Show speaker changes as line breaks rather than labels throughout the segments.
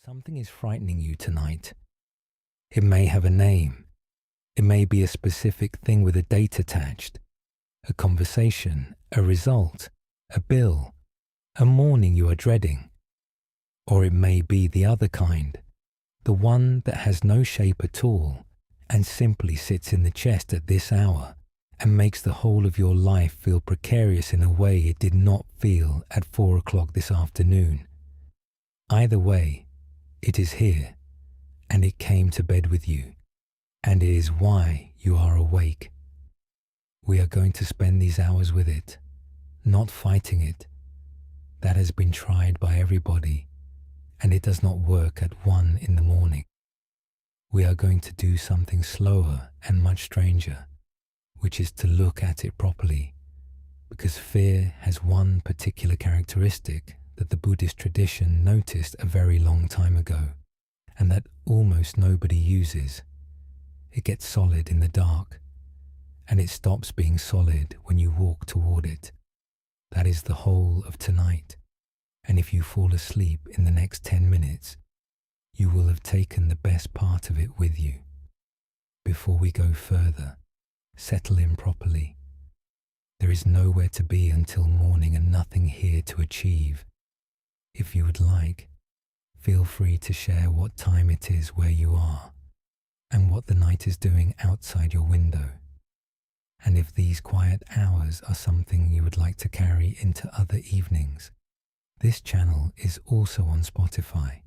Something is frightening you tonight. It may have a name. It may be a specific thing with a date attached, a conversation, a result, a bill, a morning you are dreading. Or it may be the other kind, the one that has no shape at all and simply sits in the chest at this hour and makes the whole of your life feel precarious in a way it did not feel at 4 o'clock this afternoon. Either way, it is here, and it came to bed with you, and it is why you are awake. We are going to spend these hours with it, not fighting it. That has been tried by everybody, and it does not work at 1 in the morning. We are going to do something slower and much stranger, which is to look at it properly, because fear has one particular characteristic that the Buddhist tradition noticed a very long time ago, and that almost nobody uses. It gets solid in the dark, and it stops being solid when you walk toward it. That is the whole of tonight, and if you fall asleep in the next 10 minutes, you will have taken the best part of it with you. Before we go further, settle in properly. There is nowhere to be until morning and nothing here to achieve. If you would like, feel free to share what time it is where you are and what the night is doing outside your window. And if these quiet hours are something you would like to carry into other evenings, this channel is also on Spotify.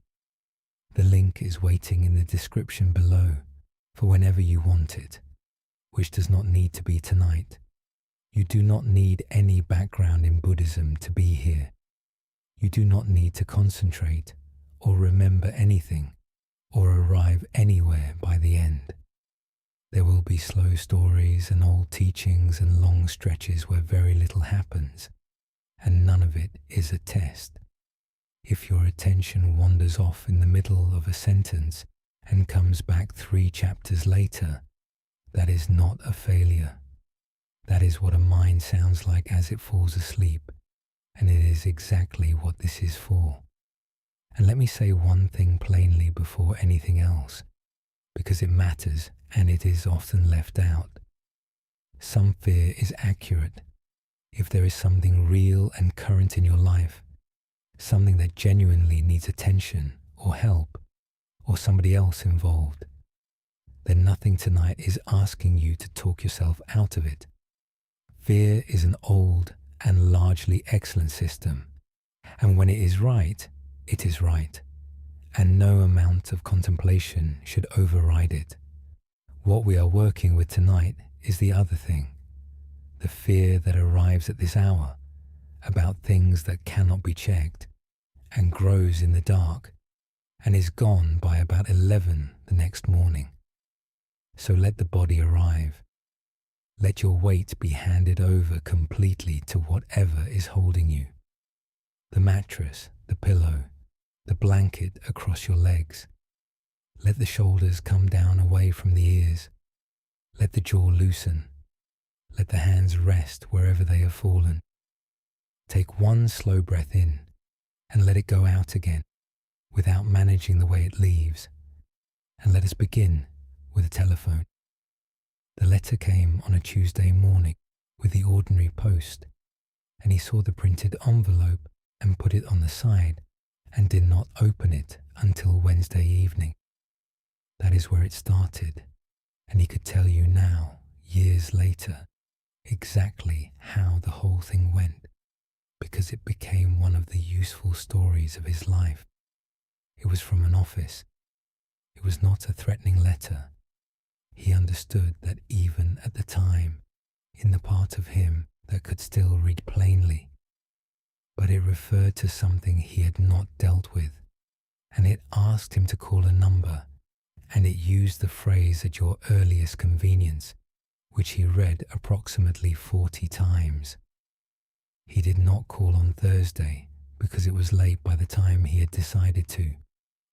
The link is waiting in the description below for whenever you want it, which does not need to be tonight. You do not need any background in Buddhism to be here. You do not need to concentrate or remember anything or arrive anywhere by the end. There will be slow stories and old teachings and long stretches where very little happens, and none of it is a test. If your attention wanders off in the middle of a sentence and comes back 3 chapters later, that is not a failure. That is what a mind sounds like as it falls asleep, and it is exactly what this is for. And let me say one thing plainly before anything else, because it matters and it is often left out. Some fear is accurate. If there is something real and current in your life, something that genuinely needs attention or help, or somebody else involved, then nothing tonight is asking you to talk yourself out of it. Fear is an old and largely excellent system, and when it is right, it is right, and no amount of contemplation should override it. What we are working with tonight is the other thing, the fear that arrives at this hour about things that cannot be checked and grows in the dark and is gone by about 11 the next morning. So let the body arrive. Let your weight be handed over completely to whatever is holding you. The mattress, the pillow, the blanket across your legs. Let the shoulders come down away from the ears. Let the jaw loosen. Let the hands rest wherever they have fallen. Take one slow breath in and let it go out again without managing the way it leaves. And let us begin with a telephone. The letter came on a Tuesday morning with the ordinary post, and he saw the printed envelope and put it on the side and did not open it until Wednesday evening. That is where it started, and he could tell you now, years later, exactly how the whole thing went, because it became one of the useful stories of his life. It was from an office. It was not a threatening letter. He understood that even at the time, in the part of him that could still read plainly, but it referred to something he had not dealt with, and it asked him to call a number, and it used the phrase "at your earliest convenience," which he read approximately 40 times. He did not call on Thursday because it was late by the time he had decided to,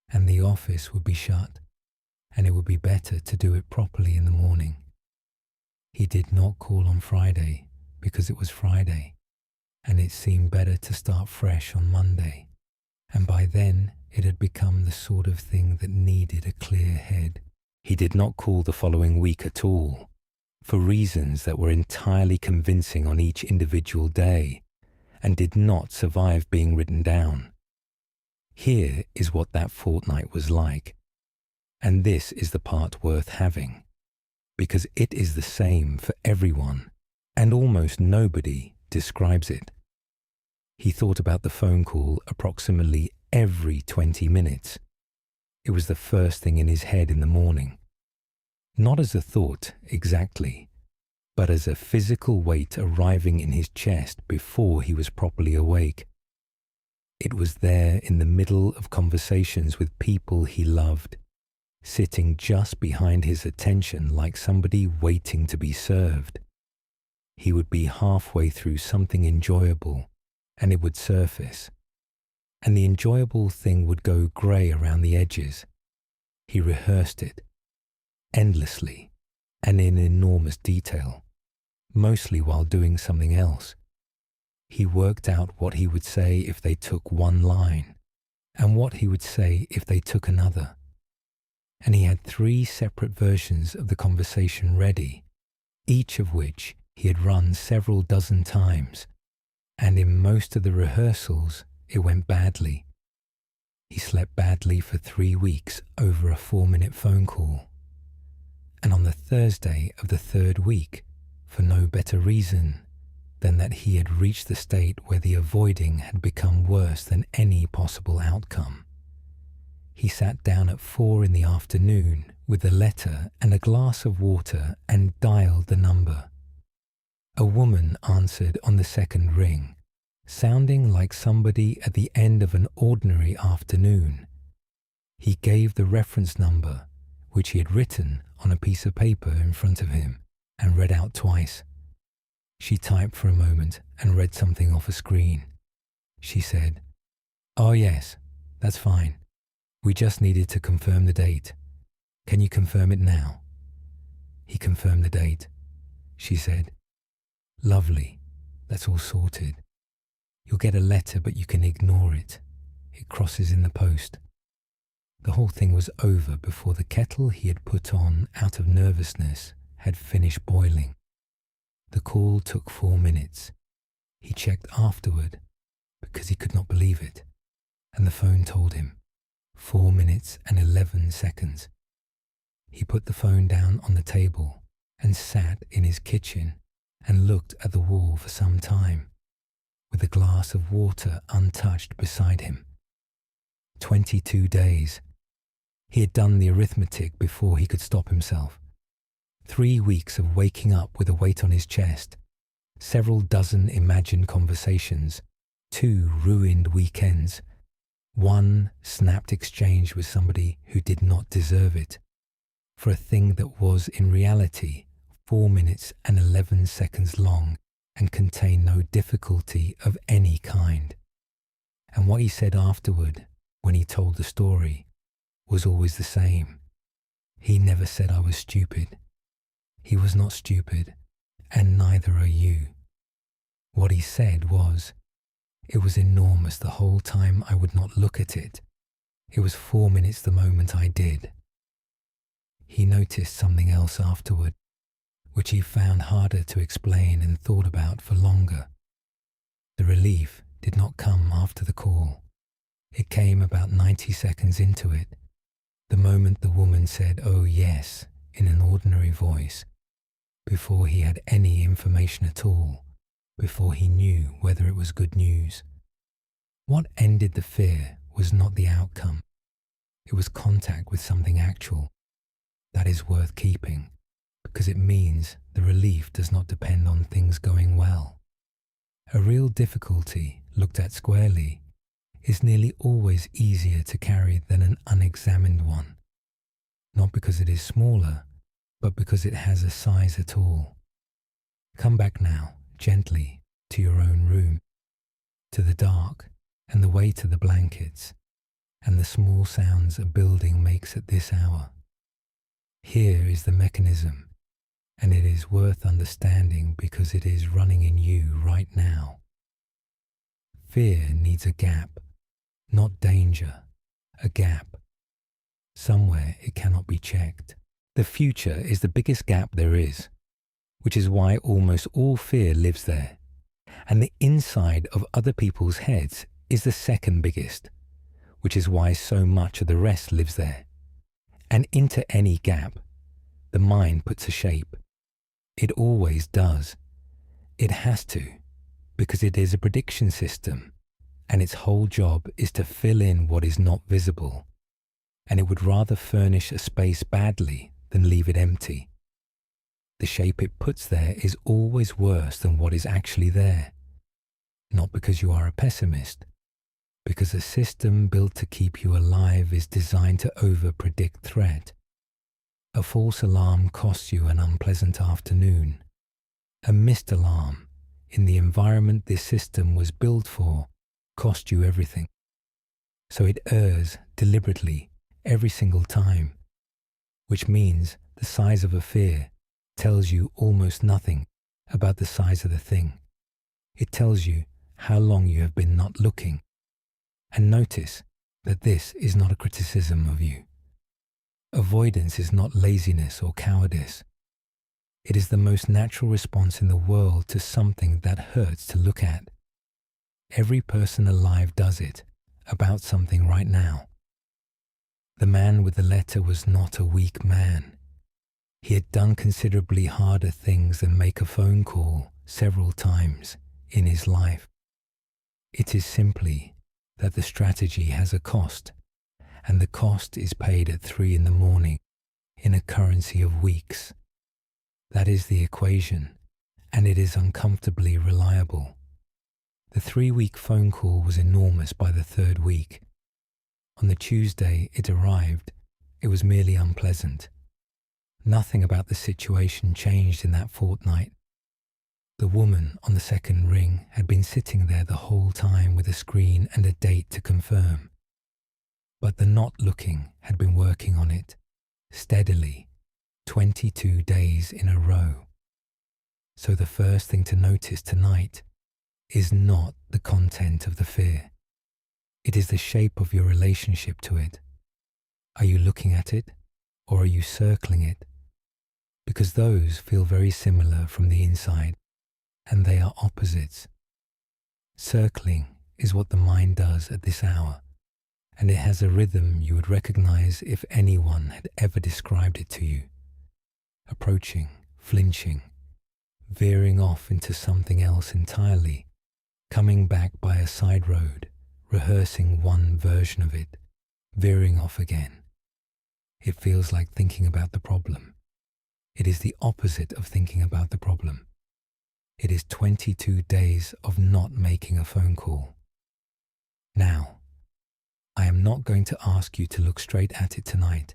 and the office would be shut, and it would be better to do it properly in the morning. He did not call on Friday because it was Friday, and it seemed better to start fresh on Monday, and by then it had become the sort of thing that needed a clear head. He did not call the following week at all, for reasons that were entirely convincing on each individual day, and did not survive being written down. Here is what that fortnight was like, and this is the part worth having, because it is the same for everyone, and almost nobody describes it. He thought about the phone call approximately every 20 minutes. It was the first thing in his head in the morning. Not as a thought, exactly, but as a physical weight arriving in his chest before he was properly awake. It was there in the middle of conversations with people he loved, sitting just behind his attention like somebody waiting to be served. He would be halfway through something enjoyable, and it would surface, and the enjoyable thing would go grey around the edges. He rehearsed it, endlessly, and in enormous detail, mostly while doing something else. He worked out what he would say if they took one line, and what he would say if they took another. And he had 3 separate versions of the conversation ready, each of which he had run several dozen times, and in most of the rehearsals it went badly. He slept badly for 3 weeks over a 4-minute phone call. And on the Thursday of the 3rd week, for no better reason than that he had reached the state where the avoiding had become worse than any possible outcome, he sat down at 4 in the afternoon with a letter and a glass of water and dialed the number. A woman answered on the 2nd ring, sounding like somebody at the end of an ordinary afternoon. He gave the reference number, which he had written on a piece of paper in front of him, and read out twice. She typed for a moment and read something off a screen. She said, "Oh yes, that's fine. We just needed to confirm the date. Can you confirm it now?" He confirmed the date. She said, "Lovely, that's all sorted. You'll get a letter, but you can ignore it. It crosses in the post." The whole thing was over before the kettle he had put on out of nervousness had finished boiling. The call took 4 minutes. He checked afterward because he could not believe it, and the phone told him 4 minutes and 11 seconds. He put the phone down on the table and sat in his kitchen and looked at the wall for some time, with a glass of water untouched beside him. 22 days. He had done the arithmetic before he could stop himself. 3 weeks of waking up with a weight on his chest, several dozen imagined conversations, 2 ruined weekends, 1 snapped exchange with somebody who did not deserve it, for a thing that was in reality 4 minutes and 11 seconds long and contained no difficulty of any kind. And what he said afterward, when he told the story, was always the same. He never said I was stupid. He was not stupid, and neither are you. What he said was, it was enormous the whole time I would not look at it. It was 4 minutes the moment I did. He noticed something else afterward, which he found harder to explain and thought about for longer. The relief did not come after the call. It came about 90 seconds into it, the moment the woman said, "Oh yes," in an ordinary voice, before he had any information at all, before he knew whether it was good news. What ended the fear was not the outcome. It was contact with something actual. That is worth keeping, because it means the relief does not depend on things going well. A real difficulty, looked at squarely, is nearly always easier to carry than an unexamined one, not because it is smaller, but because it has a size at all. Come back now, gently, to your own room, to the dark and the weight of the blankets, and the small sounds a building makes at this hour. Here is the mechanism, and it is worth understanding because it is running in you right now. Fear needs a gap, not danger, a gap. Somewhere it cannot be checked. The future is the biggest gap there is, which is why almost all fear lives there. And the inside of other people's heads is the second biggest, which is why so much of the rest lives there. And into any gap, the mind puts a shape. It always does. It has to, because it is a prediction system, and its whole job is to fill in what is not visible. And it would rather furnish a space badly than leave it empty. The shape it puts there is always worse than what is actually there. Not because you are a pessimist, because a system built to keep you alive is designed to over-predict threat. A false alarm costs you an unpleasant afternoon. A missed alarm, in the environment this system was built for, cost you everything. So it errs deliberately every single time, which means the size of a fear tells you almost nothing about the size of the thing. It tells you how long you have been not looking. And notice that this is not a criticism of you. Avoidance is not laziness or cowardice. It is the most natural response in the world to something that hurts to look at. Every person alive does it about something right now. The man with the letter was not a weak man. He had done considerably harder things than make a phone call several times in his life. It is simply that the strategy has a cost, and the cost is paid at 3 a.m. in a currency of weeks. That is the equation, and it is uncomfortably reliable. The 3-week phone call was enormous by the 3rd week. On the Tuesday it arrived, it was merely unpleasant. Nothing about the situation changed in that fortnight. The woman on the 2nd ring had been sitting there the whole time with a screen and a date to confirm. But the not looking had been working on it, steadily, 22 days in a row. So the first thing to notice tonight is not the content of the fear. It is the shape of your relationship to it. Are you looking at it, or are you circling it? Because those feel very similar from the inside, and they are opposites. Circling is what the mind does at this hour, and it has a rhythm you would recognize if anyone had ever described it to you. Approaching, flinching, veering off into something else entirely, coming back by a side road, rehearsing one version of it, veering off again. It feels like thinking about the problem. It is the opposite of thinking about the problem. It is 22 days of not making a phone call. Now, I am not going to ask you to look straight at it tonight.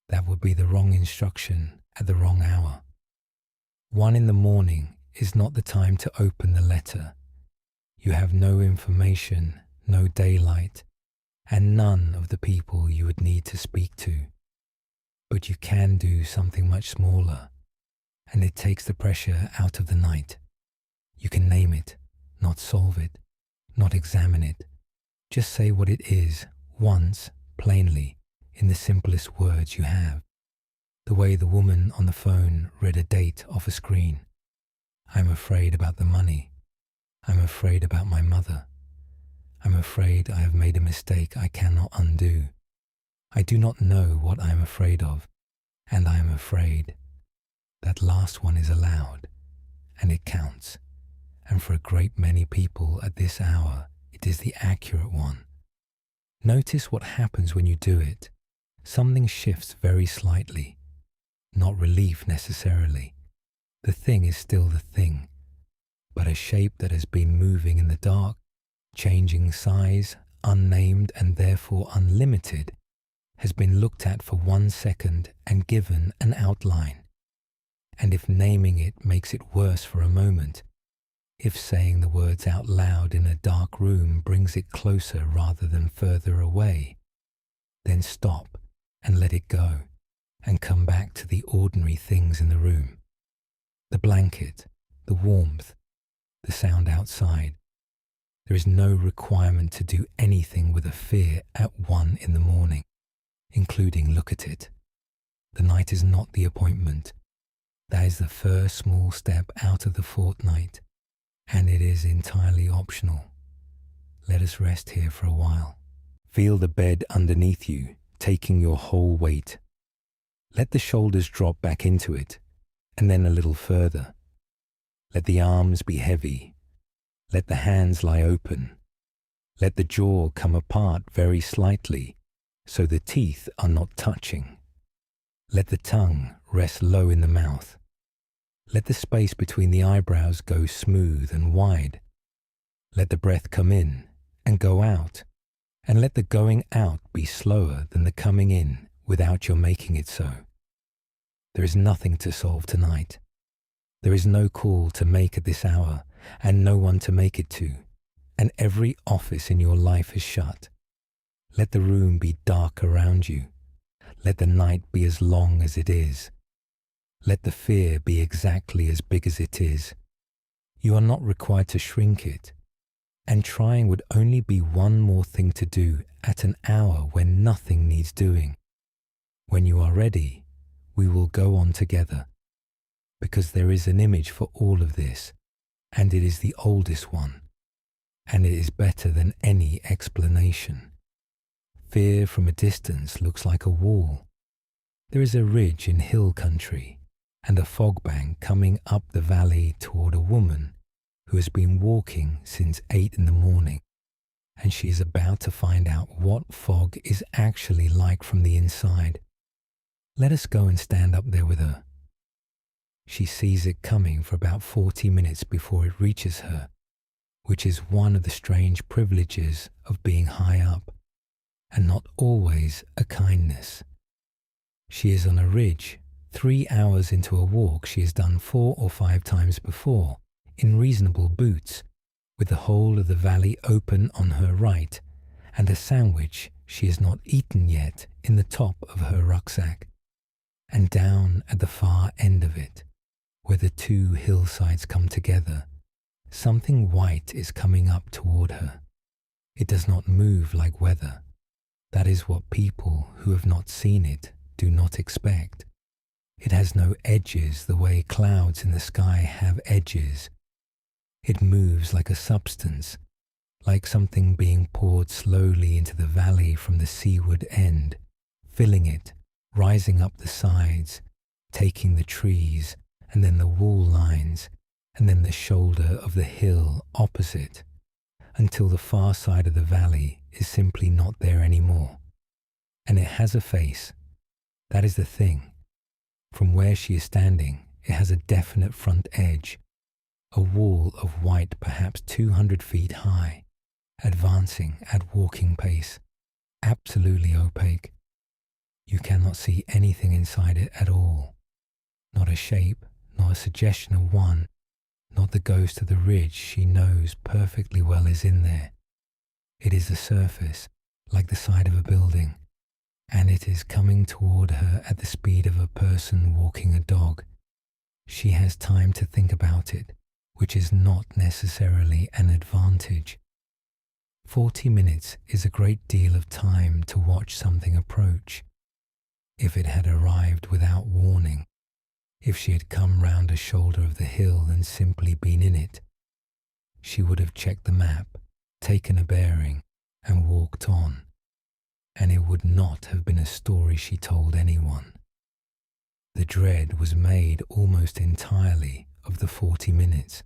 That would be the wrong instruction at the wrong hour. 1 a.m. is not the time to open the letter. You have no information, no daylight, and none of the people you would need to speak to. But you can do something much smaller, and it takes the pressure out of the night. You can name it, not solve it, not examine it. Just say what it is, once, plainly, in the simplest words you have. The way the woman on the phone read a date off a screen. I'm afraid about the money. I'm afraid about my mother. I'm afraid I have made a mistake I cannot undo. I do not know what I am afraid of, and I am afraid. That last one is allowed, and it counts. And for a great many people at this hour, it is the accurate one. Notice what happens when you do it. Something shifts very slightly. Not relief necessarily. The thing is still the thing, but a shape that has been moving in the dark, changing size, unnamed and therefore unlimited, has been looked at for 1 second and given an outline. And if naming it makes it worse for a moment, if saying the words out loud in a dark room brings it closer rather than further away, then stop and let it go and come back to the ordinary things in the room. The blanket, the warmth, the sound outside. There is no requirement to do anything with a fear at 1 in the morning, including look at it. The night is not the appointment. That is the first small step out of the fortnight, and it is entirely optional. Let us rest here for a while. Feel the bed underneath you, taking your whole weight. Let the shoulders drop back into it, and then a little further. Let the arms be heavy. Let the hands lie open. Let the jaw come apart very slightly, so the teeth are not touching. Let the tongue rest low in the mouth. Let the space between the eyebrows go smooth and wide. Let the breath come in and go out, and let the going out be slower than the coming in without your making it so. There is nothing to solve tonight. There is no call to make at this hour, and no one to make it to, and every office in your life is shut. Let the room be dark around you. Let the night be as long as it is. Let the fear be exactly as big as it is. You are not required to shrink it, and trying would only be one more thing to do at an hour when nothing needs doing. When you are ready, we will go on together, because there is an image for all of this, and it is the oldest one, and it is better than any explanation. Fear from a distance looks like a wall. There is a ridge in hill country, and a fog bank coming up the valley toward a woman who has been walking since 8 in the morning, and she is about to find out what fog is actually like from the inside. Let us go and stand up there with her. She sees it coming for about 40 minutes before it reaches her, which is one of the strange privileges of being high up, and not always a kindness. She is on a ridge, 3 hours into a walk she has done 4 or 5 times before, in reasonable boots, with the whole of the valley open on her right, and a sandwich she has not eaten yet in the top of her rucksack. And down at the far end of it, where the 2 hillsides come together, something white is coming up toward her. It does not move like weather. That is what people who have not seen it do not expect. It has no edges the way clouds in the sky have edges. It moves like a substance, like something being poured slowly into the valley from the seaward end, filling it, rising up the sides, taking the trees, and then the wall lines, and then the shoulder of the hill opposite, until the far side of the valley is simply not there anymore. And it has a face. That is the thing. From where she is standing, it has a definite front edge, a wall of white perhaps 200 feet high, advancing at walking pace, absolutely opaque. You cannot see anything inside it at all. Not a shape, not a suggestion of one, not the ghost of the ridge she knows perfectly well is in there. It is the surface, like the side of a building, and it is coming toward her at the speed of a person walking a dog. She has time to think about it, which is not necessarily an advantage. 40 minutes is a great deal of time to watch something approach. If it had arrived without warning, if she had come round a shoulder of the hill and simply been in it, she would have checked the map, taken a bearing, and walked on, and it would not have been a story she told anyone. The dread was made almost entirely of the 40 minutes.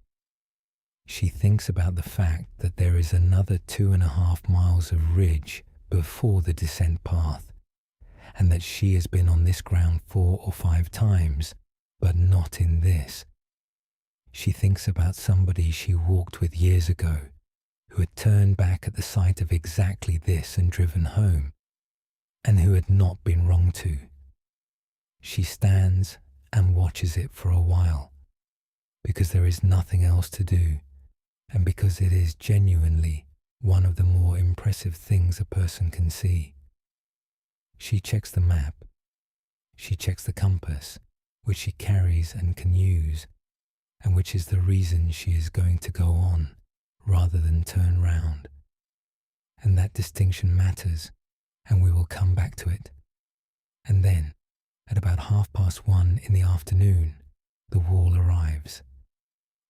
She thinks about the fact that there is another 2.5 miles of ridge before the descent path, and that she has been on this ground 4 or 5 times, but not in this. She thinks about somebody she walked with years ago, who had turned back at the sight of exactly this and driven home, and who had not been wrong to. She stands and watches it for a while, because there is nothing else to do, and because it is genuinely one of the more impressive things a person can see. She checks the map. She checks the compass, which she carries and can use, and which is the reason she is going to go on, rather than turn round. And that distinction matters, and we will come back to it. And then, at about 1:30 in the afternoon, the wall arrives.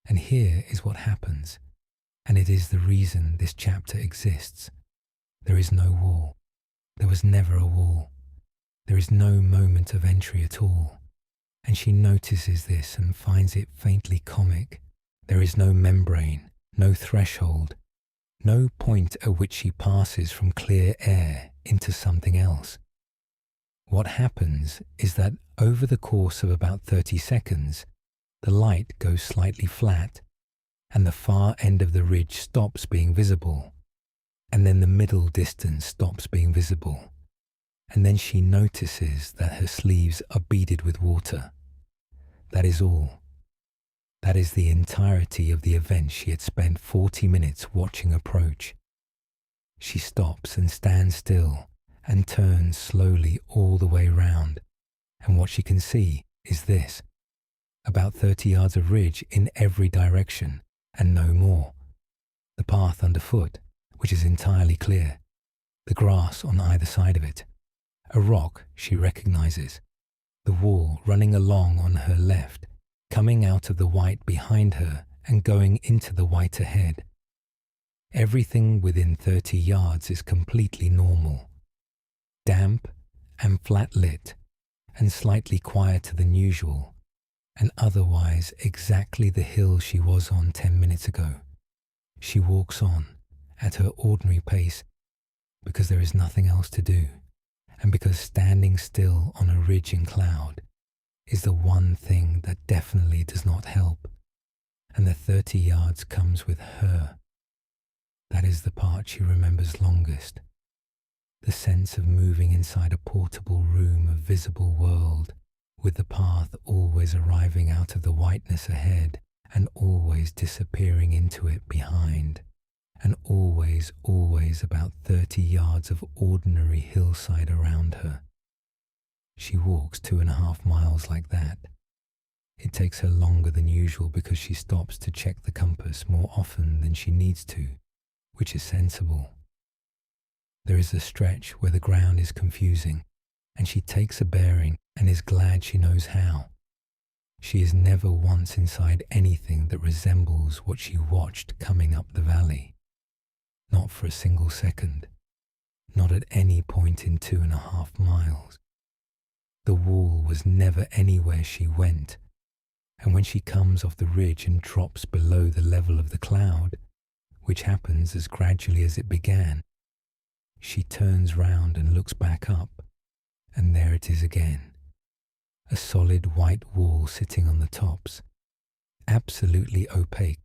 And here is what happens, and it is the reason this chapter exists. There is no wall. There was never a wall. There is no moment of entry at all. And she notices this and finds it faintly comic. There is no membrane, no threshold, no point at which she passes from clear air into something else. What happens is that over the course of about 30 seconds, the light goes slightly flat, and the far end of the ridge stops being visible, and then the middle distance stops being visible, and then she notices that her sleeves are beaded with water. That is all. That is the entirety of the event she had spent 40 minutes watching approach. She stops and stands still and turns slowly all the way round, and what she can see is this: about 30 yards of ridge in every direction and no more. The path underfoot, which is entirely clear, the grass on either side of it, a rock she recognizes, the wall running along on her left, coming out of the white behind her and going into the white ahead. Everything within 30 yards is completely normal, damp and flat lit and slightly quieter than usual, and otherwise exactly the hill she was on 10 minutes ago. She walks on at her ordinary pace because there is nothing else to do, and because standing still on a ridge in cloud is the one thing that definitely does not help, and the 30 yards comes with her. That is the part she remembers longest, the sense of moving inside a portable room of visible world, with the path always arriving out of the whiteness ahead and always disappearing into it behind, and always about 30 yards of ordinary hillside around her. She walks 2.5 miles like that. It takes her longer than usual because she stops to check the compass more often than she needs to, which is sensible. There is a stretch where the ground is confusing, and she takes a bearing and is glad she knows how. She is never once inside anything that resembles what she watched coming up the valley. Not for a single second. Not at any point in 2.5 miles. The wall was never anywhere she went, and when she comes off the ridge and drops below the level of the cloud, which happens as gradually as it began, she turns round and looks back up, and there it is again. A solid white wall sitting on the tops, absolutely opaque,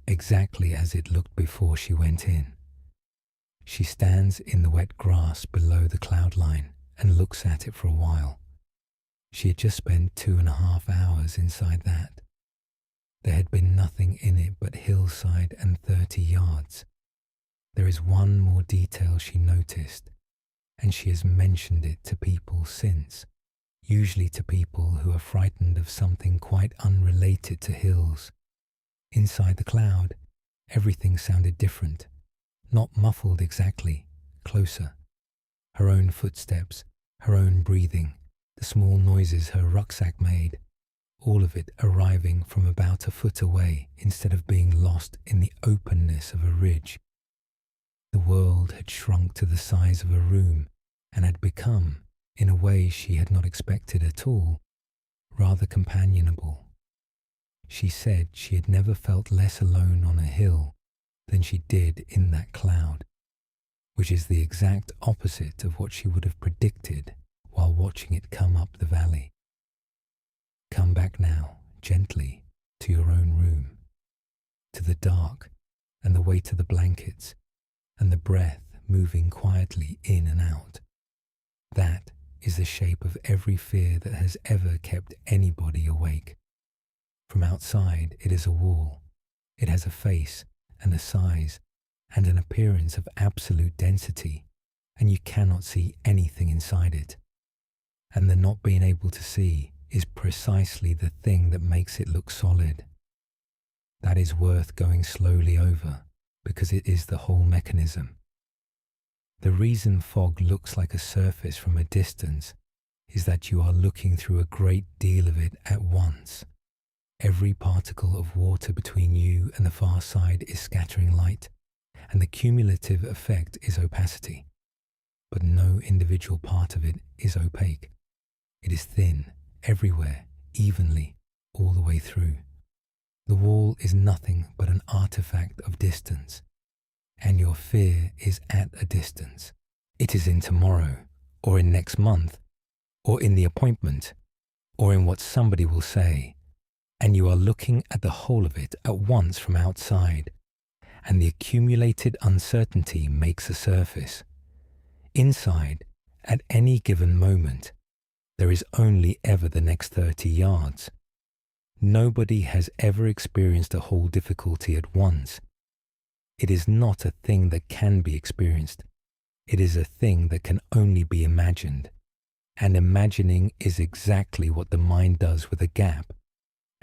exactly as it looked before she went in. She stands in the wet grass below the cloud line and looks at it for a while. She had just spent 2.5 hours inside that. There had been nothing in it but hillside and 30 yards. There is one more detail she noticed, and she has mentioned it to people since, usually to people who are frightened of something quite unrelated to hills. Inside the cloud, everything sounded different, not muffled exactly, closer. Her own footsteps, her own breathing, the small noises her rucksack made, all of it arriving from about a foot away instead of being lost in the openness of a ridge. The world had shrunk to the size of a room and had become, in a way she had not expected at all, rather companionable. She said she had never felt less alone on a hill than she did in that cloud, which is the exact opposite of what she would have predicted while watching it come up the valley. Come back now, gently, to your own room, to the dark and the weight of the blankets and the breath moving quietly in and out. That is the shape of every fear that has ever kept anybody awake. From outside it is a wall. It has a face and a size and an appearance of absolute density, and you cannot see anything inside it. And the not being able to see is precisely the thing that makes it look solid. That is worth going slowly over, because it is the whole mechanism. The reason fog looks like a surface from a distance is that you are looking through a great deal of it at once. Every particle of water between you and the far side is scattering light, and the cumulative effect is opacity. But no individual part of it is opaque. It is thin, everywhere, evenly, all the way through. The wall is nothing but an artifact of distance, and your fear is at a distance. It is in tomorrow, or in next month, or in the appointment, or in what somebody will say, and you are looking at the whole of it at once from outside, and the accumulated uncertainty makes a surface. Inside, at any given moment, there is only ever the next 30 yards. Nobody has ever experienced a whole difficulty at once. It is not a thing that can be experienced. It is a thing that can only be imagined. And imagining is exactly what the mind does with a gap,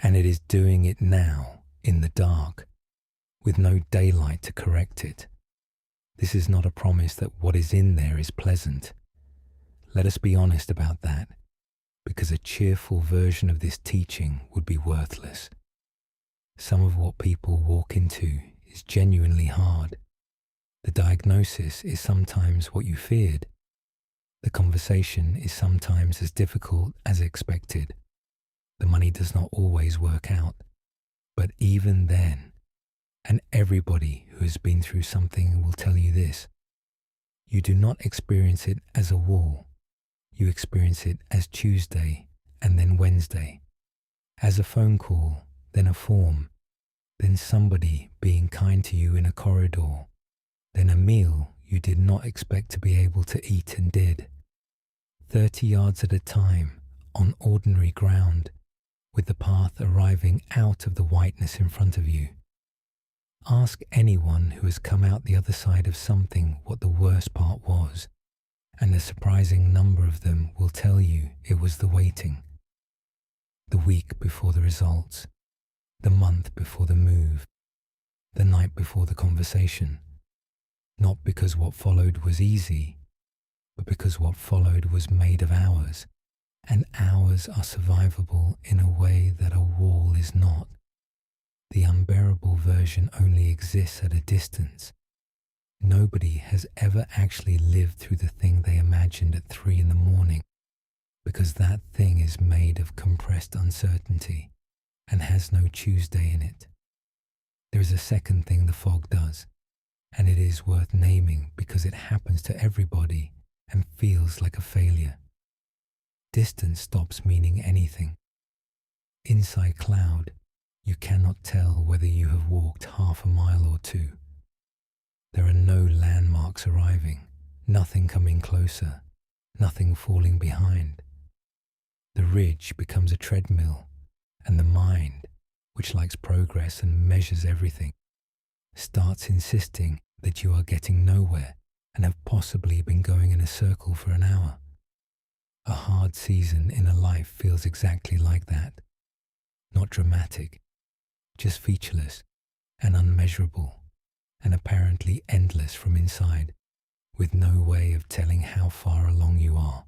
and it is doing it now, in the dark, with no daylight to correct it. This is not a promise that what is in there is pleasant. Let us be honest about that, because a cheerful version of this teaching would be worthless. Some of what people walk into is genuinely hard. The diagnosis is sometimes what you feared. The conversation is sometimes as difficult as expected. The money does not always work out. But even then, and everybody who has been through something will tell you this, you do not experience it as a wall. You experience it as Tuesday and then Wednesday, as a phone call, then a form, then somebody being kind to you in a corridor, then a meal you did not expect to be able to eat and did. 30 yards at a time, on ordinary ground, with the path arriving out of the whiteness in front of you. Ask anyone who has come out the other side of something what the worst part was, and a surprising number of them will tell you it was the waiting. The week before the results, the month before the move, the night before the conversation. Not because what followed was easy, but because what followed was made of hours, and hours are survivable in a way that a wall is not. The unbearable version only exists at a distance. Nobody has ever actually lived through the thing they imagined at 3 a.m, because that thing is made of compressed uncertainty and has no Tuesday in it. There is a second thing the fog does, and it is worth naming because it happens to everybody and feels like a failure. Distance stops meaning anything. Inside cloud, you cannot tell whether you have walked half a mile or 2. There are no landmarks arriving, nothing coming closer, nothing falling behind. The ridge becomes a treadmill, and the mind, which likes progress and measures everything, starts insisting that you are getting nowhere and have possibly been going in a circle for an hour. A hard season in a life feels exactly like that. Not dramatic, just featureless and unmeasurable, and apparently endless from inside, with no way of telling how far along you are.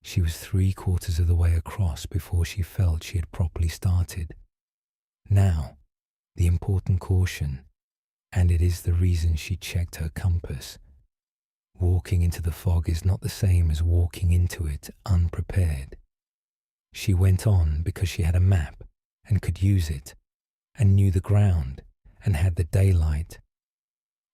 She was 3/4 of the way across before she felt she had properly started. Now, the important caution, and it is the reason she checked her compass. Walking into the fog is not the same as walking into it unprepared. She went on because she had a map and could use it, and knew the ground and had the daylight.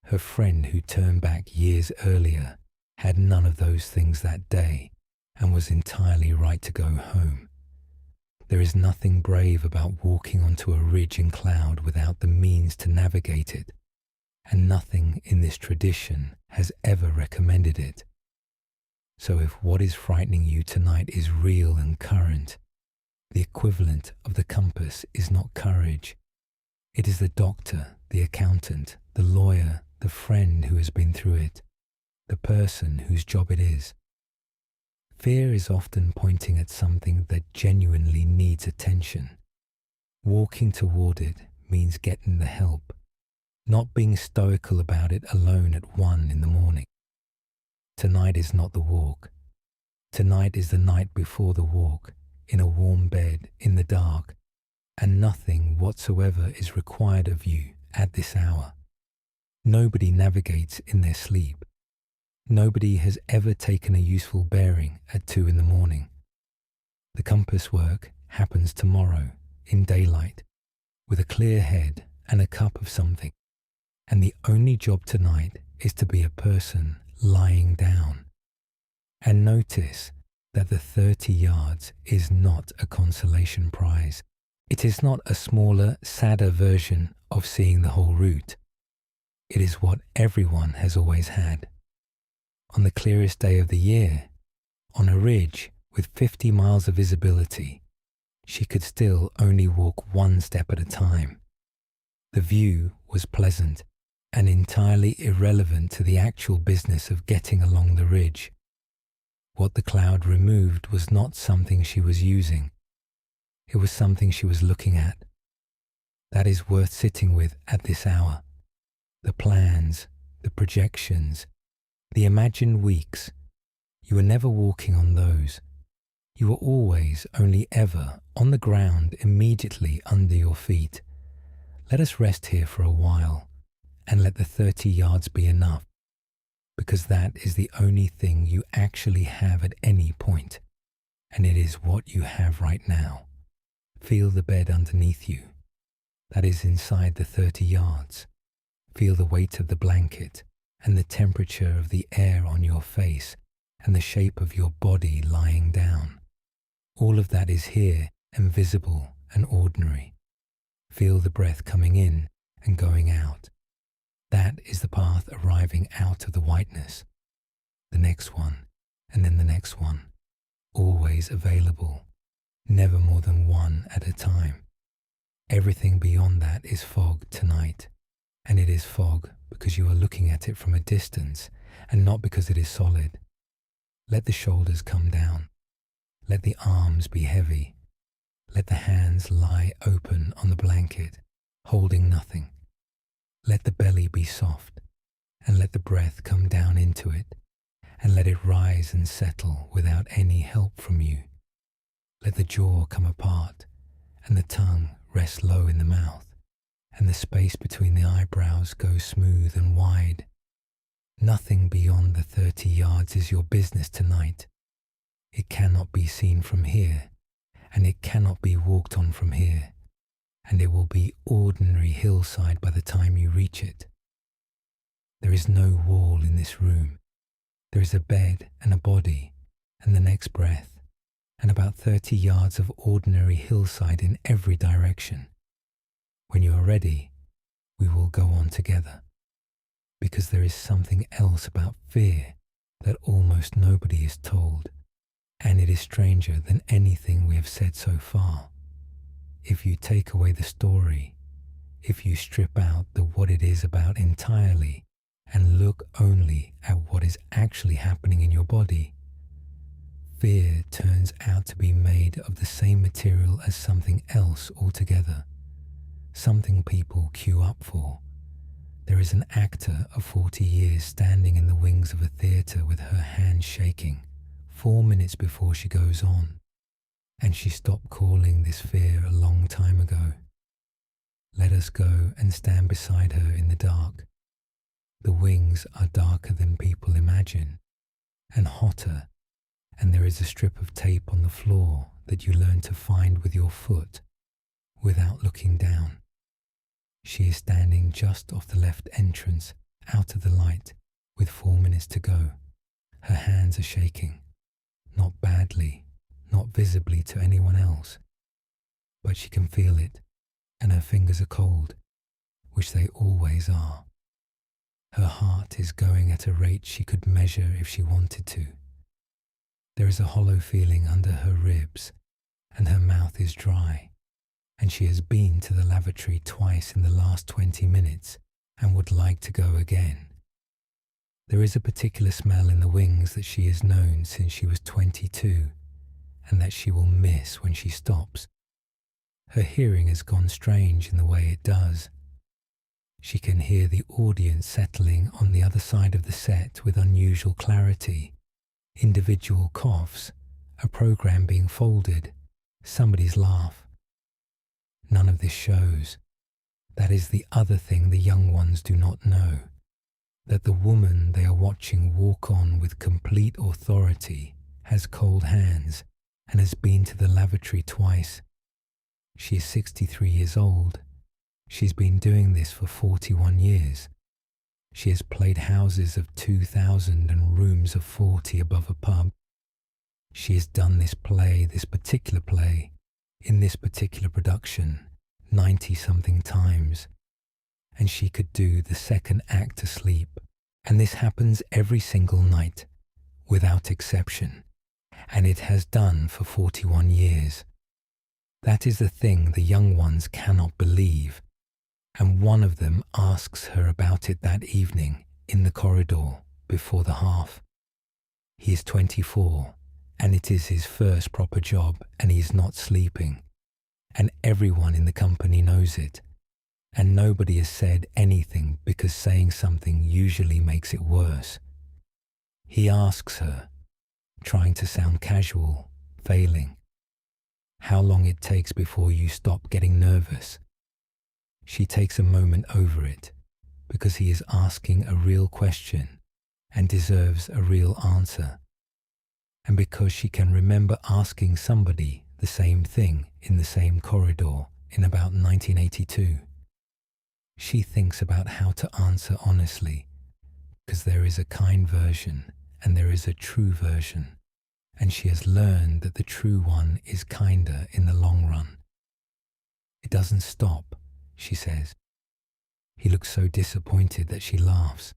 Her friend who turned back years earlier had none of those things that day and was entirely right to go home. There is nothing brave about walking onto a ridge in cloud without the means to navigate it, and nothing in this tradition has ever recommended it. So if what is frightening you tonight is real and current, the equivalent of the compass is not courage. It is the doctor, the accountant, the lawyer, the friend who has been through it, the person whose job it is. Fear is often pointing at something that genuinely needs attention. Walking toward it means getting the help, not being stoical about it alone at 1 in the morning. Tonight is not the walk. Tonight is the night before the walk, in a warm bed, in the dark, and nothing whatsoever is required of you at this hour. Nobody navigates in their sleep. Nobody has ever taken a useful bearing at 2 in the morning. The compass work happens tomorrow, in daylight, with a clear head and a cup of something, and the only job tonight is to be a person lying down. And notice that the 30 yards is not a consolation prize. It is not a smaller, sadder version of seeing the whole route. It is what everyone has always had. On the clearest day of the year, on a ridge with 50 miles of visibility, she could still only walk 1 step at a time. The view was pleasant and entirely irrelevant to the actual business of getting along the ridge. What the cloud removed was not something she was using. It was something she was looking at. That is worth sitting with at this hour. The plans, the projections, the imagined weeks. You were never walking on those. You were always, only ever, on the ground immediately under your feet. Let us rest here for a while, and let the 30 yards be enough, because that is the only thing you actually have at any point, and it is what you have right now. Feel the bed underneath you. That is inside the 30 yards. Feel the weight of the blanket and the temperature of the air on your face and the shape of your body lying down. All of that is here and visible and ordinary. Feel the breath coming in and going out. That is the path arriving out of the whiteness. The next one, and then the next one. Always available. Never more than one at a time. Everything beyond that is fog tonight. And it is fog because you are looking at it from a distance and not because it is solid. Let the shoulders come down. Let the arms be heavy. Let the hands lie open on the blanket, holding nothing. Let the belly be soft, and let the breath come down into it, and let it rise and settle without any help from you. Let the jaw come apart, and the tongue rest low in the mouth, and the space between the eyebrows go smooth and wide. Nothing beyond the 30 yards is your business tonight. It cannot be seen from here, and it cannot be walked on from here, and it will be ordinary hillside by the time you reach it. There is no wall in this room. There is a bed and a body, and the next breath, and about 30 yards of ordinary hillside in every direction. When you are ready, we will go on together, because there is something else about fear that almost nobody is told, and it is stranger than anything we have said so far. If you take away the story, if you strip out the what it is about entirely and look only at what is actually happening in your body, fear turns out to be made of the same material as something else altogether, something people queue up for. There is an actor of 40 years standing in the wings of a theatre with her hands shaking 4 minutes before she goes on, and she stopped calling this fear a long time ago. Let us go and stand beside her in the dark. The wings are darker than people imagine, and hotter, and there is a strip of tape on the floor that you learn to find with your foot without looking down. She is standing just off the left entrance, out of the light, with 4 minutes to go. Her hands are shaking, not badly, not visibly to anyone else, but she can feel it, and her fingers are cold, which they always are. Her heart is going at a rate she could measure if she wanted to. There is a hollow feeling under her ribs, and her mouth is dry, and she has been to the lavatory twice in the last 20 minutes and would like to go again. There is a particular smell in the wings that she has known since she was 22, and that she will miss when she stops. Her hearing has gone strange in the way it does. She can hear the audience settling on the other side of the set with unusual clarity, individual coughs, a program being folded, somebody's laugh. None of this shows. That is the other thing the young ones do not know, that the woman they are watching walk on with complete authority has cold hands and has been to the lavatory twice. She is 63 years old. She's been doing this for 41 years. She has played houses of 2,000 and rooms of 40 above a pub. She has done this particular play, in this particular production, 90-something times. And she could do the second act asleep. And this happens every single night, without exception. And it has done for 41 years. That is the thing the young ones cannot believe. And one of them asks her about it that evening in the corridor before the half. He is 24, and it is his first proper job, and he is not sleeping. And everyone in the company knows it. And nobody has said anything because saying something usually makes it worse. He asks her, trying to sound casual, failing, how long it takes before you stop getting nervous. She takes a moment over it because he is asking a real question and deserves a real answer. And because she can remember asking somebody the same thing in the same corridor in about 1982. She thinks about how to answer honestly, because there is a kind version and there is a true version, and she has learned that the true one is kinder in the long run. It doesn't stop, she says. He looks so disappointed that she laughs.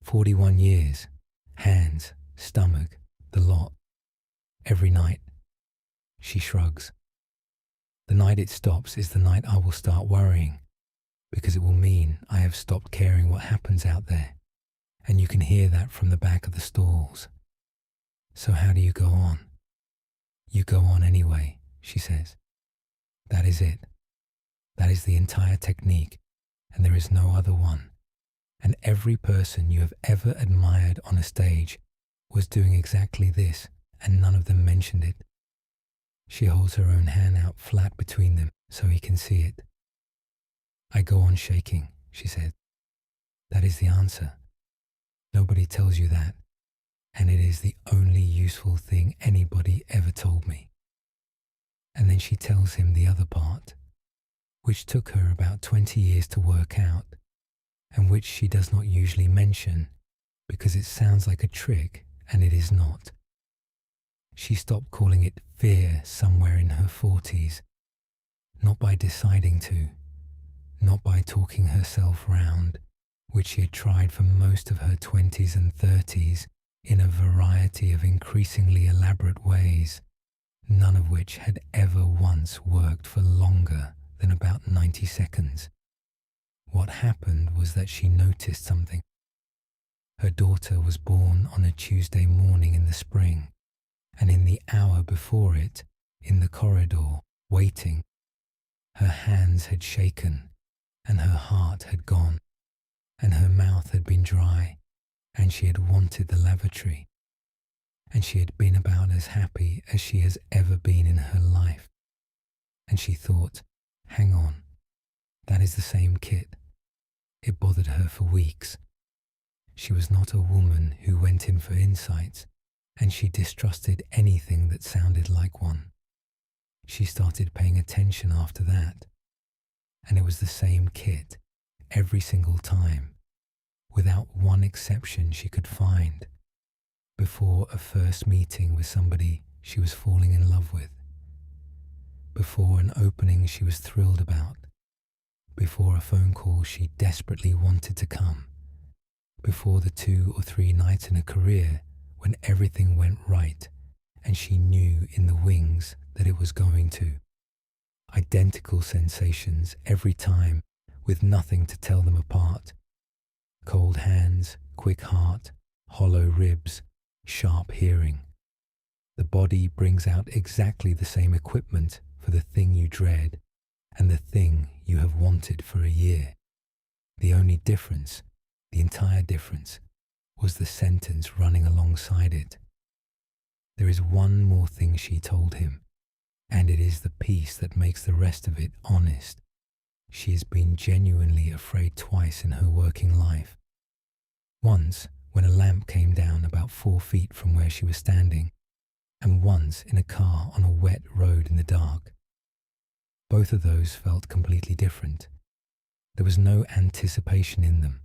41 years, hands, stomach, the lot. Every night. She shrugs. The night it stops is the night I will start worrying, because it will mean I have stopped caring what happens out there, and you can hear that from the back of the stalls. So how do you go on? You go on anyway, she says. That is it. That is the entire technique, and there is no other one. And every person you have ever admired on a stage was doing exactly this, and none of them mentioned it. She holds her own hand out flat between them so he can see it. I go on shaking, she said. That is the answer. Nobody tells you that, and it is the only useful thing anybody ever told me. And then she tells him the other part, which took her about 20 years to work out, and which she does not usually mention because it sounds like a trick, and it is not. She stopped calling it fear somewhere in her 40s, not by deciding to, not by talking herself round, which she had tried for most of her 20s and 30s in a variety of increasingly elaborate ways, none of which had ever once worked for longer than about 90 seconds. What happened was that she noticed something. Her daughter was born on a Tuesday morning in the spring, and in the hour before it, in the corridor, waiting, her hands had shaken, and her heart had gone, and her mouth had been dry, and she had wanted the lavatory, and she had been about as happy as she has ever been in her life. And she thought, hang on, that is the same kit. It bothered her for weeks. She was not a woman who went in for insights, and she distrusted anything that sounded like one. She started paying attention after that, and it was the same kit every single time, without one exception she could find, before a first meeting with somebody she was falling in love with, before an opening she was thrilled about, before a phone call she desperately wanted to come, before the 2 or 3 nights in a career when everything went right and she knew in the wings that it was going to. Identical sensations every time with nothing to tell them apart. Cold hands, quick heart, hollow ribs, sharp hearing. The body brings out exactly the same equipment for the thing you dread and the thing you have wanted for a year. The only difference, the entire difference, was the sentence running alongside it. There is one more thing she told him, and it is the piece that makes the rest of it honest. She has been genuinely afraid twice in her working life. Once, when a lamp came down about 4 feet from where she was standing, and once in a car on a wet road in the dark. Both of those felt completely different. There was no anticipation in them,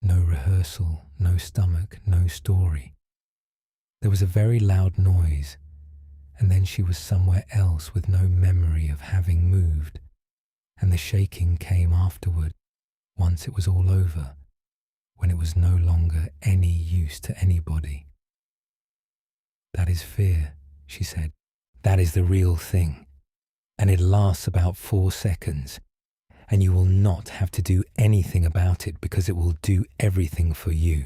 no rehearsal, no stomach, no story. There was a very loud noise, and then she was somewhere else with no memory of having moved, and the shaking came afterward, once it was all over, when it was no longer any use to anybody. That is fear, she said. That is the real thing, and it lasts about 4 seconds, and you will not have to do anything about it because it will do everything for you.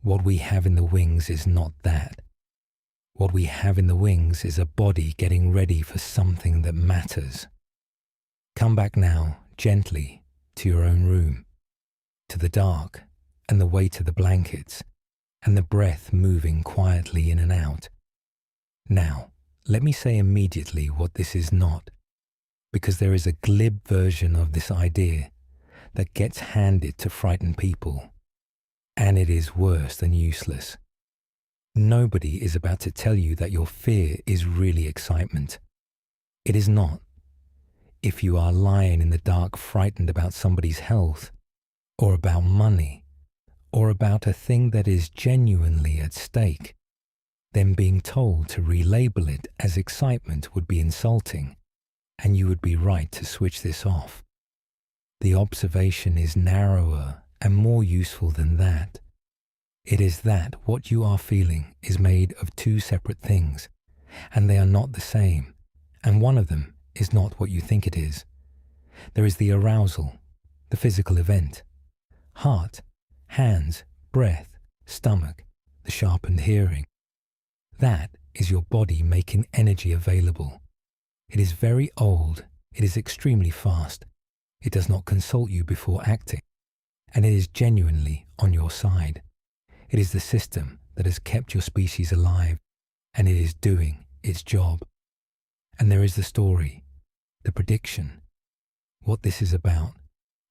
What we have in the wings is not that. What we have in the wings is a body getting ready for something that matters. Come back now, gently, to your own room, to the dark and the weight of the blankets and the breath moving quietly in and out. Now, let me say immediately what this is not, because there is a glib version of this idea that gets handed to frighten people, and it is worse than useless. Nobody is about to tell you that your fear is really excitement. It is not. If you are lying in the dark frightened about somebody's health, or about money, or about a thing that is genuinely at stake, then being told to relabel it as excitement would be insulting, and you would be right to switch this off. The observation is narrower and more useful than that. It is that what you are feeling is made of 2 separate things, and they are not the same, and one of them is not what you think it is. There is the arousal, the physical event, heart, hands, breath, stomach, the sharpened hearing. That is your body making energy available. It is very old, it is extremely fast, it does not consult you before acting, and it is genuinely on your side. It is the system that has kept your species alive, and it is doing its job. And there is the story, the prediction, what this is about,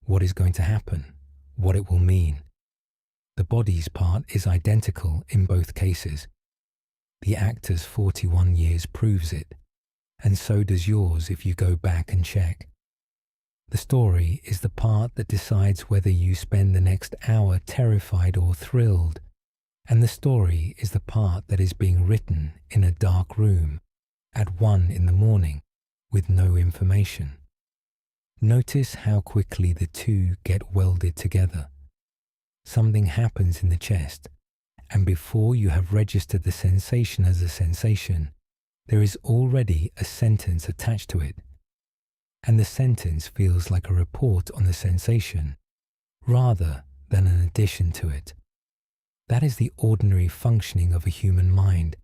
what is going to happen, what it will mean. The body's part is identical in both cases. The actor's 41 years proves it, and so does yours if you go back and check. The story is the part that decides whether you spend the next hour terrified or thrilled, and the story is the part that is being written in a dark room at 1 a.m. with no information. Notice how quickly the two get welded together. Something happens in the chest, and before you have registered the sensation as a sensation, there is already a sentence attached to it, and the sentence feels like a report on the sensation, rather than an addition to it. That is the ordinary functioning of a human mind,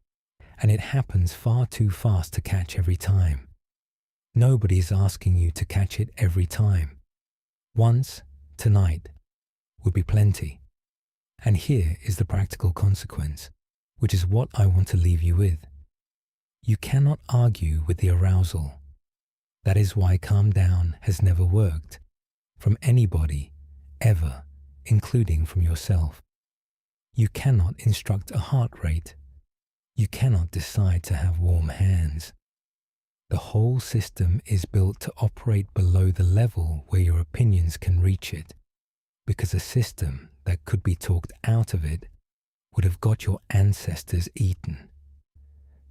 and it happens far too fast to catch every time. Nobody is asking you to catch it every time. Once, tonight, would be plenty. And here is the practical consequence, which is what I want to leave you with. You cannot argue with the arousal. That is why calm down has never worked, from anybody, ever, including from yourself. You cannot instruct a heart rate. You cannot decide to have warm hands. The whole system is built to operate below the level where your opinions can reach it, because a system that could be talked out of it would have got your ancestors eaten.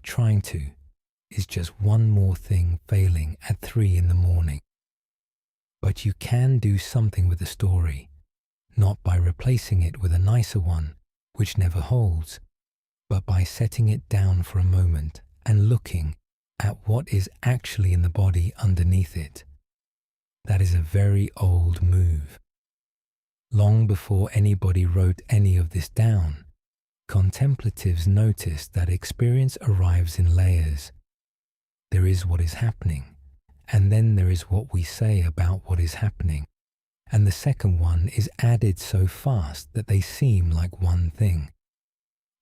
Trying to is just one more thing failing at 3 a.m. But you can do something with the story, not by replacing it with a nicer one, which never holds, but by setting it down for a moment and looking at what is actually in the body underneath it. That is a very old move. Long before anybody wrote any of this down, contemplatives noticed that experience arrives in layers. There is what is happening, and then there is what we say about what is happening, and the second one is added so fast that they seem like one thing.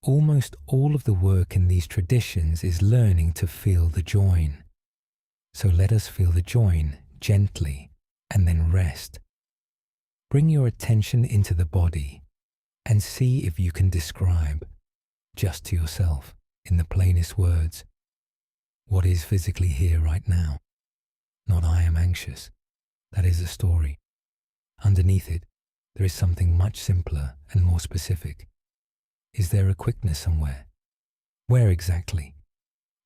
Almost all of the work in these traditions is learning to feel the join. So let us feel the join gently and then rest. Bring your attention into the body and see if you can describe, just to yourself, in the plainest words, what is physically here right now. Not I am anxious. That is a story. Underneath it, there is something much simpler and more specific. Is there a quickness somewhere? Where exactly?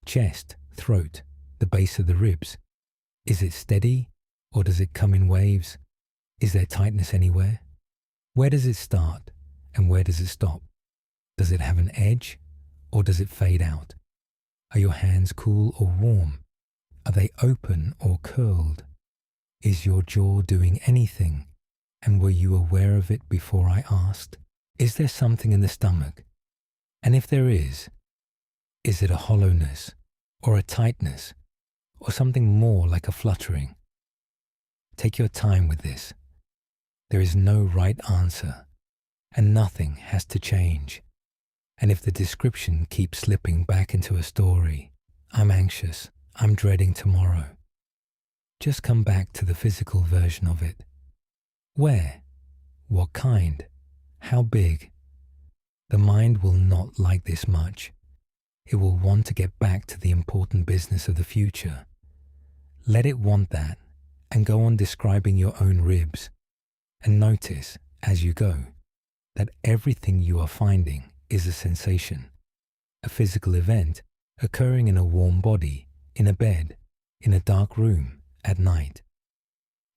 Chest, throat, the base of the ribs. Is it steady, or does it come in waves? Is there tightness anywhere? Where does it start, and where does it stop? Does it have an edge, or does it fade out? Are your hands cool or warm? Are they open or curled? Is your jaw doing anything? And were you aware of it before I asked? Is there something in the stomach? And if there is it a hollowness, or a tightness, or something more like a fluttering? Take your time with this. There is no right answer, and nothing has to change. And if the description keeps slipping back into a story, I'm anxious, I'm dreading tomorrow, just come back to the physical version of it. Where? What kind? How big? The mind will not like this much. It will want to get back to the important business of the future. Let it want that, and go on describing your own ribs. And notice, as you go, that everything you are finding is a sensation, a physical event occurring in a warm body, in a bed, in a dark room, at night.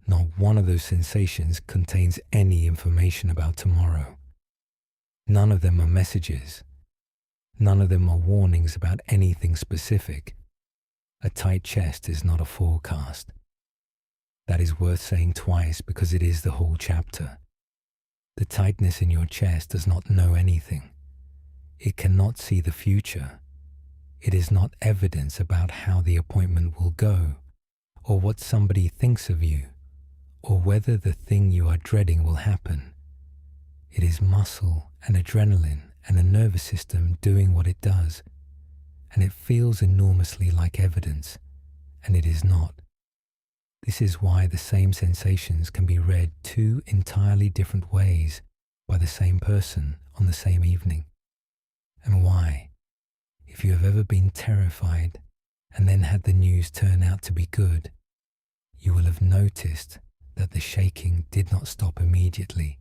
Not one of those sensations contains any information about tomorrow. None of them are messages. None of them are warnings about anything specific. A tight chest is not a forecast. That is worth saying twice because it is the whole chapter. The tightness in your chest does not know anything. It cannot see the future. It is not evidence about how the appointment will go, or what somebody thinks of you, or whether the thing you are dreading will happen. It is muscle and adrenaline and a nervous system doing what it does, and it feels enormously like evidence, and it is not. This is why the same sensations can be read two entirely different ways by the same person on the same evening. And why, if you have ever been terrified and then had the news turn out to be good, you will have noticed that the shaking did not stop immediately.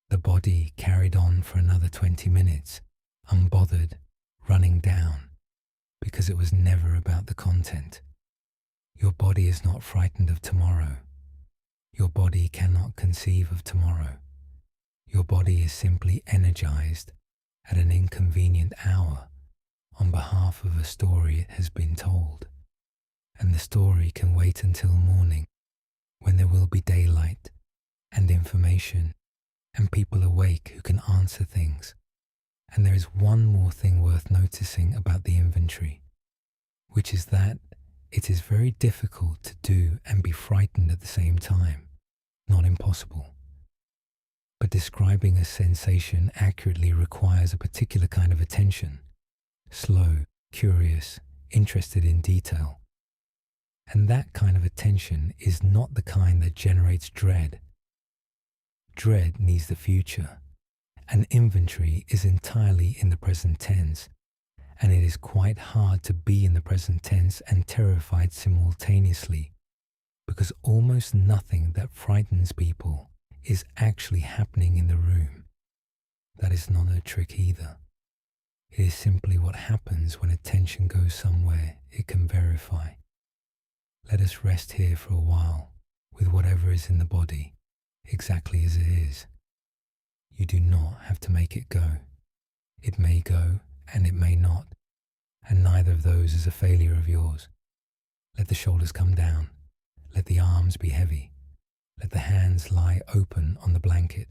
The body carried on for another 20 minutes, unbothered, running down, because it was never about the content. Your body is not frightened of tomorrow. Your body cannot conceive of tomorrow. Your body is simply energized at an inconvenient hour on behalf of a story it has been told. And the story can wait until morning, when there will be daylight and information and people awake who can answer things. And there is one more thing worth noticing about the inventory, which is that it is very difficult to do and be frightened at the same time, not impossible. But describing a sensation accurately requires a particular kind of attention, slow, curious, interested in detail. And that kind of attention is not the kind that generates dread. Dread needs the future, and inventory is entirely in the present tense, and it is quite hard to be in the present tense and terrified simultaneously, because almost nothing that frightens people is actually happening in the room. That is not a trick either. It is simply what happens when attention goes somewhere it can verify. Let us rest here for a while with whatever is in the body, exactly as it is. You do not have to make it go. It may go and it may not, and neither of those is a failure of yours. Let the shoulders come down. Let the arms be heavy. Let the hands lie open on the blanket,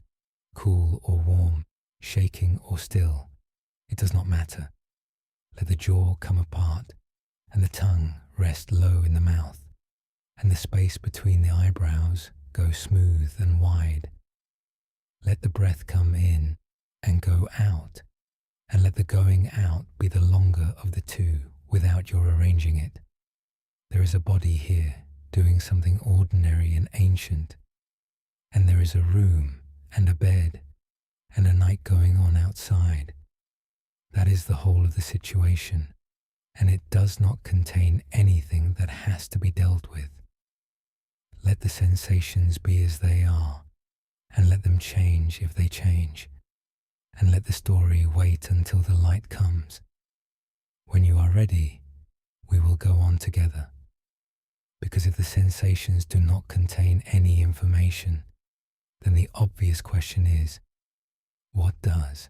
cool or warm, shaking or still. It does not matter. Let the jaw come apart and the tongue rest low in the mouth, and the space between the eyebrows go smooth and wide. Let the breath come in and go out, and let the going out be the longer of the two without your arranging it. There is a body here doing something ordinary and ancient, and there is a room and a bed and a night going on outside. That is the whole of the situation, and it does not contain anything that has to be dealt with. Let the sensations be as they are, and let them change if they change, and let the story wait until the light comes. When you are ready, we will go on together. Because if the sensations do not contain any information, then the obvious question is, what does?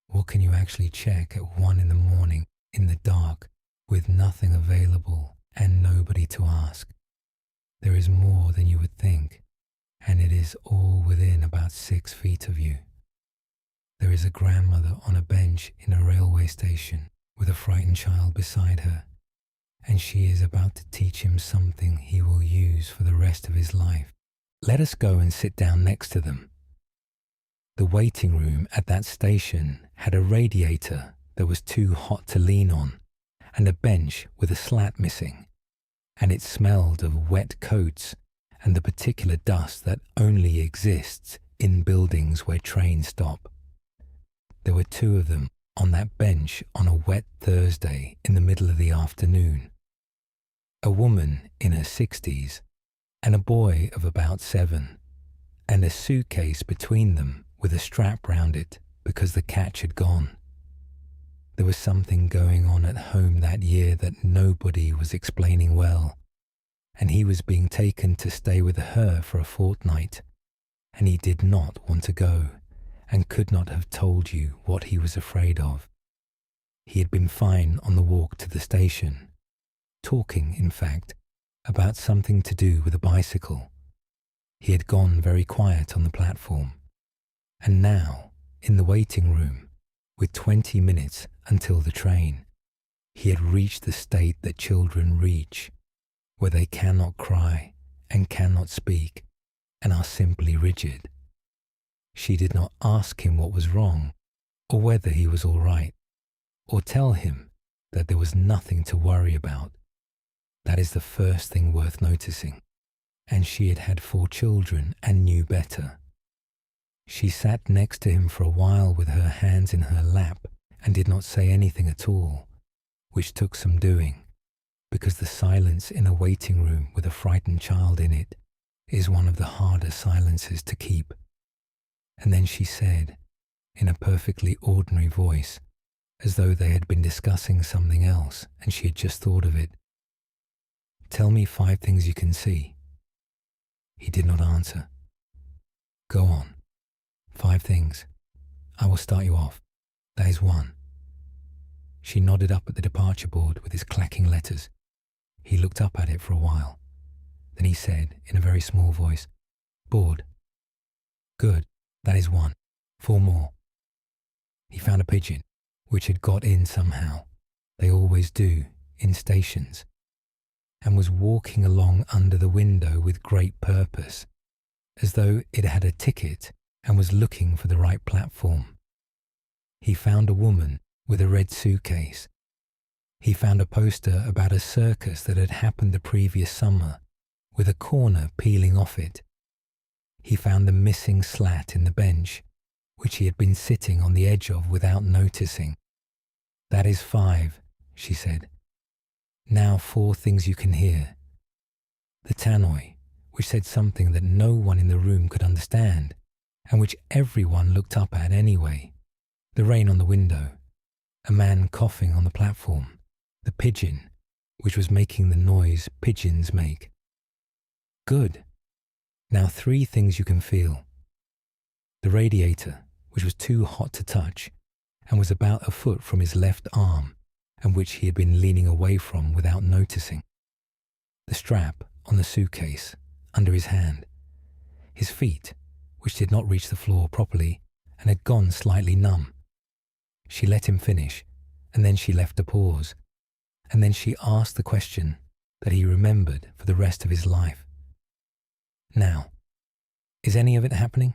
What can you actually check at 1 a.m. in the dark with nothing available and nobody to ask? There is more than you would think, and it is all within about 6 feet of you. There is a grandmother on a bench in a railway station with a frightened child beside her, and she is about to teach him something he will use for the rest of his life. Let us go and sit down next to them. The waiting room at that station had a radiator that was too hot to lean on, and a bench with a slat missing, and it smelled of wet coats and the particular dust that only exists in buildings where trains stop. There were 2 of them on that bench on a wet Thursday in the middle of the afternoon. A woman in her 60s and a boy of about 7, and a suitcase between them with a strap round it because the catch had gone. There was something going on at home that year that nobody was explaining well, and he was being taken to stay with her for a fortnight, and he did not want to go and could not have told you what he was afraid of. He had been fine on the walk to the station, talking, in fact, about something to do with a bicycle. He had gone very quiet on the platform, and now, in the waiting room, with 20 minutes until the train, he had reached the state that children reach, where they cannot cry and cannot speak and are simply rigid. She did not ask him what was wrong, or whether he was all right, or tell him that there was nothing to worry about. That is the first thing worth noticing, and she had had 4 children and knew better. She sat next to him for a while with her hands in her lap and did not say anything at all, which took some doing, because the silence in a waiting room with a frightened child in it is one of the harder silences to keep. And then she said, in a perfectly ordinary voice, as though they had been discussing something else and she had just thought of it, "Tell me 5 things you can see." He did not answer. "Go on. 5 things. I will start you off. That is 1. She nodded up at the departure board with its clacking letters. He looked up at it for a while. Then he said, in a very small voice, "Board." "Good. That is 1. 4 more." He found a pigeon, which had got in somehow. They always do, in stations, and was walking along under the window with great purpose, as though it had a ticket and was looking for the right platform. He found a woman with a red suitcase. He found a poster about a circus that had happened the previous summer, with a corner peeling off it. He found the missing slat in the bench, which he had been sitting on the edge of without noticing. "That is 5, she said. "Now 4 things you can hear. The tannoy, which said something that no one in the room could understand, and which everyone looked up at anyway. The rain on the window. A man coughing on the platform. The pigeon, which was making the noise pigeons make." "Good. Now 3 things you can feel. The radiator, which was too hot to touch, and was about a foot from his left arm, and which he had been leaning away from without noticing. The strap on the suitcase under his hand. His feet, which did not reach the floor properly and had gone slightly numb. She let him finish, and then she left a pause, and then she asked the question that he remembered for the rest of his life. Now, is any of it happening?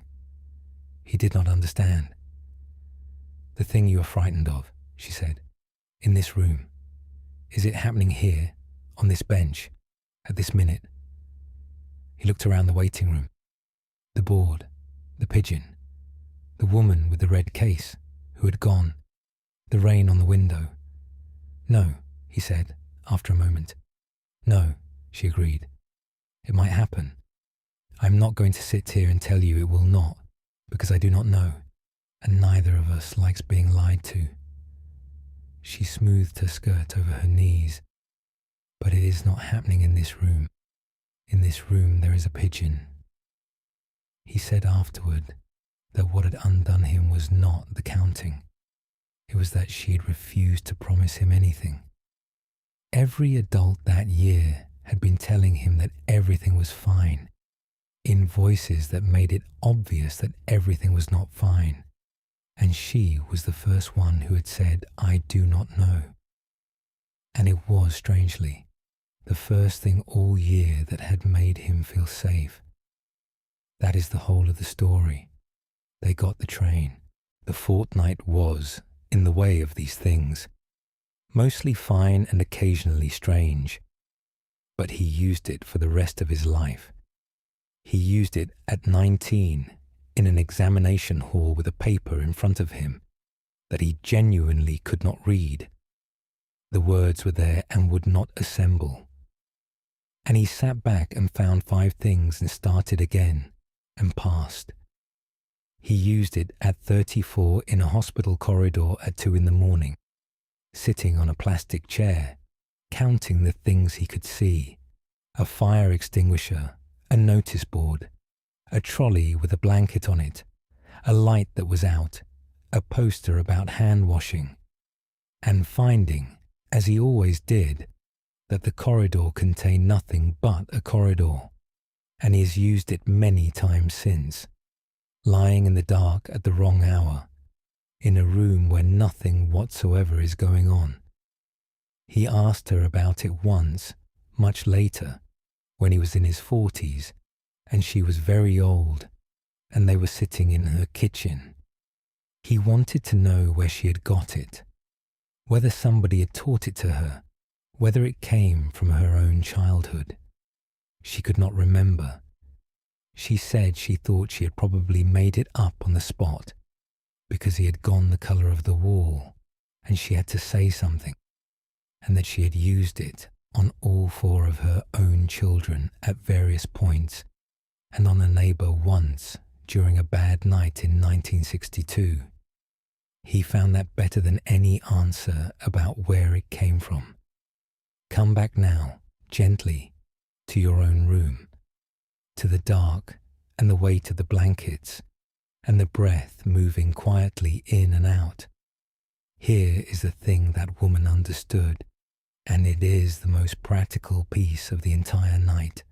He did not understand. The thing you are frightened of, she said, in this room. Is it happening here, on this bench, at this minute? He looked around the waiting room. The board, the pigeon, the woman with the red case, who had gone, the rain on the window. No, he said, after a moment. No, she agreed. It might happen. I am not going to sit here and tell you it will not, because I do not know, and neither of us likes being lied to. She smoothed her skirt over her knees. But it is not happening in this room. In this room there is a pigeon. He said afterward that what had undone him was not the counting. It was that she had refused to promise him anything. Every adult that year had been telling him that everything was fine, in voices that made it obvious that everything was not fine. And she was the first one who had said, I do not know. And it was, strangely, the first thing all year that had made him feel safe. That is the whole of the story. They got the train. The fortnight was in the way of these things, mostly fine and occasionally strange. But he used it for the rest of his life. He used it at 19 in an examination hall with a paper in front of him that he genuinely could not read. The words were there and would not assemble. And he sat back and found 5 things and started again and passed. He used it at 34 in a hospital corridor at 2 a.m, sitting on a plastic chair, counting the things he could see, a fire extinguisher, a notice board, a trolley with a blanket on it, a light that was out, a poster about hand washing, and finding, as he always did, that the corridor contained nothing but a corridor, and he has used it many times since, lying in the dark at the wrong hour, in a room where nothing whatsoever is going on. He asked her about it once, much later, when he was in his 40s, and she was very old, and they were sitting in her kitchen. He wanted to know where she had got it, whether somebody had taught it to her, whether it came from her own childhood. She could not remember. She said she thought she had probably made it up on the spot, because he had gone the colour of the wall, and she had to say something, and that she had used it on all 4 of her own children at various points, and on a neighbour once during a bad night in 1962. He found that better than any answer about where it came from. Come back now, gently, to your own room, to the dark and the weight of the blankets, and the breath moving quietly in and out. Here is the thing that woman understood, and it is the most practical piece of the entire night.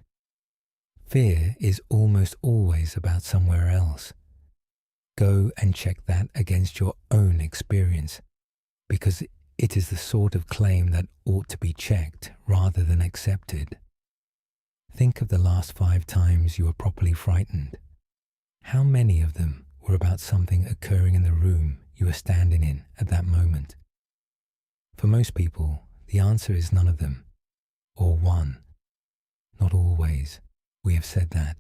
Fear is almost always about somewhere else. Go and check that against your own experience, because it is the sort of claim that ought to be checked rather than accepted. Think of the last 5 times you were properly frightened. How many of them were about something occurring in the room you were standing in at that moment? For most people, the answer is none of them, or one. Not always. We have said that,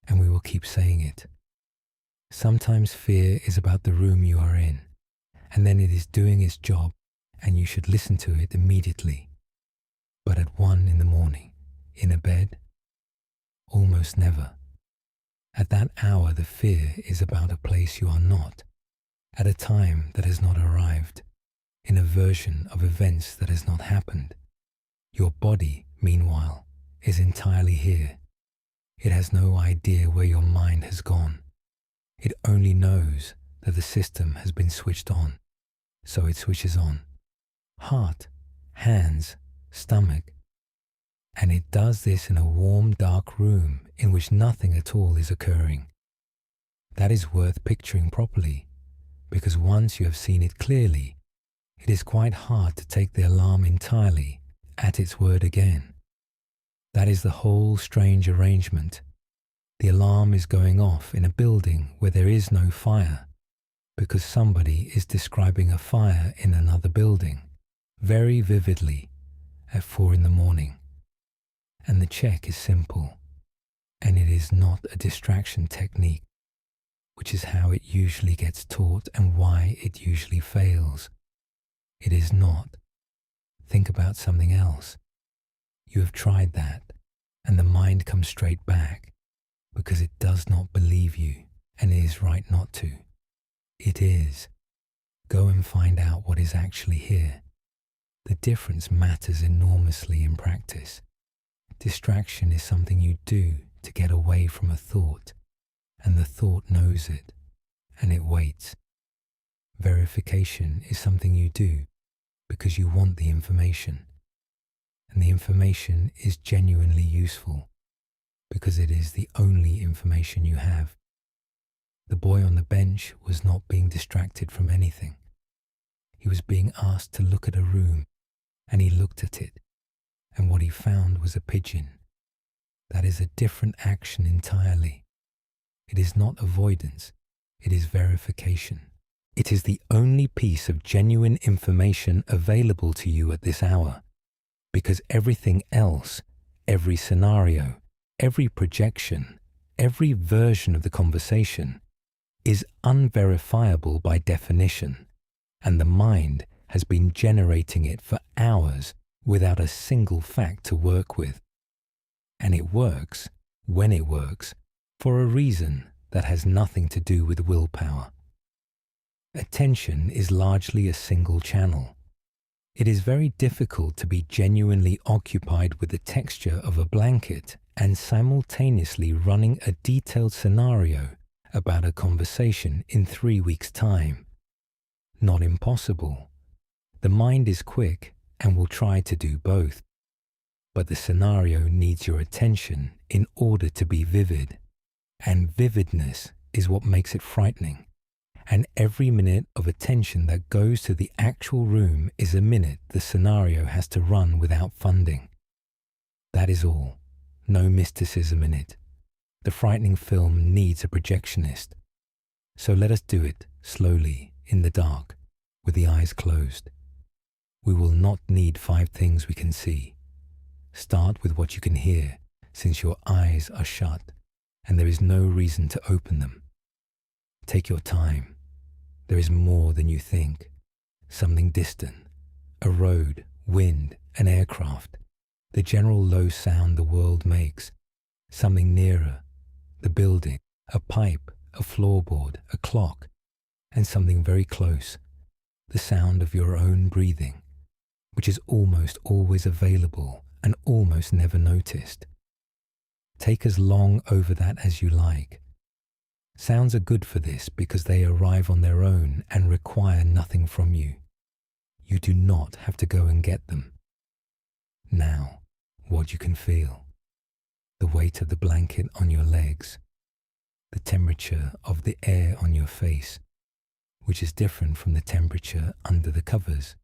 and we will keep saying it. Sometimes fear is about the room you are in, and then it is doing its job, and you should listen to it immediately. But at 1 a.m, in a bed? Almost never. At that hour the fear is about a place you are not, at a time that has not arrived, in a version of events that has not happened. Your body, meanwhile, is entirely here. It has no idea where your mind has gone. It only knows that the system has been switched on, so it switches on. Heart, hands, stomach. And it does this in a warm, dark room in which nothing at all is occurring. That is worth picturing properly, because once you have seen it clearly, it is quite hard to take the alarm entirely at its word again. That is the whole strange arrangement, The alarm is going off in a building where there is no fire because somebody is describing a fire in another building very vividly at 4 in the morning. And the check is simple, and it is not a distraction technique, which is how it usually gets taught and why it usually fails. It is not. Think about something else. You have tried that, and the mind comes straight back because it does not believe you, and it is right not to. It is. Go and find out what is actually here. The difference matters enormously in practice. Distraction is something you do to get away from a thought, and the thought knows it, and it waits. Verification is something you do because you want the information, and the information is genuinely useful because it is the only information you have. The boy on the bench was not being distracted from anything. He was being asked to look at a room, and he looked at it, and what he found was a pigeon. That is a different action entirely. It is not avoidance, it is verification. It is the only piece of genuine information available to you at this hour, because everything else, every scenario, every projection, every version of the conversation is unverifiable by definition, and the mind has been generating it for hours without a single fact to work with. And it works, when it works, for a reason that has nothing to do with willpower. Attention is largely a single channel. It is very difficult to be genuinely occupied with the texture of a blanket and simultaneously running a detailed scenario about a conversation in 3 weeks' time. Not impossible. The mind is quick and will try to do both. But the scenario needs your attention in order to be vivid. And vividness is what makes it frightening. And every minute of attention that goes to the actual room is a minute the scenario has to run without funding. That is all. No mysticism in it. The frightening film needs a projectionist. So let us do it slowly, in the dark, with the eyes closed. We will not need 5 things we can see. Start with what you can hear, since your eyes are shut, and there is no reason to open them. Take your time. There is more than you think. Something distant, a road, wind, an aircraft, the general low sound the world makes, something nearer, the building, a pipe, a floorboard, a clock, and something very close, the sound of your own breathing, which is almost always available and almost never noticed. Take as long over that as you like. Sounds are good for this because they arrive on their own and require nothing from you. You do not have to go and get them. Now, what you can feel. The weight of the blanket on your legs. The temperature of the air on your face, which is different from the temperature under the covers.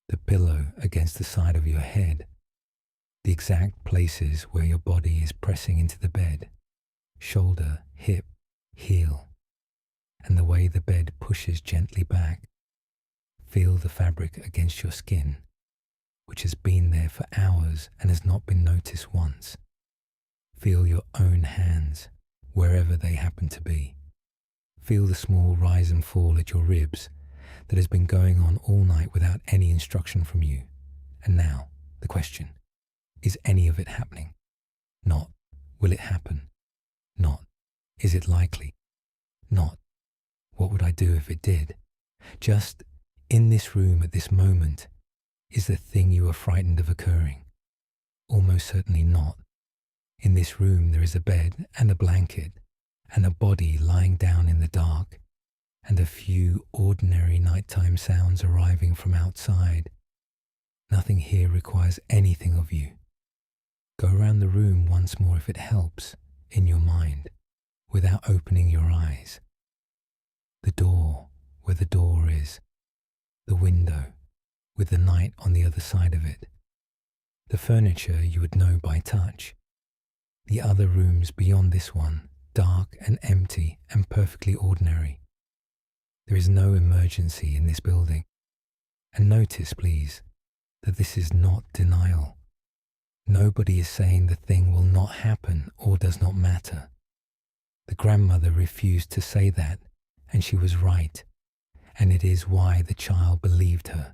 The pillow against the side of your head. The exact places where your body is pressing into the bed. Shoulder, hip, heel, and the way the bed pushes gently back. Feel the fabric against your skin, which has been there for hours and has not been noticed once. Feel your own hands, wherever they happen to be. Feel the small rise and fall at your ribs that has been going on all night without any instruction from you. And now, the question, is any of it happening? Not, will it happen? Not, is it likely? Not, what would I do if it did? Just, in this room at this moment, is the thing you are frightened of occurring? Almost certainly not. In this room there is a bed and a blanket and a body lying down in the dark and a few ordinary nighttime sounds arriving from outside. Nothing here requires anything of you. Go around the room once more if it helps, in your mind, without opening your eyes. The door, where the door is. The window, with the night on the other side of it. The furniture you would know by touch. The other rooms beyond this one, dark and empty and perfectly ordinary. There is no emergency in this building. And notice, please, that this is not denial. Nobody is saying the thing will not happen or does not matter. The grandmother refused to say that, and she was right, and it is why the child believed her.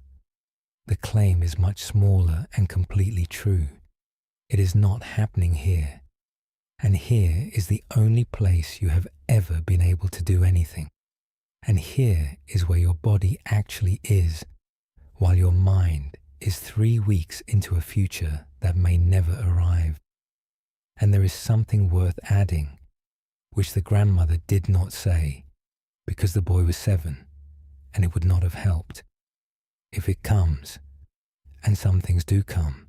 The claim is much smaller and completely true. It is not happening here, and here is the only place you have ever been able to do anything. And here is where your body actually is, while your mind is 3 weeks into a future that may never arrive. And there is something worth adding, which the grandmother did not say, because the boy was 7, and it would not have helped. If it comes, and some things do come,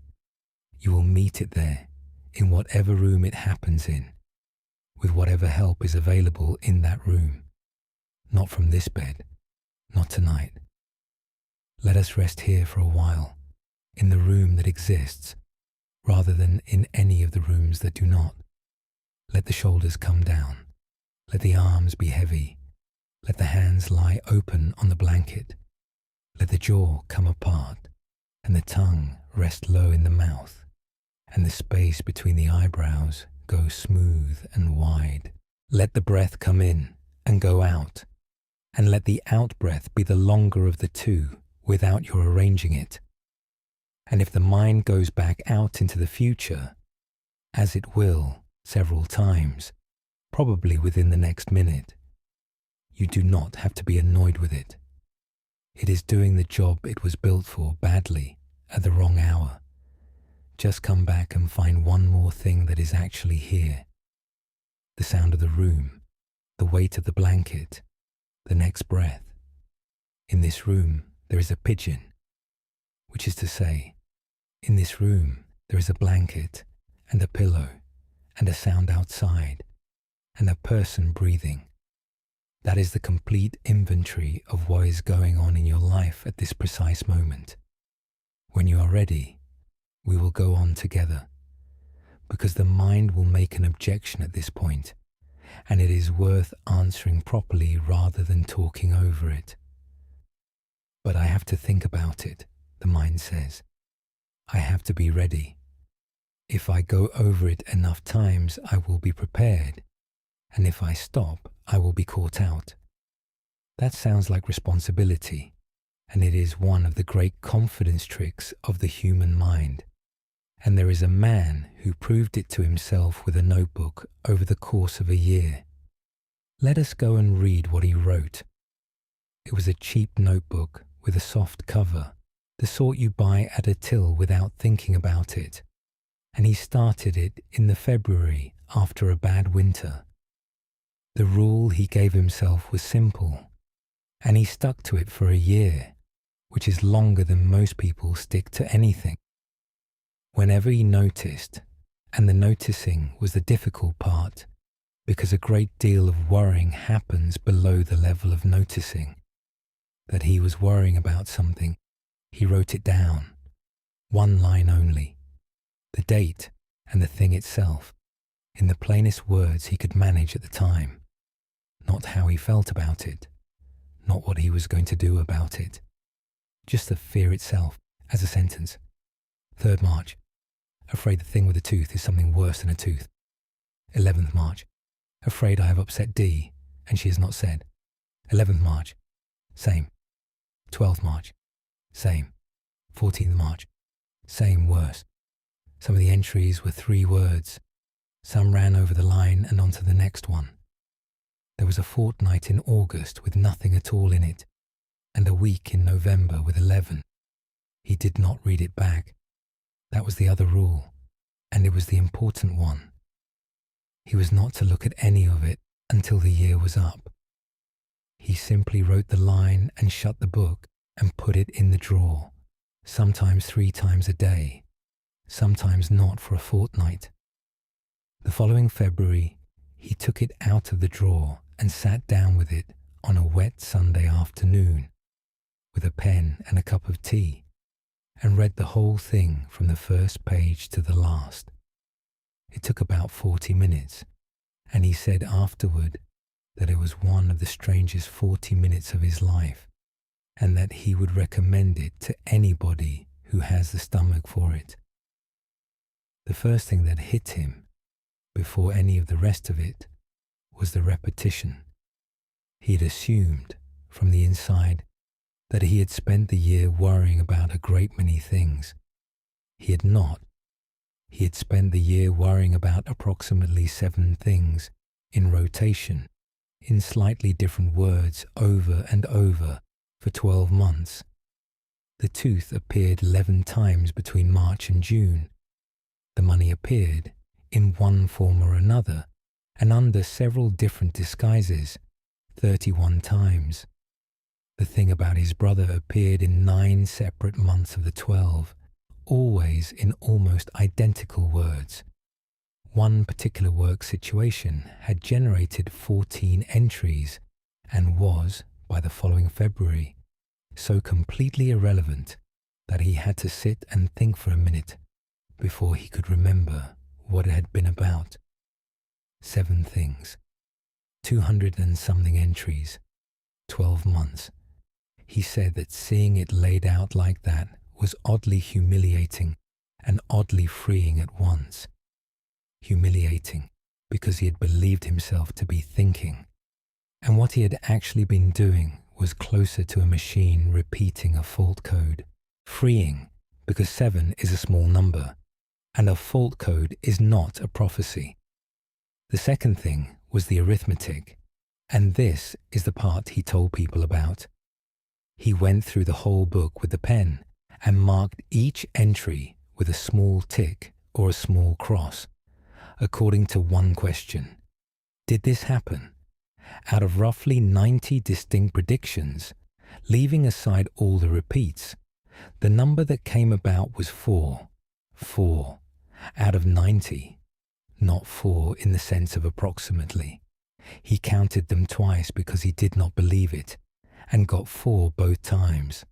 you will meet it there, in whatever room it happens in, with whatever help is available in that room. Not from this bed, not tonight. Let us rest here for a while, in the room that exists, rather than in any of the rooms that do not. Let the shoulders come down. Let the arms be heavy. Let the hands lie open on the blanket. Let the jaw come apart, and the tongue rest low in the mouth, and the space between the eyebrows go smooth and wide. Let the breath come in and go out, and let the out-breath be the longer of the two without your arranging it. And if the mind goes back out into the future, as it will several times, probably within the next minute, you do not have to be annoyed with it. It is doing the job it was built for badly at the wrong hour. Just come back and find one more thing that is actually here. The sound of the room, the weight of the blanket, the next breath. In this room there is a pigeon, which is to say, in this room there is a blanket and a pillow and a sound outside and a person breathing. That is the complete inventory of what is going on in your life at this precise moment. When you are ready, we will go on together, because the mind will make an objection at this point, and it is worth answering properly rather than talking over it. But I have to think about it, the mind says. I have to be ready. If I go over it enough times, I will be prepared, and if I stop, I will be caught out. That sounds like responsibility, and it is one of the great confidence tricks of the human mind. And there is a man who proved it to himself with a notebook over the course of a year. Let us go and read what he wrote. It was a cheap notebook with a soft cover, the sort you buy at a till without thinking about it, and he started it in the February after a bad winter. The rule he gave himself was simple, and he stuck to it for a year, which is longer than most people stick to anything. Whenever he noticed, and the noticing was the difficult part, because a great deal of worrying happens below the level of noticing, that he was worrying about something, he wrote it down, one line only, the date and the thing itself, in the plainest words he could manage at the time, not how he felt about it, not what he was going to do about it, just the fear itself as a sentence. 3rd March. Afraid the thing with the tooth is something worse than a tooth. 11th March. Afraid I have upset D, and she has not said. 11th March. Same. 12th March. Same. 14th March. Same, worse. Some of the entries were 3 words. Some ran over the line and onto the next one. There was a fortnight in August with nothing at all in it, and a week in November with 11. He did not read it back. That was the other rule, and it was the important one. He was not to look at any of it until the year was up. He simply wrote the line and shut the book and put it in the drawer, sometimes 3 times a day, sometimes not for a fortnight. The following February, he took it out of the drawer and sat down with it on a wet Sunday afternoon, with a pen and a cup of tea, and read the whole thing from the first page to the last. It took about 40 minutes, and he said afterward that it was one of the strangest 40 minutes of his life, and that he would recommend it to anybody who has the stomach for it. The first thing that hit him, before any of the rest of it, was the repetition. He had assumed, from the inside, that he had spent the year worrying about a great many things. He had not. He had spent the year worrying about approximately 7 things, in rotation, in slightly different words over and over, for 12 months. The tooth appeared 11 times between March and June. The money appeared, in one form or another, and under several different disguises, 31 times. The thing about his brother appeared in 9 separate months of the 12, always in almost identical words. One particular work situation had generated 14 entries and was, by the following February, so completely irrelevant that he had to sit and think for a minute before he could remember what it had been about. 7 things, 200 and something entries, 12 months. He said that seeing it laid out like that was oddly humiliating and oddly freeing at once. Humiliating because he had believed himself to be thinking, and what he had actually been doing was closer to a machine repeating a fault code. Freeing because 7 is a small number, and a fault code is not a prophecy. The second thing was the arithmetic, and this is the part he told people about. He went through the whole book with the pen and marked each entry with a small tick or a small cross, according to one question. Did this happen? Out of roughly 90 distinct predictions, leaving aside all the repeats, the number that came about was 4. 4 out of 90, not 4 in the sense of approximately. He counted them twice because he did not believe it, and got 4 both times.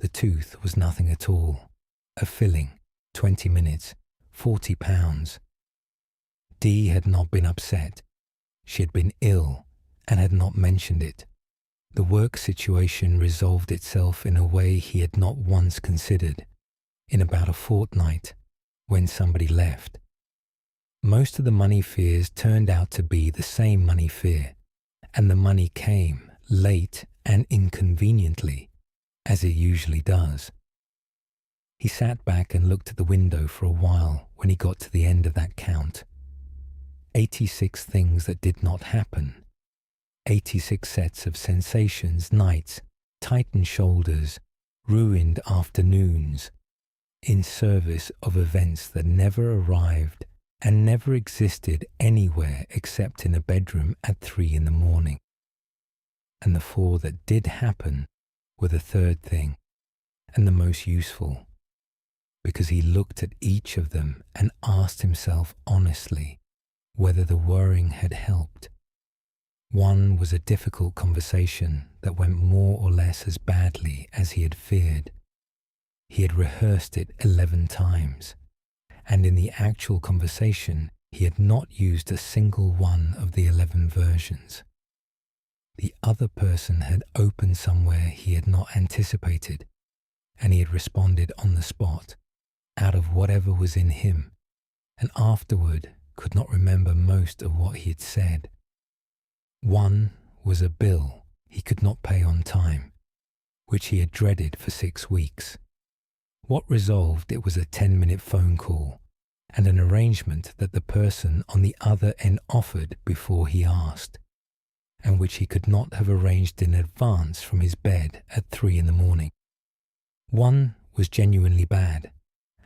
The tooth was nothing at all. A filling, 20 minutes, £40. Dee had not been upset. She had been ill and had not mentioned it. The work situation resolved itself in a way he had not once considered, in about a fortnight, when somebody left. Most of the money fears turned out to be the same money fear, and the money came late and inconveniently, as it usually does. He sat back and looked at the window for a while when he got to the end of that count. 86 things that did not happen. 86 sets of sensations, nights, tightened shoulders, ruined afternoons, in service of events that never arrived and never existed anywhere except in a bedroom at 3 in the morning. And the 4 that did happen were the third thing, and the most useful, because he looked at each of them and asked himself honestly whether the worrying had helped. One was a difficult conversation that went more or less as badly as he had feared. He had rehearsed it 11 times, and in the actual conversation he had not used a single one of the 11 versions. The other person had opened somewhere he had not anticipated, and he had responded on the spot, out of whatever was in him, and afterward could not remember most of what he had said. One was a bill he could not pay on time, which he had dreaded for 6 weeks. What resolved it was a 10-minute phone call and an arrangement that the person on the other end offered before he asked, and which he could not have arranged in advance from his bed at 3 in the morning. One was genuinely bad,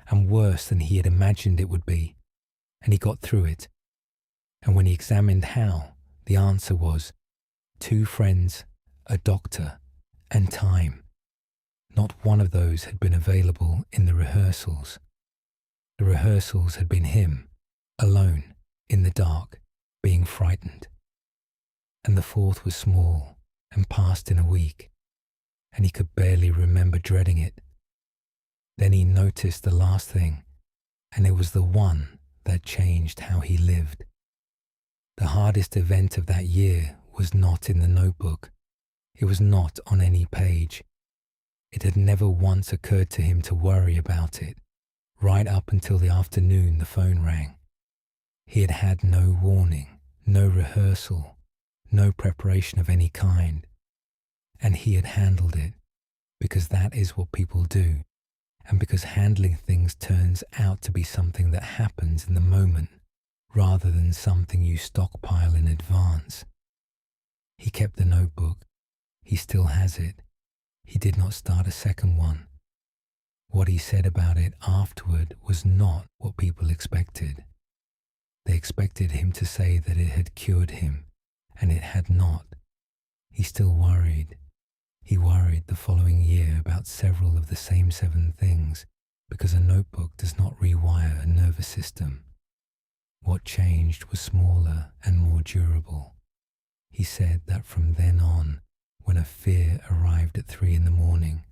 and worse than he had imagined it would be, and he got through it. And when he examined how, the answer was 2 friends, a doctor, and time. Not one of those had been available in the rehearsals. The rehearsals had been him, alone, in the dark, being frightened. And the 4th was small and passed in a week, and he could barely remember dreading it. Then he noticed the last thing, and it was the one that changed how he lived. The hardest event of that year was not in the notebook. It was not on any page. It had never once occurred to him to worry about it, right up until the afternoon the phone rang. He had had no warning, no rehearsal, no preparation of any kind, and he had handled it, because that is what people do, and because handling things turns out to be something that happens in the moment, rather than something you stockpile in advance. He kept the notebook. He still has it. He did not start a second one. What he said about it afterward was not what people expected. They expected him to say that it had cured him, and it had not. He still worried. He worried the following year about several of the same 7 things, because a notebook does not rewire a nervous system. What changed was smaller and more durable. He said that from then on, when a fear arrived at 3 a.m,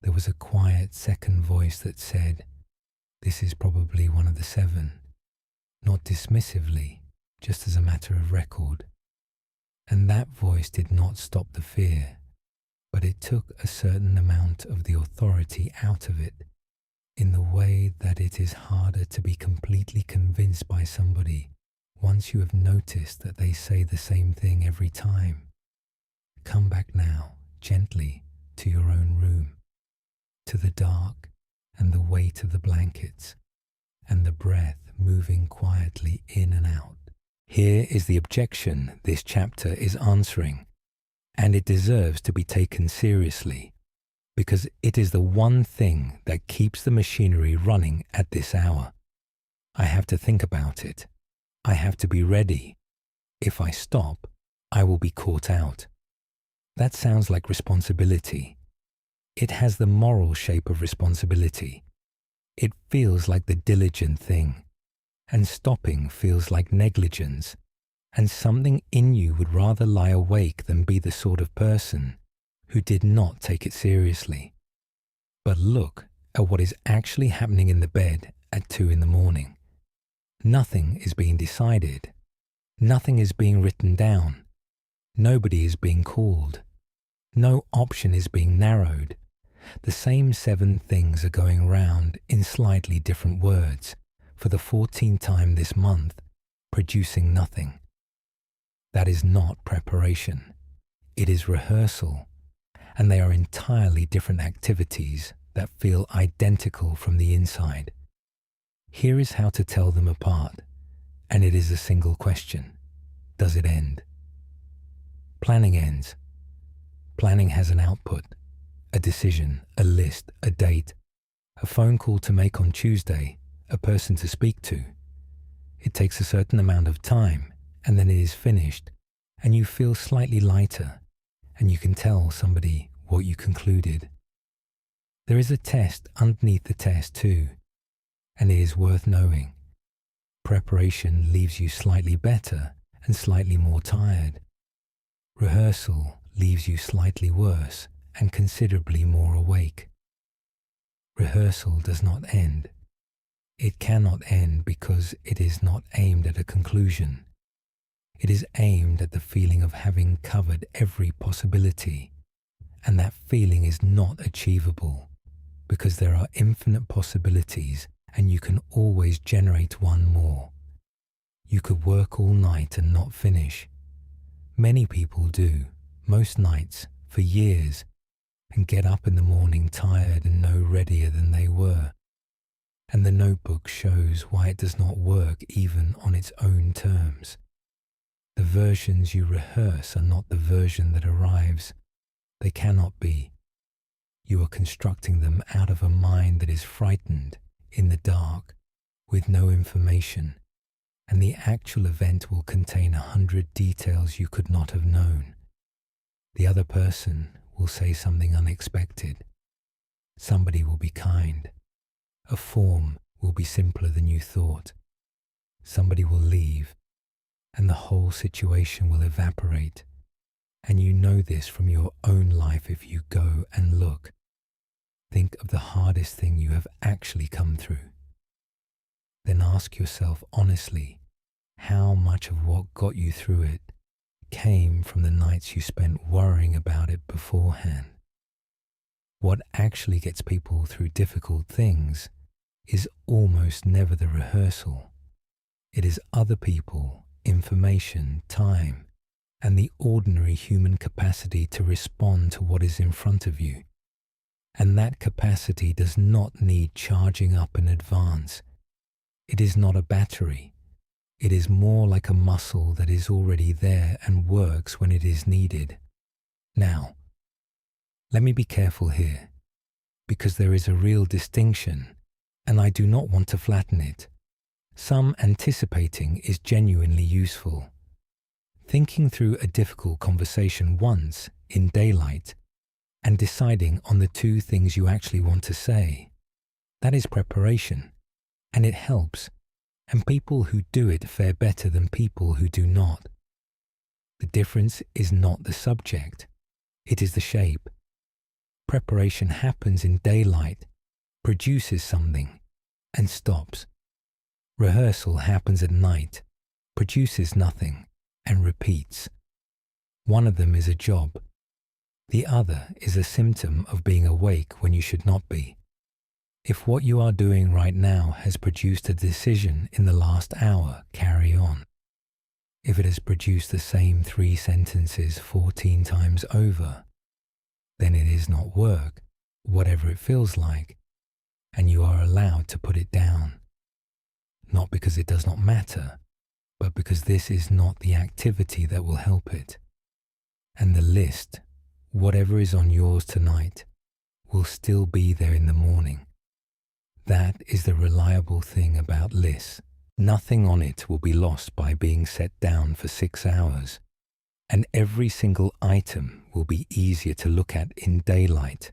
there was a quiet second voice that said, "This is probably one of the 7, not dismissively, just as a matter of record." And that voice did not stop the fear, but it took a certain amount of the authority out of it, in the way that it is harder to be completely convinced by somebody once you have noticed that they say the same thing every time. Come back now, gently, to your own room, to the dark and the weight of the blankets, and the breath moving quietly in and out. Here is the objection this chapter is answering, and it deserves to be taken seriously, because it is the one thing that keeps the machinery running at this hour. I have to think about it. I have to be ready. If I stop, I will be caught out. That sounds like responsibility. It has the moral shape of responsibility. It feels like the diligent thing, and stopping feels like negligence, and something in you would rather lie awake than be the sort of person who did not take it seriously. But look at what is actually happening in the bed at 2 a.m. Nothing is being decided. Nothing is being written down. Nobody is being called. No option is being narrowed. The same 7 things are going round in slightly different words for the 14th time this month, producing nothing. That is not preparation. It is rehearsal, and they are entirely different activities that feel identical from the inside. Here is how to tell them apart, and it is a single question. Does it end? Planning ends. Planning has an output, a decision, a list, a date, a phone call to make on Tuesday, a person to speak to. It takes a certain amount of time, and then it is finished, and you feel slightly lighter, and you can tell somebody what you concluded. There is a test underneath the test too, and it is worth knowing. Preparation leaves you slightly better and slightly more tired. Rehearsal leaves you slightly worse and considerably more awake. Rehearsal does not end. It cannot end because it is not aimed at a conclusion. It is aimed at the feeling of having covered every possibility, and that feeling is not achievable because there are infinite possibilities and you can always generate one more. You could work all night and not finish. Many people do, most nights, for years, and get up in the morning tired and no readier than they were. And the notebook shows why it does not work even on its own terms. The versions you rehearse are not the version that arrives. They cannot be. You are constructing them out of a mind that is frightened, in the dark, with no information, and the actual event will contain 100 details you could not have known. The other person will say something unexpected. Somebody will be kind. A form will be simpler than you thought. Somebody will leave, and the whole situation will evaporate. And you know this from your own life if you go and look. Think of the hardest thing you have actually come through. Then ask yourself honestly, how much of what got you through it came from the nights you spent worrying about it beforehand? What actually gets people through difficult things is almost never the rehearsal. It is other people, information, time, and the ordinary human capacity to respond to what is in front of you. And that capacity does not need charging up in advance. It is not a battery. It is more like a muscle that is already there and works when it is needed. Now, let me be careful here, because there is a real distinction, and I do not want to flatten it. Some anticipating is genuinely useful. Thinking through a difficult conversation once, in daylight, and deciding on the two things you actually want to say, that is preparation, and it helps, and people who do it fare better than people who do not. The difference is not the subject, it is the shape. Preparation happens in daylight, produces something, and stops. Rehearsal happens at night, produces nothing, and repeats. One of them is a job. The other is a symptom of being awake when you should not be. If what you are doing right now has produced a decision in the last hour, carry on. If it has produced the same 3 sentences 14 times over, then it is not work, whatever it feels like, and you are allowed to put it down. Not because it does not matter, but because this is not the activity that will help it. And the list, whatever is on yours tonight, will still be there in the morning. That is the reliable thing about lists. Nothing on it will be lost by being set down for 6 hours, and every single item will be easier to look at in daylight.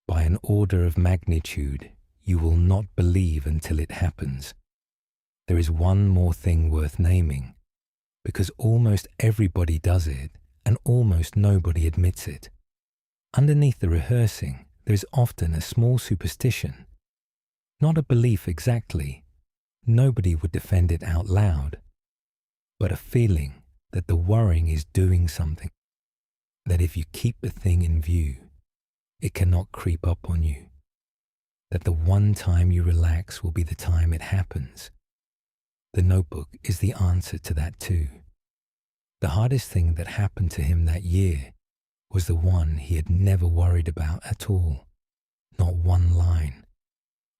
By an order of magnitude, you will not believe until it happens. There is one more thing worth naming, because almost everybody does it and almost nobody admits it. Underneath the rehearsing, there is often a small superstition. Not a belief exactly, nobody would defend it out loud, but a feeling that the worrying is doing something, that if you keep the thing in view, it cannot creep up on you, that the one time you relax will be the time it happens. The notebook is the answer to that too. The hardest thing that happened to him that year was the one he had never worried about at all, not one line.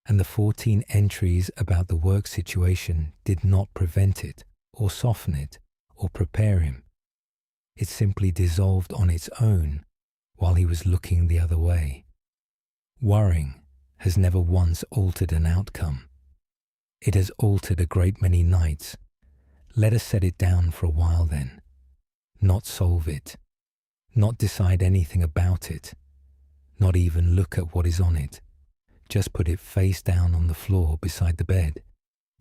And the 14 entries about the work situation did not prevent it, or soften it, or prepare him. It simply dissolved on its own while he was looking the other way. Worrying has never once altered an outcome. It has altered a great many nights. Let us set it down for a while then. Not solve it. Not decide anything about it. Not even look at what is on it. Just put it face down on the floor beside the bed,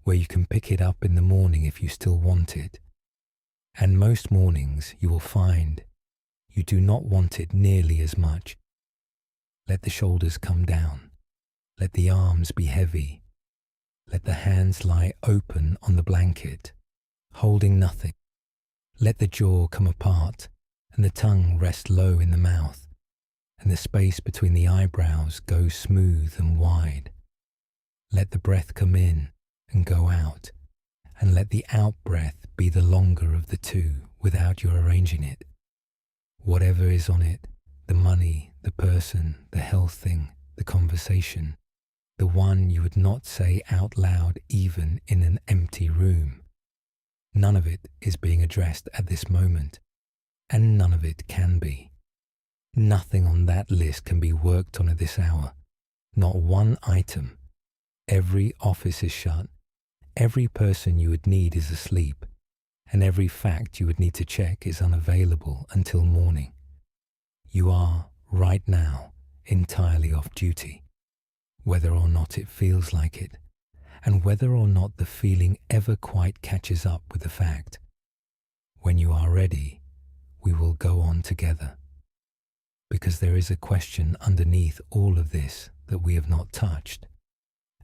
where you can pick it up in the morning if you still want it. And most mornings you will find you do not want it nearly as much. Let the shoulders come down. Let the arms be heavy. Let the hands lie open on the blanket, holding nothing. Let the jaw come apart and the tongue rest low in the mouth, and the space between the eyebrows go smooth and wide. Let the breath come in and go out, and let the out-breath be the longer of the two without your arranging it. Whatever is on it, the money, the person, the health thing, the conversation, the one you would not say out loud even in an empty room. None of it is being addressed at this moment, and none of it can be. Nothing on that list can be worked on at this hour. Not one item. Every office is shut. Every person you would need is asleep. And every fact you would need to check is unavailable until morning. You are, right now, entirely off duty, whether or not it feels like it, and whether or not the feeling ever quite catches up with the fact. When you are ready, we will go on together. Because there is a question underneath all of this that we have not touched,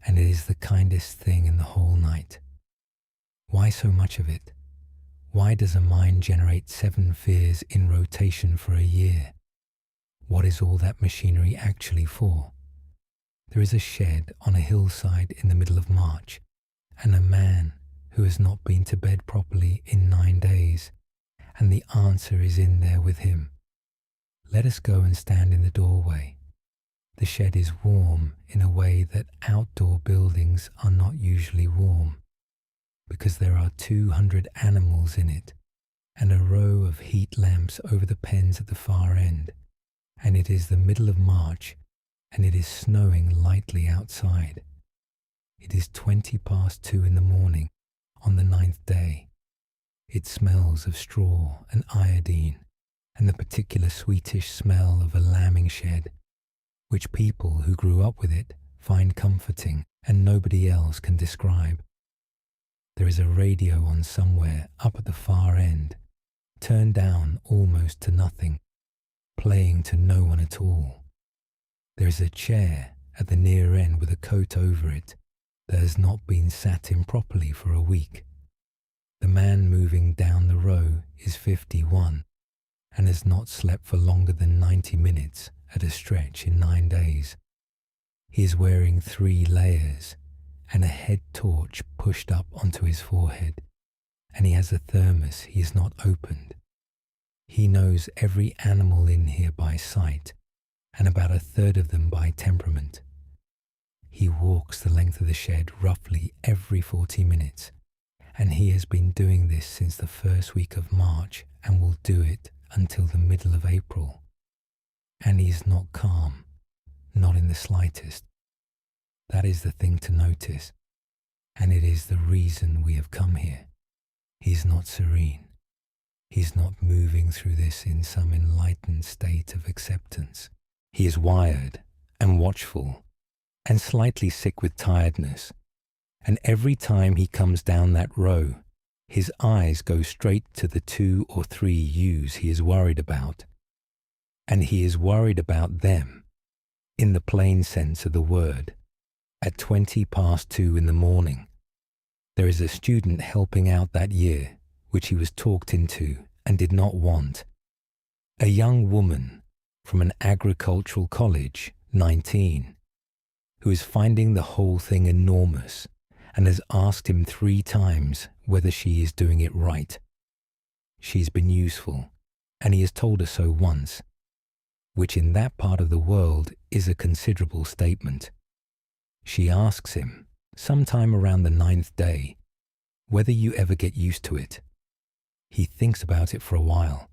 and it is the kindest thing in the whole night. Why so much of it? Why does a mind generate 7 fears in rotation for a year? What is all that machinery actually for? There is a shed on a hillside in the middle of March, and a man who has not been to bed properly in 9 days, and the answer is in there with him. Let us go and stand in the doorway. The shed is warm in a way that outdoor buildings are not usually warm, because there are 200 animals in it, and a row of heat lamps over the pens at the far end, and it is the middle of March, and it is snowing lightly outside. It is 2:20 in the morning on the 9th day. It smells of straw and iodine, and the particular sweetish smell of a lambing shed, which people who grew up with it find comforting and nobody else can describe. There is a radio on somewhere up at the far end, turned down almost to nothing, playing to no one at all. There is a chair at the near end with a coat over it that has not been sat in properly for a week. The man moving down the row is 51 and has not slept for longer than 90 minutes at a stretch in 9 days. He is wearing 3 layers and a head torch pushed up onto his forehead, and he has a thermos he has not opened. He knows every animal in here by sight, and about 1/3 of them by temperament. He walks the length of the shed roughly every 40 minutes, and he has been doing this since the first week of March and will do it until the middle of April. And he is not calm, not in the slightest. That is the thing to notice, and it is the reason we have come here. He is not serene. He is not moving through this in some enlightened state of acceptance. He is wired and watchful and slightly sick with tiredness, and every time he comes down that row, his eyes go straight to the 2 or 3 ewes he is worried about, and he is worried about them in the plain sense of the word. At 2:20 in the morning, there is a student helping out that year, which he was talked into and did not want. A young woman from an agricultural college, 19, who is finding the whole thing enormous and has asked him 3 times whether she is doing it right. She's been useful, and he has told her so once, which in that part of the world is a considerable statement. She asks him, sometime around the 9th day, whether you ever get used to it. He thinks about it for a while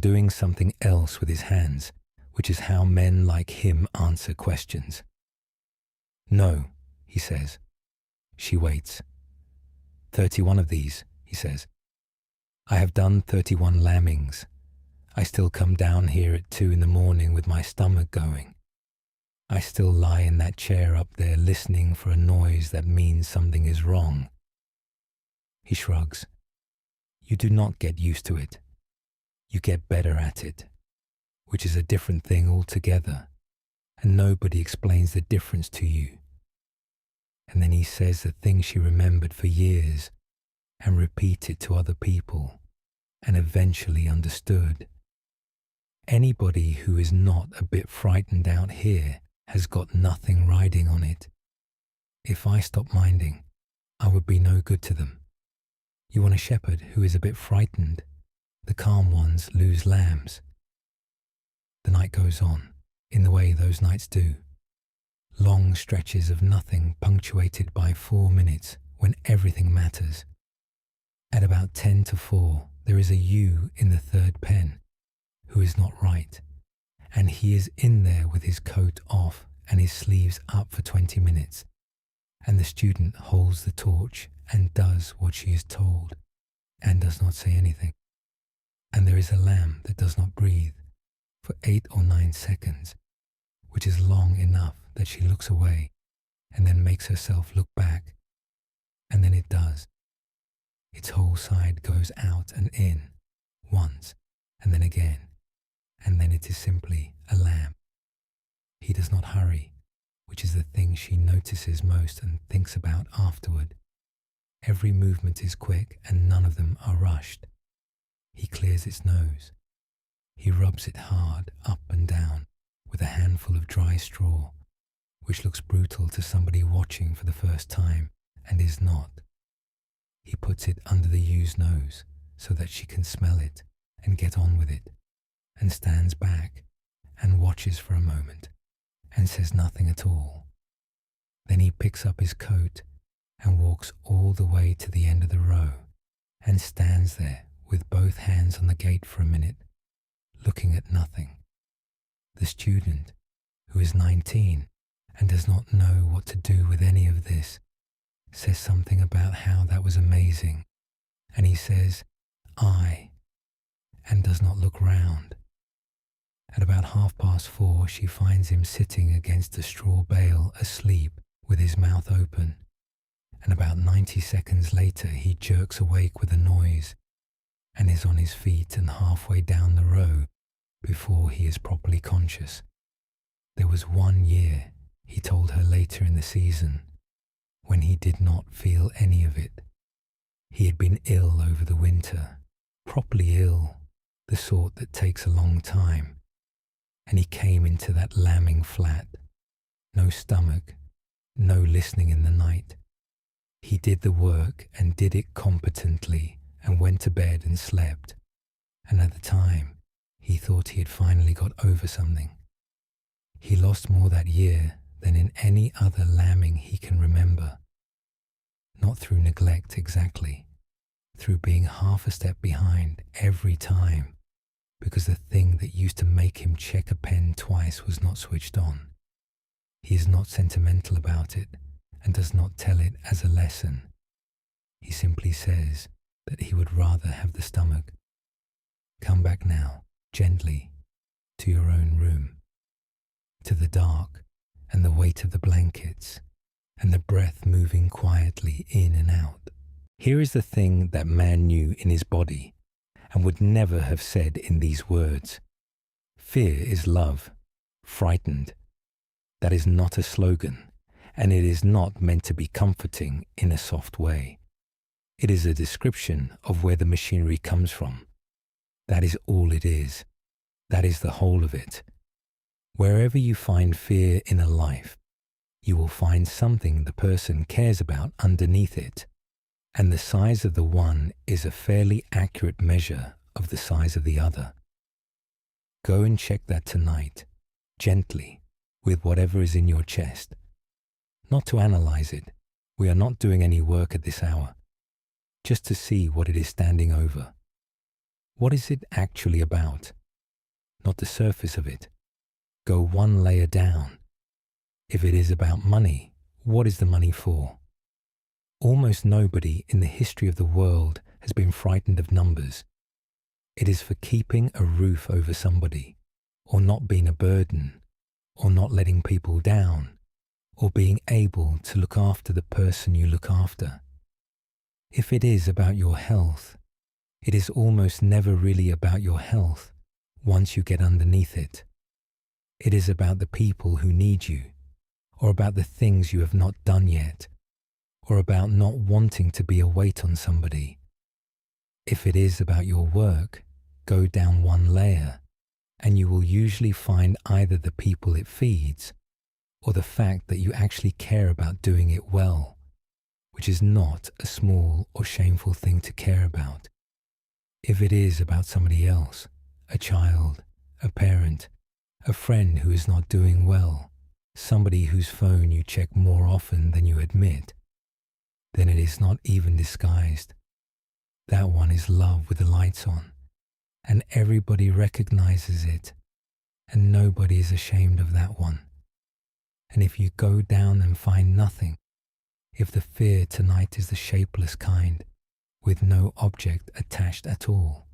doing something else with his hands, which is how men like him answer questions. No, he says. She waits. 31 of these, he says. I have done 31 lambings. I still come down here at 2 in the morning with my stomach going. I still lie in that chair up there listening for a noise that means something is wrong. He shrugs. You do not get used to it. You get better at it, which is a different thing altogether, and nobody explains the difference to you. And then he says the thing she remembered for years and repeated to other people and eventually understood. Anybody who is not a bit frightened out here has got nothing riding on it. If I stop minding, I would be no good to them. You want a shepherd who is a bit frightened. The calm ones lose lambs. The night goes on, in the way those nights do. Long stretches of nothing punctuated by 4 minutes when everything matters. At about 3:50, there is a ewe in the 3rd pen who is not right, and he is in there with his coat off and his sleeves up for 20 minutes, and the student holds the torch and does what she is told and does not say anything. And there is a lamb that does not breathe for 8 or 9 seconds, which is long enough that she looks away and then makes herself look back, and then it does. Its whole side goes out and in, once, and then again, and then it is simply a lamb. He does not hurry, which is the thing she notices most and thinks about afterward. Every movement is quick and none of them are rushed. He clears its nose. He rubs it hard up and down with a handful of dry straw, which looks brutal to somebody watching for the first time and is not. He puts it under the ewe's nose so that she can smell it and get on with it, and stands back and watches for a moment and says nothing at all. Then he picks up his coat and walks all the way to the end of the row and stands there with both hands on the gate for a minute, looking at nothing. The student, who is 19 and does not know what to do with any of this, says something about how that was amazing, and he says, "I," and does not look round. At about 4:30, she finds him sitting against a straw bale asleep with his mouth open, and about 90 seconds later he jerks awake with a noise and is on his feet and halfway down the row before he is properly conscious. There was 1 year, he told her later in the season, when he did not feel any of it. He had been ill over the winter, properly ill, the sort that takes a long time, and he came into that lambing flat. No stomach, no listening in the night. He did the work and did it competently and went to bed and slept, and at the time he thought he had finally got over something. He lost more that year than in any other lambing he can remember. Not through neglect exactly, through being half a step behind every time, because the thing that used to make him check a pen twice was not switched on. He is not sentimental about it and does not tell it as a lesson. He simply says that he would rather have the stomach. Come back now, gently, to your own room, to the dark and the weight of the blankets and the breath moving quietly in and out. Here is the thing that man knew in his body and would never have said in these words. Fear is love, frightened. That is not a slogan, and it is not meant to be comforting in a soft way. It is a description of where the machinery comes from. That is all it is. That is the whole of it. Wherever you find fear in a life, you will find something the person cares about underneath it, and the size of the one is a fairly accurate measure of the size of the other. Go and check that tonight, gently, with whatever is in your chest. Not to analyze it, we are not doing any work at this hour, just to see what it is standing over. What is it actually about? Not the surface of it. Go one layer down. If it is about money, what is the money for? Almost nobody in the history of the world has been frightened of numbers. It is for keeping a roof over somebody, or not being a burden, or not letting people down, or being able to look after the person you look after. If it is about your health, it is almost never really about your health once you get underneath it. It is about the people who need you, or about the things you have not done yet, or about not wanting to be a weight on somebody. If it is about your work, go down one layer, and you will usually find either the people it feeds, or the fact that you actually care about doing it well, which is not a small or shameful thing to care about. If it is about somebody else, a child, a parent, a friend who is not doing well, somebody whose phone you check more often than you admit, then it is not even disguised. That one is love with the lights on, and everybody recognizes it, and nobody is ashamed of that one. And if you go down and find nothing, if the fear tonight is the shapeless kind, with no object attached at all,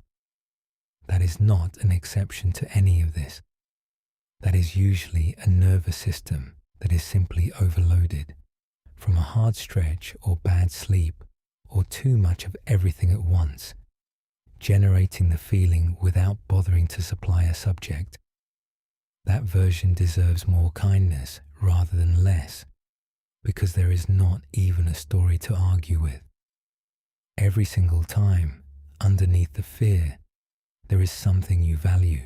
that is not an exception to any of this. That is usually a nervous system that is simply overloaded from a hard stretch or bad sleep or too much of everything at once, generating the feeling without bothering to supply a subject. That version deserves more kindness, rather than less, because there is not even a story to argue with. Every single time, underneath the fear, there is something you value.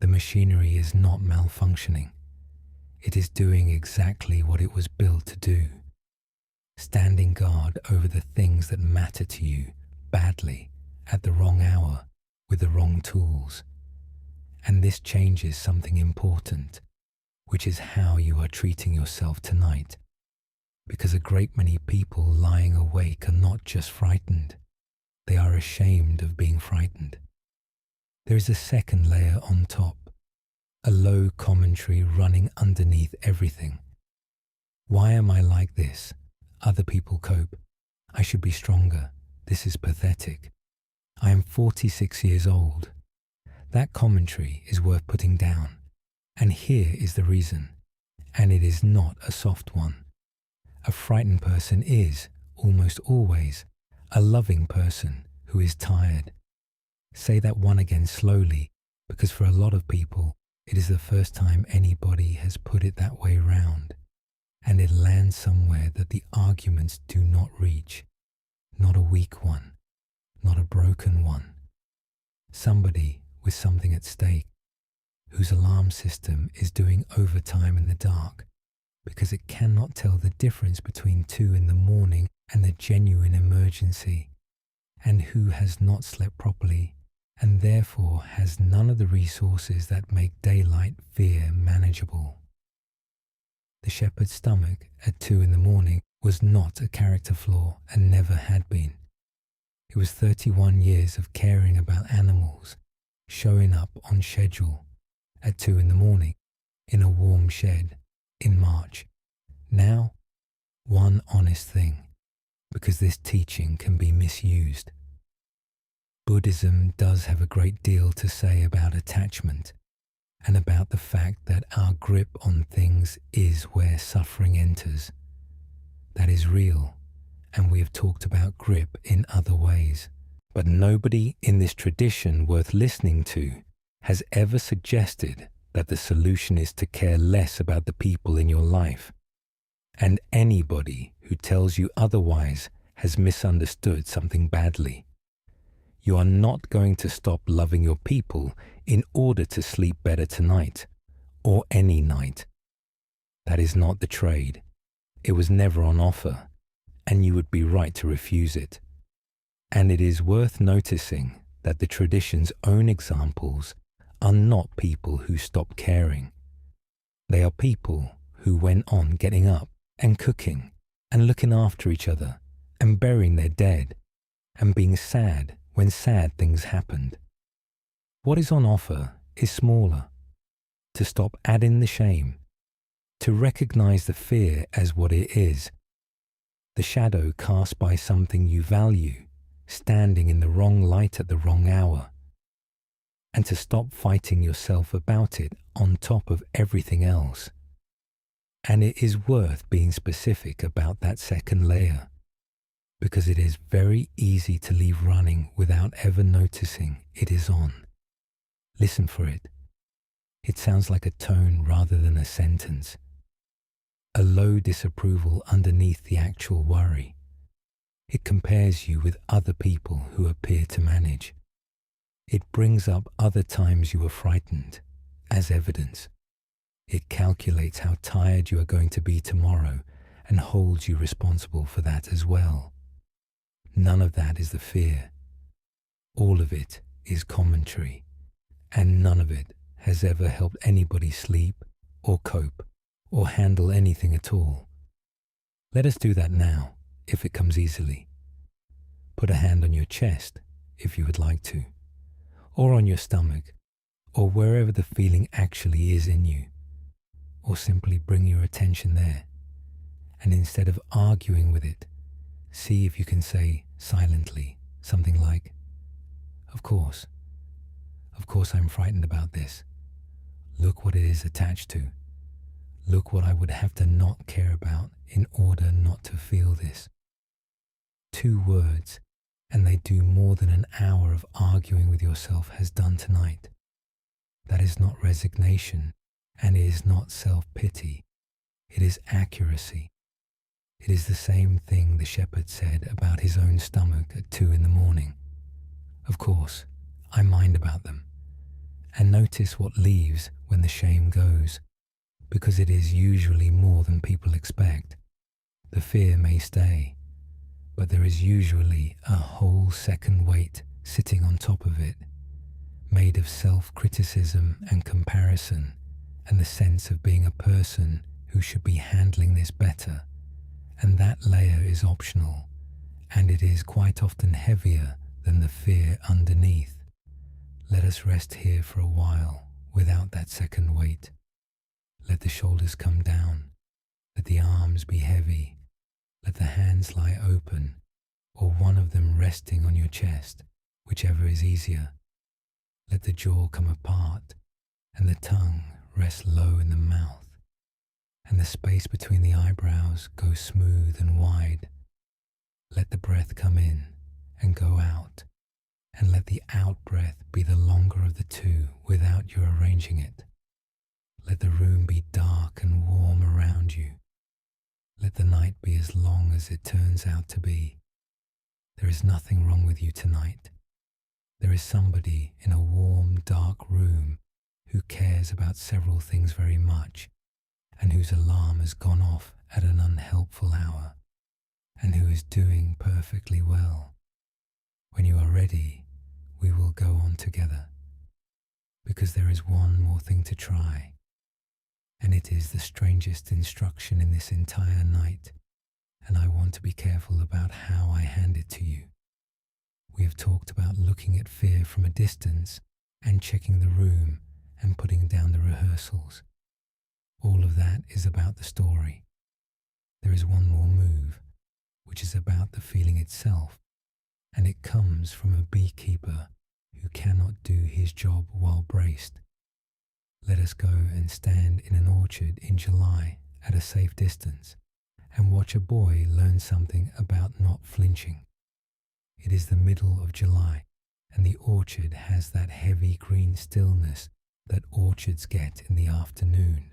The machinery is not malfunctioning. It is doing exactly what it was built to do, standing guard over the things that matter to you badly at the wrong hour with the wrong tools. And this changes something important, which is how you are treating yourself tonight. Because a great many people lying awake are not just frightened, they are ashamed of being frightened. There is a second layer on top, a low commentary running underneath everything. Why am I like this? Other people cope. I should be stronger. This is pathetic. I am 46 years old. That commentary is worth putting down. And here is the reason. And it is not a soft one. A frightened person is, almost always, a loving person who is tired. Say that one again slowly, because for a lot of people, it is the first time anybody has put it that way round. And it lands somewhere that the arguments do not reach. Not a weak one, not a broken one. Somebody with something at stake, whose alarm system is doing overtime in the dark, because it cannot tell the difference between 2 in the morning and a genuine emergency, and who has not slept properly, and therefore has none of the resources that make daylight fear manageable. The shepherd's stomach at 2 in the morning was not a character flaw and never had been. It was 31 years of caring about animals, showing up on schedule at 2 in the morning in a warm shed in March. Now, one honest thing, because this teaching can be misused. Buddhism does have a great deal to say about attachment and about the fact that our grip on things is where suffering enters. That is real, and we have talked about grip in other ways. But nobody in this tradition worth listening to has ever suggested that the solution is to care less about the people in your life. And anybody who tells you otherwise has misunderstood something badly. You are not going to stop loving your people in order to sleep better tonight, or any night. That is not the trade. It was never on offer, and you would be right to refuse it. And it is worth noticing that the tradition's own examples are not people who stopped caring. They are people who went on getting up and cooking and looking after each other and burying their dead and being sad when sad things happened. What is on offer is smaller. To stop adding the shame, to recognize the fear as what it is, the shadow cast by something you value, standing in the wrong light at the wrong hour, and to stop fighting yourself about it on top of everything else. And it is worth being specific about that second layer, because it is very easy to leave running without ever noticing it is on. Listen for it. It sounds like a tone rather than a sentence. A low disapproval underneath the actual worry. It compares you with other people who appear to manage. It brings up other times you were frightened as evidence. It calculates how tired you are going to be tomorrow and holds you responsible for that as well. None of that is the fear. All of it is commentary, and none of it has ever helped anybody sleep or cope or handle anything at all. Let us do that now, if it comes easily. Put a hand on your chest, if you would like to, or on your stomach, or wherever the feeling actually is in you, or simply bring your attention there, and instead of arguing with it, see if you can say silently something like, Of course I'm frightened about this. Look what it is attached to. Look what I would have to not care about in order not to feel this. 2 words, and they do more than an hour of arguing with yourself has done tonight. That is not resignation, and it is not self-pity. It is accuracy. It is the same thing the shepherd said about his own stomach at 2 in the morning. Of course, I mind about them, and notice what leaves when the shame goes, because it is usually more than people expect. The fear may stay, but there is usually a whole second weight sitting on top of it, made of self-criticism and comparison, and the sense of being a person who should be handling this better. And that layer is optional, and it is quite often heavier than the fear underneath. Let us rest here for a while without that second weight. Let the shoulders come down, let the arms be heavy, let the hands lie open, or one of them resting on your chest, whichever is easier. Let the jaw come apart, and the tongue rest low in the mouth, and the space between the eyebrows go smooth and wide. Let the breath come in and go out, and let the out-breath be the longer of the two without you arranging it. Let the room be dark and warm around you. Let the night be as long as it turns out to be. There is nothing wrong with you tonight. There is somebody in a warm, dark room who cares about several things very much, and whose alarm has gone off at an unhelpful hour, and who is doing perfectly well. When you are ready, we will go on together, because there is one more thing to try, and it is the strangest instruction in this entire night, and I want to be careful about how I hand it to you. We have talked about looking at fear from a distance and checking the room and putting down the rehearsals. All of that is about the story. There is one more move, which is about the feeling itself, and it comes from a beekeeper who cannot do his job while braced. Let us go and stand in an orchard in July at a safe distance and watch a boy learn something about not flinching. It is the middle of July, and the orchard has that heavy green stillness that orchards get in the afternoon,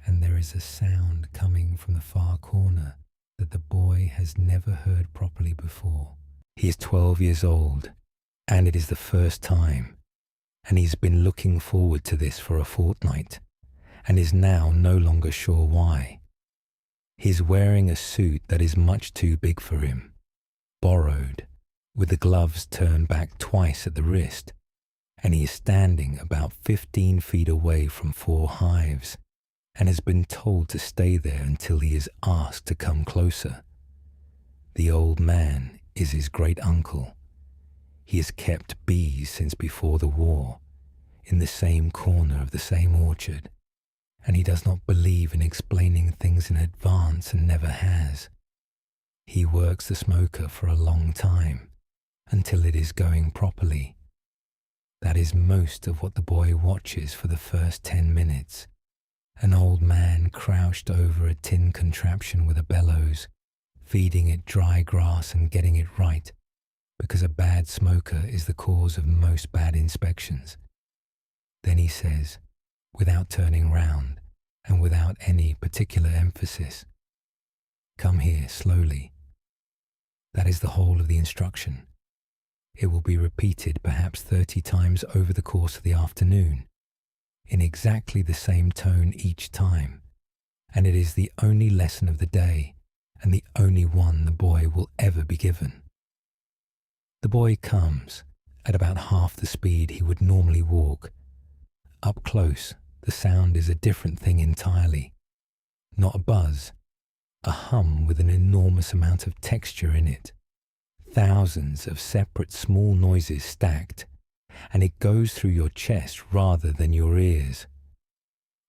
and there is a sound coming from the far corner that the boy has never heard properly before. He is 12 years old, and it is the first time, and he's been looking forward to this for a fortnight, and is now no longer sure why. He's wearing a suit that is much too big for him, borrowed, with the gloves turned back twice at the wrist, and he is standing about 15 feet away from 4 hives, and has been told to stay there until he is asked to come closer. The old man is his great-uncle. He has kept bees since before the war, in the same corner of the same orchard, and he does not believe in explaining things in advance and never has. He works the smoker for a long time, until it is going properly. That is most of what the boy watches for the first 10 minutes. An old man crouched over a tin contraption with a bellows, feeding it dry grass and getting it right, because a bad smoker is the cause of most bad inspections. Then he says, without turning round and without any particular emphasis, "Come here slowly." That is the whole of the instruction. It will be repeated perhaps 30 times over the course of the afternoon, in exactly the same tone each time, and it is the only lesson of the day and the only one the boy will ever be given. The boy comes at about half the speed he would normally walk. Up close, the sound is a different thing entirely. Not a buzz, a hum with an enormous amount of texture in it. Thousands of separate small noises stacked, and it goes through your chest rather than your ears.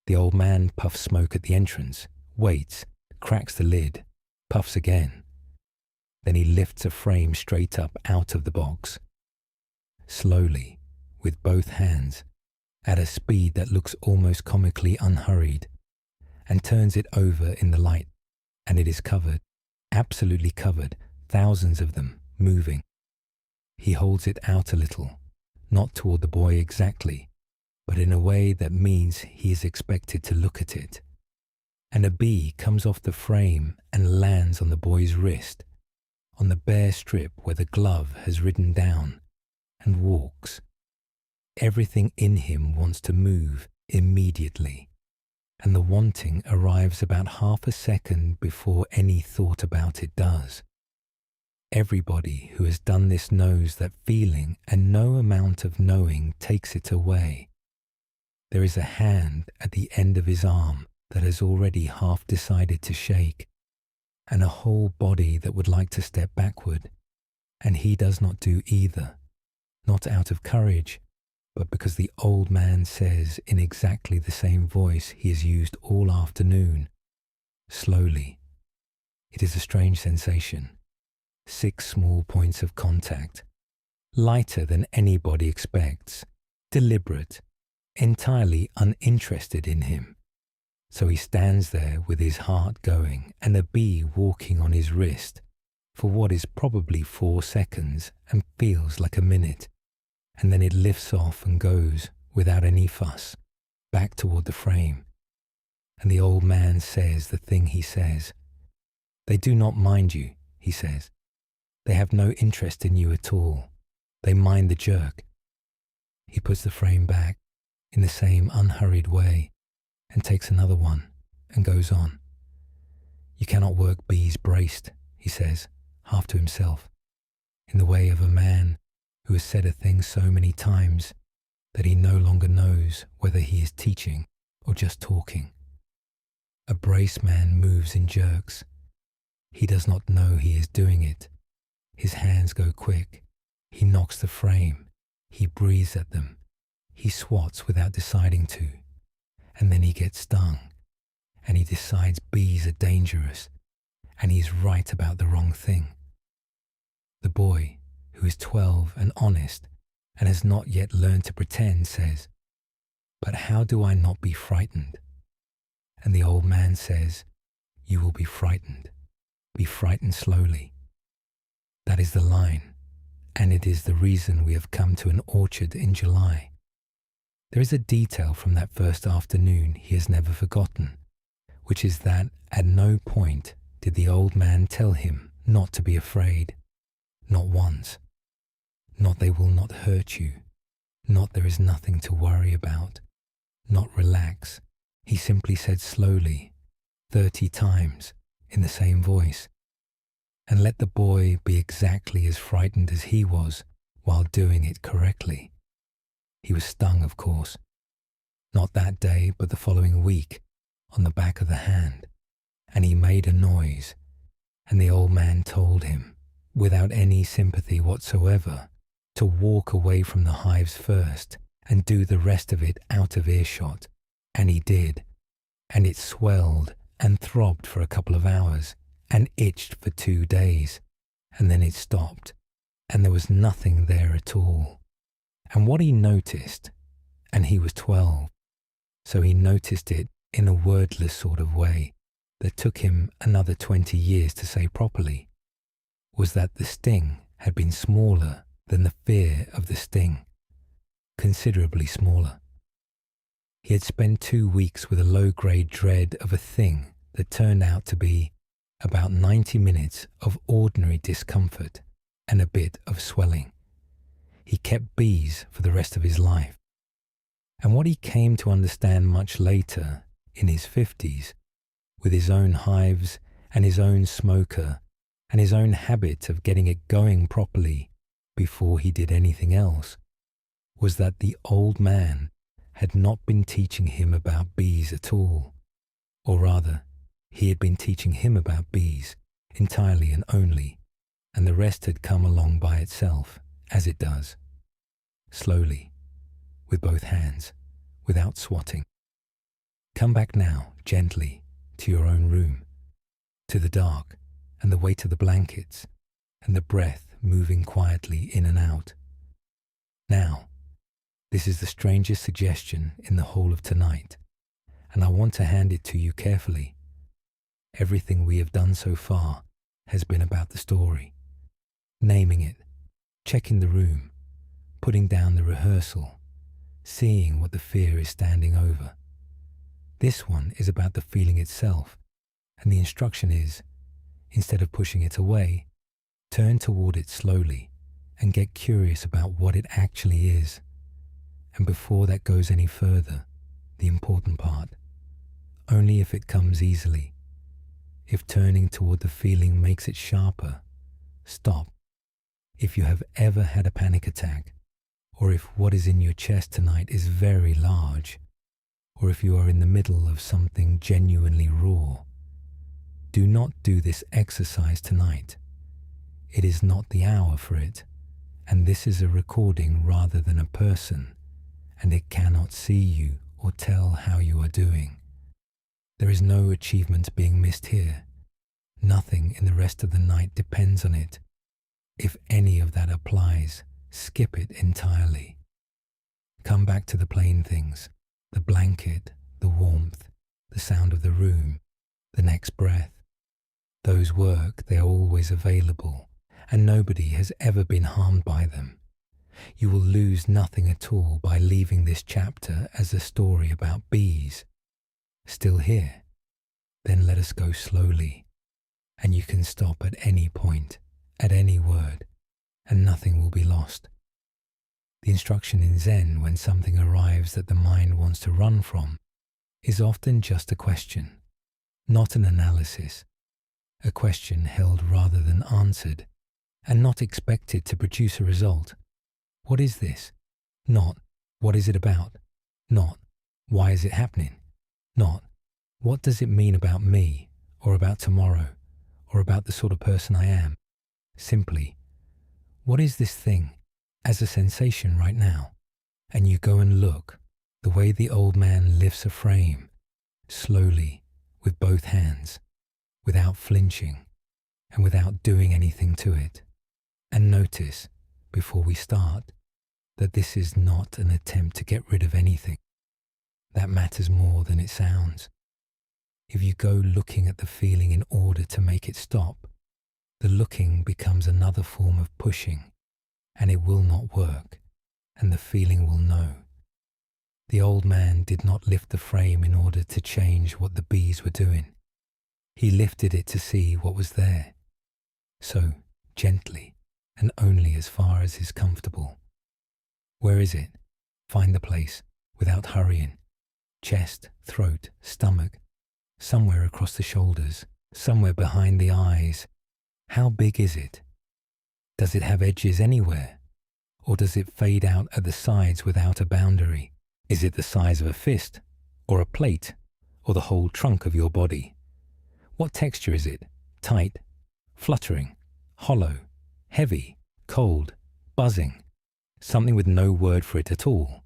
The old man puffs smoke at the entrance, waits, cracks the lid, puffs again. Then he lifts a frame straight up out of the box. Slowly, with both hands, at a speed that looks almost comically unhurried, and turns it over in the light, and it is covered, absolutely covered, thousands of them, moving. He holds it out a little, not toward the boy exactly, but in a way that means he is expected to look at it. and a bee comes off the frame and lands on the boy's wrist, on the bare strip where the glove has ridden down, and walks. Everything in him wants to move immediately, and the wanting arrives about half a second before any thought about it does. Everybody who has done this knows that feeling, and no amount of knowing takes it away. There is a hand at the end of his arm that has already half decided to shake, and a whole body that would like to step backward, and he does not do either, not out of courage, but because the old man says in exactly the same voice he has used all afternoon, slowly. It is a strange sensation. 6 small points of contact, lighter than anybody expects, deliberate, entirely uninterested in him. So he stands there with his heart going and a bee walking on his wrist for what is probably 4 seconds and feels like a minute, and then it lifts off and goes, without any fuss, back toward the frame. And the old man says the thing he says. They do not mind you, he says. They have no interest in you at all. They mind the jerk. He puts the frame back in the same unhurried way and takes another one and goes on. You cannot work bees braced, he says, half to himself, in the way of a man who has said a thing so many times that he no longer knows whether he is teaching or just talking. A brace man moves in jerks. He does not know he is doing it. His hands go quick. He knocks the frame. He breathes at them. He swats without deciding to. And then he gets stung. And he decides bees are dangerous. And he's right about the wrong thing. The boy, who is 12 and honest and has not yet learned to pretend, says, "But how do I not be frightened?" And the old man says, "You will be frightened. Be frightened slowly." That is the line, and it is the reason we have come to an orchard in July. There is a detail from that first afternoon he has never forgotten, which is that at no point did the old man tell him not to be afraid. Not once. Not they will not hurt you. Not there is nothing to worry about. Not relax. He simply said slowly, 30 times, in the same voice, and let the boy be exactly as frightened as he was while doing it correctly. He was stung, of course. Not that day, but the following week, on the back of the hand, and he made a noise, and the old man told him, without any sympathy whatsoever, to walk away from the hives first and do the rest of it out of earshot, and he did, and it swelled and throbbed for a couple of hours, and itched for 2 days, and then it stopped, and there was nothing there at all. And what he noticed, and he was 12, so he noticed it in a wordless sort of way that took him another 20 years to say properly, was that the sting had been smaller than the fear of the sting, considerably smaller. He had spent 2 weeks with a low-grade dread of a thing that turned out to be about 90 minutes of ordinary discomfort and a bit of swelling. He kept bees for the rest of his life. And what he came to understand much later, in his 50s, with his own hives and his own smoker and his own habit of getting it going properly before he did anything else, was that the old man had not been teaching him about bees at all, or rather, he had been teaching him about bees entirely and only, and the rest had come along by itself, as it does, slowly, with both hands, without swatting. Come back now, gently, to your own room, to the dark and the weight of the blankets, and the breath moving quietly in and out. Now, this is the strangest suggestion in the whole of tonight, and I want to hand it to you carefully. Everything we have done so far has been about the story, naming it, checking the room, putting down the rehearsal, seeing what the fear is standing over. This one is about the feeling itself, and the instruction is, instead of pushing it away, turn toward it slowly and get curious about what it actually is. And before that goes any further, the important part, only if it comes easily. If turning toward the feeling makes it sharper, stop. If you have ever had a panic attack, or if what is in your chest tonight is very large, or if you are in the middle of something genuinely raw, do not do this exercise tonight. It is not the hour for it, and this is a recording rather than a person, and it cannot see you or tell how you are doing. There is no achievement being missed here. Nothing in the rest of the night depends on it. If any of that applies, skip it entirely. Come back to the plain things, the blanket, the warmth, the sound of the room, the next breath. Those work, they are always available, and nobody has ever been harmed by them. You will lose nothing at all by leaving this chapter as a story about bees. Still here? Then let us go slowly, and you can stop at any point, at any word, and nothing will be lost. The instruction in Zen when something arrives that the mind wants to run from is often just a question, not an analysis, a question held rather than answered, and not expected to produce a result. What is this? Not, what is it about? Not, why is it happening? Not, what does it mean about me, or about tomorrow, or about the sort of person I am? Simply, what is this thing as a sensation right now? And you go and look, the way the old man lifts a frame, slowly, with both hands, without flinching, and without doing anything to it. And notice, before we start, that this is not an attempt to get rid of anything. That matters more than it sounds. If you go looking at the feeling in order to make it stop, the looking becomes another form of pushing, and it will not work, and the feeling will know. The old man did not lift the frame in order to change what the bees were doing. He lifted it to see what was there. So, gently, and only as far as is comfortable. Where is it? Find the place, without hurrying. Chest, throat, stomach, somewhere across the shoulders, somewhere behind the eyes. How big is it? Does it have edges anywhere? Or does it fade out at the sides without a boundary? Is it the size of a fist, or a plate, or the whole trunk of your body? What texture is it? Tight, fluttering, hollow, heavy, cold, buzzing, something with no word for it at all.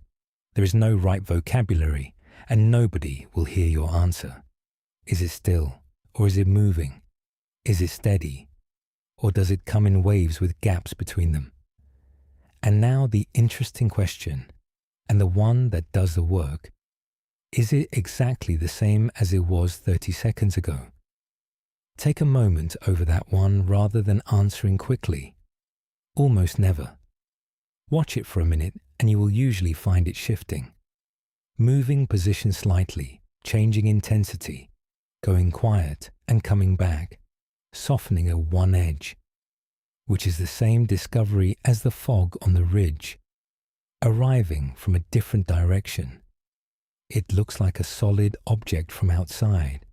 There is no right vocabulary, and nobody will hear your answer. Is it still, or is it moving? Is it steady, or does it come in waves with gaps between them? And now the interesting question, and the one that does the work, is it exactly the same as it was 30 seconds ago? Take a moment over that one rather than answering quickly. Almost never. Watch it for a minute and you will usually find it shifting. Moving position slightly, changing intensity, going quiet and coming back, softening at one edge, which is the same discovery as the fog on the ridge, arriving from a different direction. It looks like a solid object from outside,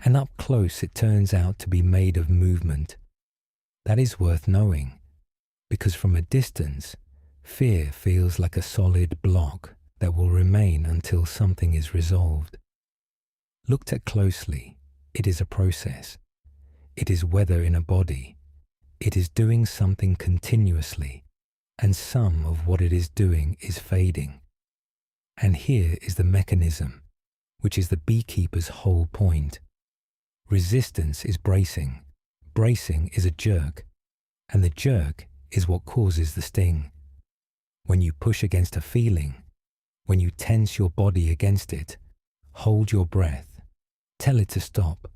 and up close it turns out to be made of movement. That is worth knowing, because from a distance, fear feels like a solid block that will remain until something is resolved. Looked at closely, it is a process. It is weather in a body. It is doing something continuously, and some of what it is doing is fading. And here is the mechanism, which is the beekeeper's whole point. Resistance is bracing. Bracing is a jerk, and the jerk is what causes the sting. When you push against a feeling, when you tense your body against it, hold your breath, tell it to stop,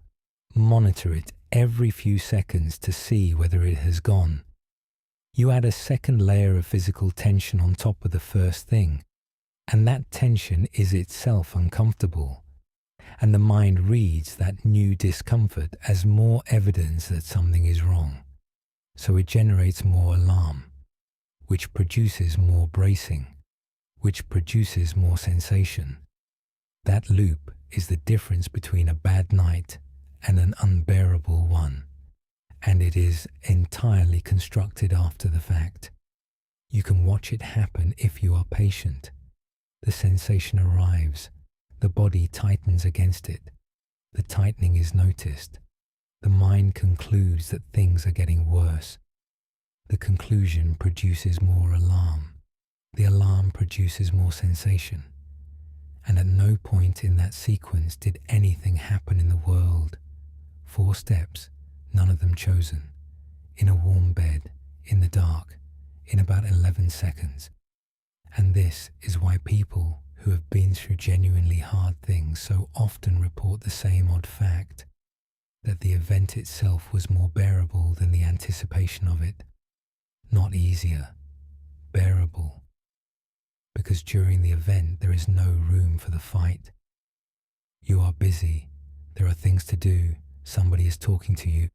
monitor it every few seconds to see whether it has gone. You add a second layer of physical tension on top of the first thing, and that tension is itself uncomfortable. and the mind reads that new discomfort as more evidence that something is wrong. So it generates more alarm, which produces more bracing, which produces more sensation. That loop is the difference between a bad night and an unbearable one, and it is entirely constructed after the fact. You can watch it happen if you are patient. The sensation arrives, the body tightens against it, the tightening is noticed, the mind concludes that things are getting worse. The conclusion produces more alarm, the alarm produces more sensation, and at no point in that sequence did anything happen in the world. 4 steps, none of them chosen, in a warm bed, in the dark, in about 11 seconds. And this is why people who have been through genuinely hard things so often report the same odd fact, that the event itself was more bearable than the anticipation of it. Not easier, bearable. Because during the event there is no room for the fight. You are busy, there are things to do, somebody is talking to you,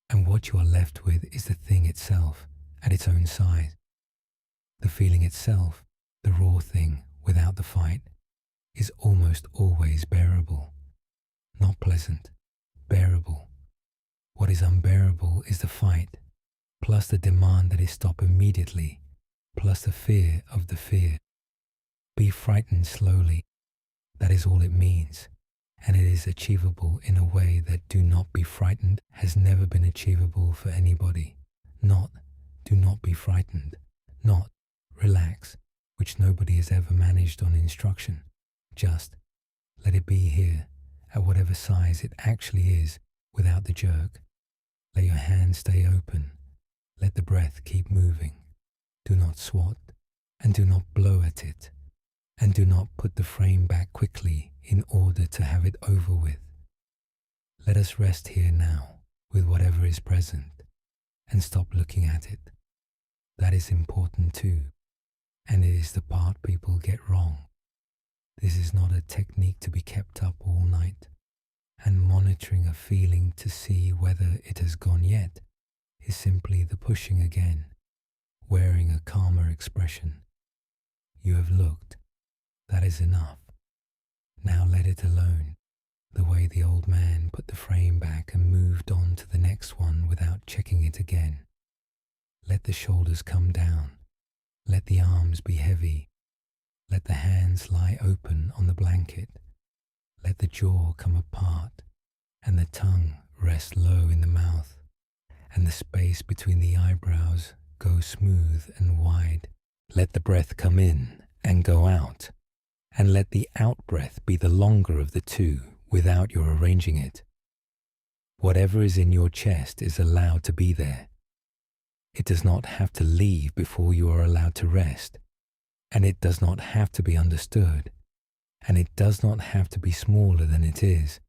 and what you are left with is the thing itself at its own size. The feeling itself, the raw thing without the fight, is almost always bearable. Not pleasant, bearable. What is unbearable is the fight, plus the demand that it stop immediately, plus the fear of the fear. Be frightened slowly. That is all it means, and it is achievable in a way that do not be frightened has never been achievable for anybody. Not, do not be frightened. Not, relax, which nobody has ever managed on instruction. Just, let it be here, at whatever size it actually is, without the jerk. Let your hands stay open. Let the breath keep moving. Do not swat, and do not blow at it, and do not put the frame back quickly in order to have it over with. Let us rest here now with whatever is present and stop looking at it. That is important too, and it is the part people get wrong. This is not a technique to be kept up all night and monitoring a feeling to see whether it has gone yet is simply the pushing again, wearing a calmer expression. You have looked. That is enough. Now let it alone, the way the old man put the frame back and moved on to the next one without checking it again. Let the shoulders come down. Let the arms be heavy. Let the hands lie open on the blanket. Let the jaw come apart and the tongue rest low in the mouth, and the space between the eyebrows go smooth and wide. Let the breath come in and go out, and let the out-breath be the longer of the two without your arranging it. Whatever is in your chest is allowed to be there. It does not have to leave before you are allowed to rest, and it does not have to be understood, and it does not have to be smaller than it is.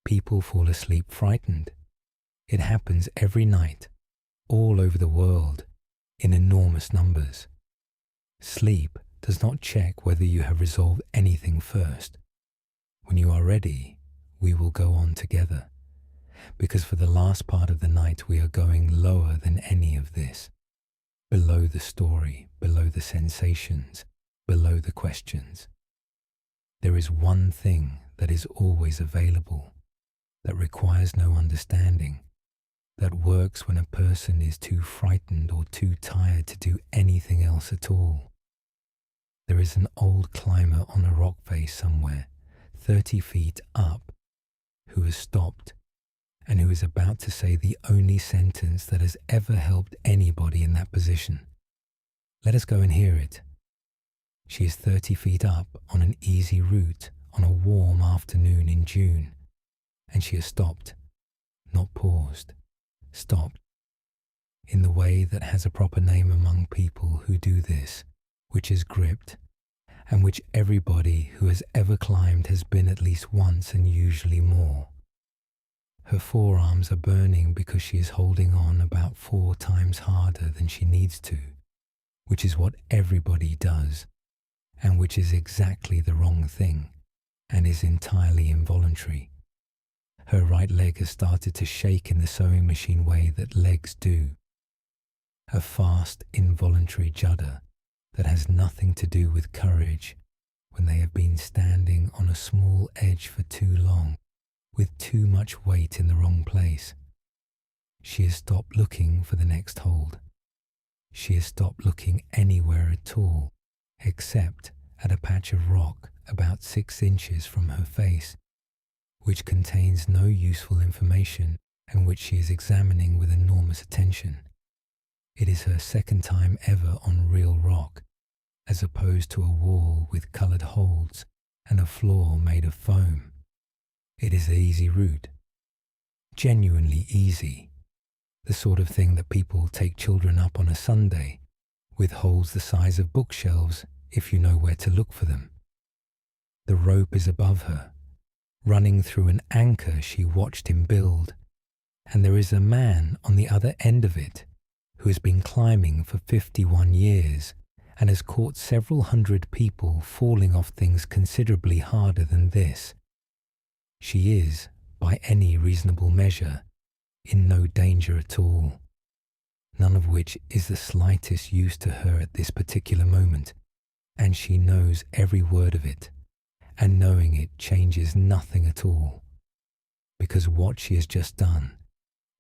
People fall asleep frightened. It happens every night, all over the world, in enormous numbers. Sleep does not check whether you have resolved anything first. When you are ready, we will go on together, because for the last part of the night we are going lower than any of this, below the story, below the sensations, below the questions. There is one thing that is always available, that requires no understanding, that works when a person is too frightened or too tired to do anything else at all. There is an old climber on a rock face somewhere, 30 feet up, who has stopped and who is about to say the only sentence that has ever helped anybody in that position. Let us go and hear it. She is 30 feet up on an easy route on a warm afternoon in June, and she has stopped, not paused, stopped, in the way that has a proper name among people who do this, which is gripped, and which everybody who has ever climbed has been at least once and usually more. Her forearms are burning because she is holding on about 4 times harder than she needs to, which is what everybody does, and which is exactly the wrong thing, and is entirely involuntary. Her right leg has started to shake in the sewing machine way that legs do. A fast, involuntary judder that has nothing to do with courage when they have been standing on a small edge for too long, with too much weight in the wrong place. She has stopped looking for the next hold. She has stopped looking anywhere at all, except at a patch of rock about 6 inches from her face, which contains no useful information and which she is examining with enormous attention. It is her second time ever on real rock, as opposed to a wall with coloured holds and a floor made of foam. It is the easy route. Genuinely easy. The sort of thing that people take children up on a Sunday, with holes the size of bookshelves if you know where to look for them. The rope is above her, running through an anchor she watched him build, and there is a man on the other end of it who has been climbing for 51 years and has caught several hundred people falling off things considerably harder than this. She is, by any reasonable measure, in no danger at all, none of which is the slightest use to her at this particular moment, and she knows every word of it, and knowing it changes nothing at all, because what she has just done,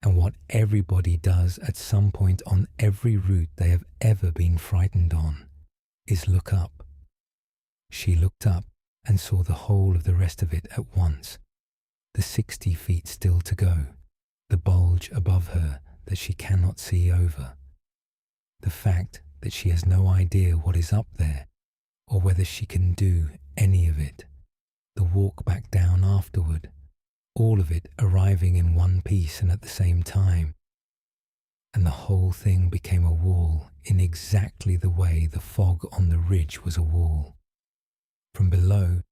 and what everybody does at some point on every route they have ever been frightened on, is look up. She looked up and saw the whole of the rest of it at once, the 60 feet still to go, the bulge above her that she cannot see over, the fact that she has no idea what is up there, or whether she can do any of it, the walk back down afterward, all of it arriving in one piece and at the same time, and the whole thing became a wall in exactly the way the fog on the ridge was a wall. From below,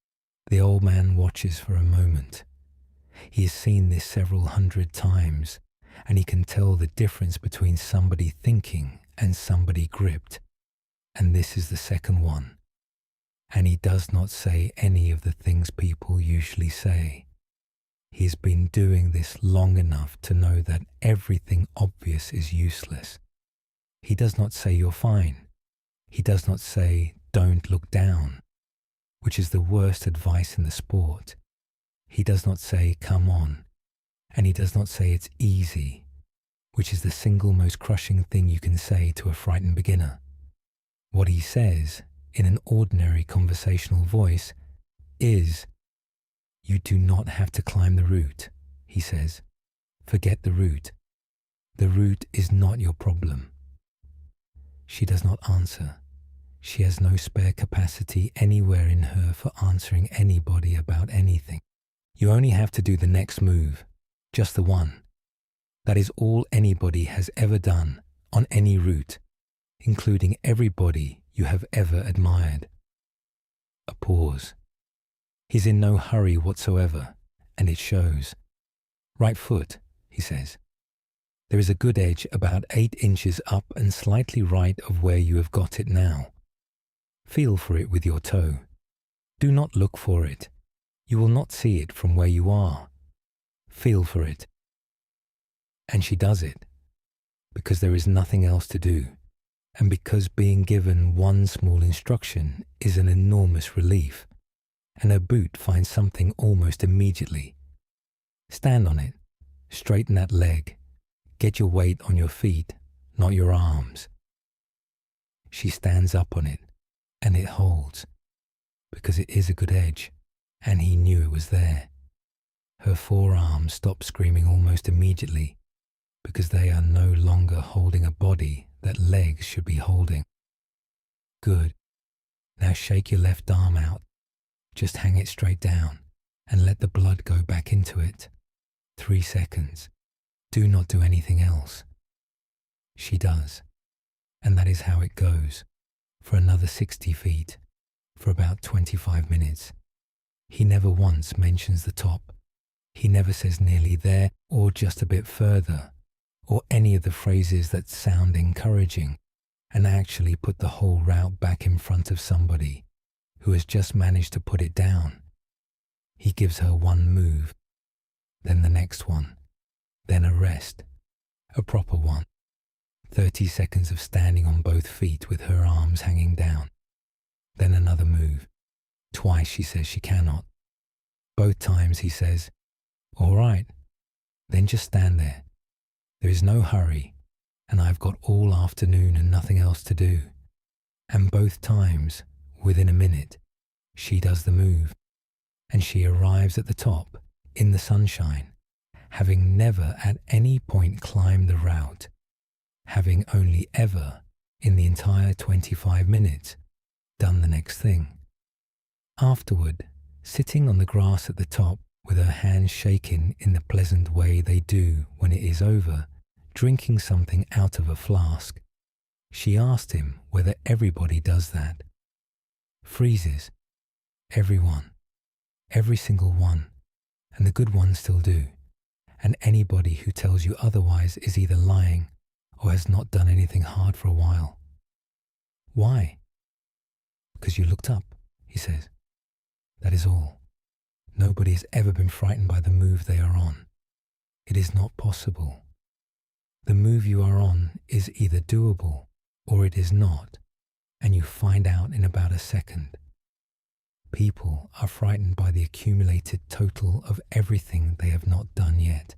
the old man watches for a moment. He has seen this several hundred times, and he can tell the difference between somebody thinking and somebody gripped, and this is the second one. And he does not say any of the things people usually say. He has been doing this long enough to know that everything obvious is useless. He does not say you're fine. He does not say don't look down, which is the worst advice in the sport. He does not say come on, and he does not say it's easy, which is the single most crushing thing you can say to a frightened beginner. What he says, in an ordinary conversational voice, is, "You do not have to climb the route," he says. "Forget the route. The route is not your problem." She does not answer. She has no spare capacity anywhere in her for answering anybody about anything. You only have to do the next move, just the one. That is all anybody has ever done on any route, including everybody you have ever admired. A pause. He's in no hurry whatsoever, and it shows. "Right foot," he says. "There is a good edge about 8 inches up and slightly right of where you have got it now. Feel for it with your toe. Do not look for it. You will not see it from where you are. Feel for it." And she does it, because there is nothing else to do, and because being given one small instruction is an enormous relief, and her boot finds something almost immediately. Stand on it, straighten that leg, get your weight on your feet, not your arms. She stands up on it, and it holds, because it is a good edge, and he knew it was there. Her forearms stop screaming almost immediately, because they are no longer holding a body that legs should be holding. Good. Now shake your left arm out. Just hang it straight down and let the blood go back into it. 3 seconds. Do not do anything else. She does, and that is how it goes, for another 60 feet, for about 25 minutes. He never once mentions the top. He never says nearly there or just a bit further, or any of the phrases that sound encouraging and actually put the whole route back in front of somebody who has just managed to put it down. He gives her one move, then the next one, then a rest, a proper one. 30 seconds of standing on both feet with her arms hanging down. Then another move. Twice she says she cannot. Both times he says, "All right, then just stand there. There is no hurry, and I've got all afternoon and nothing else to do." And both times, within a minute, she does the move, and she arrives at the top, in the sunshine, having never at any point climbed the route, having only ever, in the entire 25 minutes, done the next thing. Afterward, sitting on the grass at the top with her hands shaking in the pleasant way they do when it is over, drinking something out of a flask, she asked him whether everybody does that. Freezes. Everyone. Every single one. And the good ones still do. And anybody who tells you otherwise is either lying or has not done anything hard for a while. Why? Because you looked up, he says. That is all. Nobody has ever been frightened by the move they are on. It is not possible. The move you are on is either doable or it is not, and you find out in about a second. People are frightened by the accumulated total of everything they have not done yet,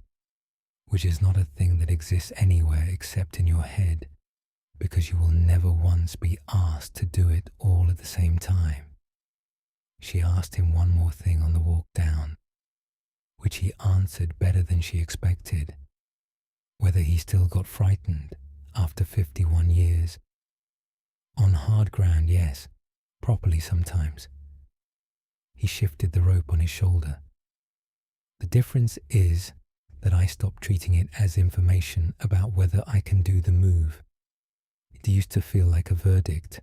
which is not a thing that exists anywhere except in your head, because you will never once be asked to do it all at the same time. She asked him one more thing on the walk down, which he answered better than she expected, whether he still got frightened after 51 years. On hard ground, yes, properly sometimes. He shifted the rope on his shoulder. The difference is that I stopped treating it as information about whether I can do the move. It used to feel like a verdict.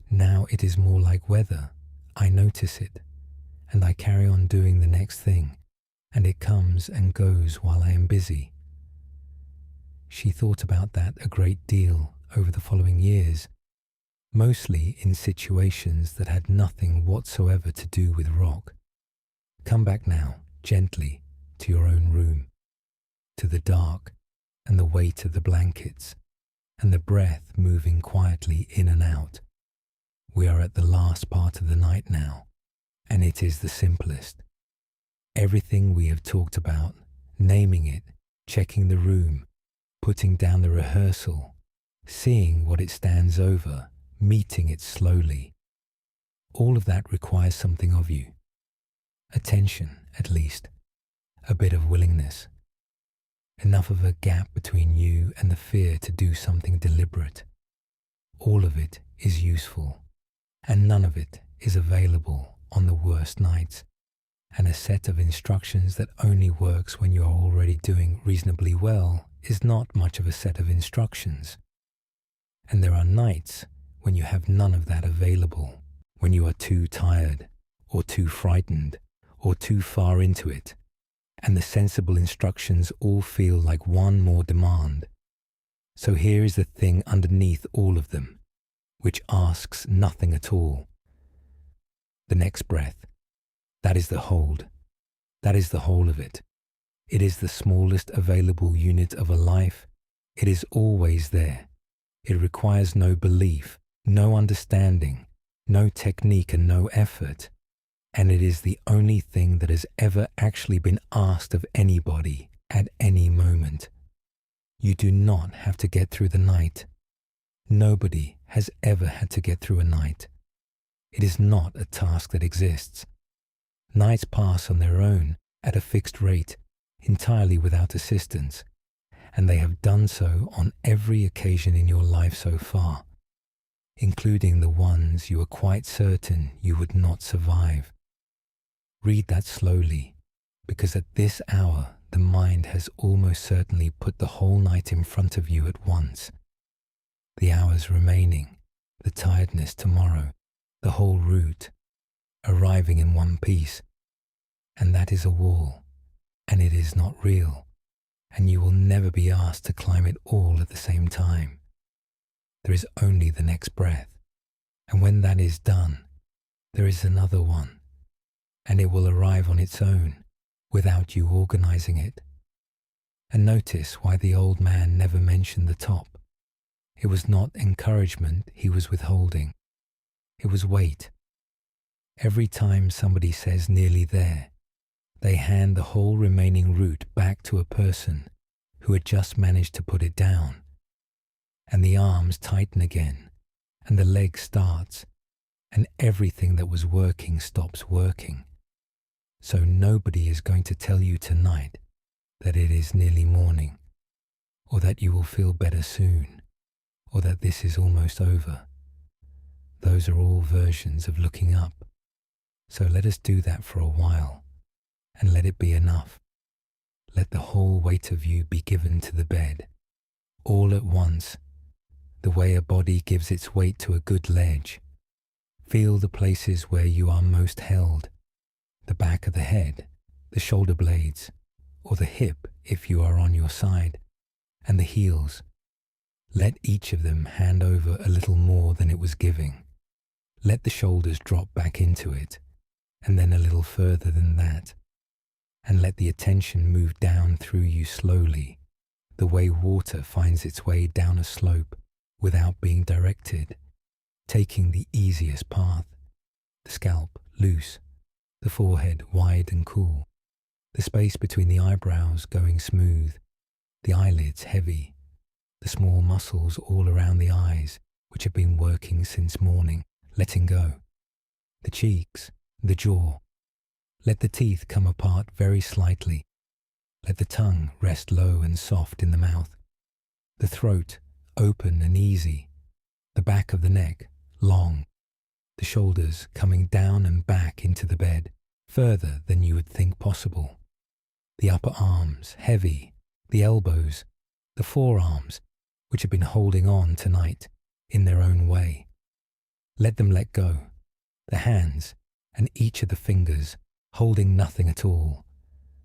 Now it is more like whether I notice it, and I carry on doing the next thing, and it comes and goes while I am busy. She thought about that a great deal over the following years, mostly in situations that had nothing whatsoever to do with rock. Come back now, gently, to your own room, to the dark and the weight of the blankets, and the breath moving quietly in and out. We are at the last part of the night now, and it is the simplest. Everything we have talked about, naming it, checking the room, putting down the rehearsal, seeing what it stands over, meeting it slowly. All of that requires something of you. Attention, at least. A bit of willingness. Enough of a gap between you and the fear to do something deliberate. All of it is useful, and none of it is available on the worst nights, and a set of instructions that only works when you are already doing reasonably well is not much of a set of instructions. And there are nights when you have none of that available, when you are too tired, or too frightened, or too far into it, and the sensible instructions all feel like one more demand. So here is the thing underneath all of them, which asks nothing at all. The next breath. That is the hold. That is the whole of it. It is the smallest available unit of a life. It is always there. It requires no belief, no understanding, no technique and no effort. And it is the only thing that has ever actually been asked of anybody at any moment. You do not have to get through the night. Nobody has ever had to get through a night. It is not a task that exists. Nights pass on their own at a fixed rate, entirely without assistance, and they have done so on every occasion in your life so far, including the ones you are quite certain you would not survive. Read that slowly, because at this hour the mind has almost certainly put the whole night in front of you at once. The hours remaining, the tiredness tomorrow, the whole route, arriving in one piece. And that is a wall, and it is not real, and you will never be asked to climb it all at the same time. There is only the next breath, and when that is done, there is another one, and it will arrive on its own without you organizing it. And notice why the old man never mentioned the top. It was not encouragement he was withholding. It was weight. Every time somebody says nearly there, they hand the whole remaining route back to a person who had just managed to put it down. And the arms tighten again, and the leg starts, and everything that was working stops working. So nobody is going to tell you tonight that it is nearly morning, or that you will feel better soon, or that this is almost over. Those are all versions of looking up. So let us do that for a while, and let it be enough. Let the whole weight of you be given to the bed, all at once, the way a body gives its weight to a good ledge. Feel the places where you are most held, the back of the head, the shoulder blades, or the hip if you are on your side, and the heels. Let each of them hand over a little more than it was giving. Let the shoulders drop back into it, and then a little further than that, and let the attention move down through you slowly, the way water finds its way down a slope without being directed, taking the easiest path, the scalp loose, the forehead wide and cool, the space between the eyebrows going smooth, the eyelids heavy, the small muscles all around the eyes which have been working since morning, letting go, the cheeks, the jaw. Let the teeth come apart very slightly. Let the tongue rest low and soft in the mouth, the throat open and easy, the back of the neck long, the shoulders coming down and back into the bed, further than you would think possible, the upper arms heavy, the elbows, the forearms, which have been holding on tonight in their own way. Let them let go, the hands and each of the fingers holding nothing at all,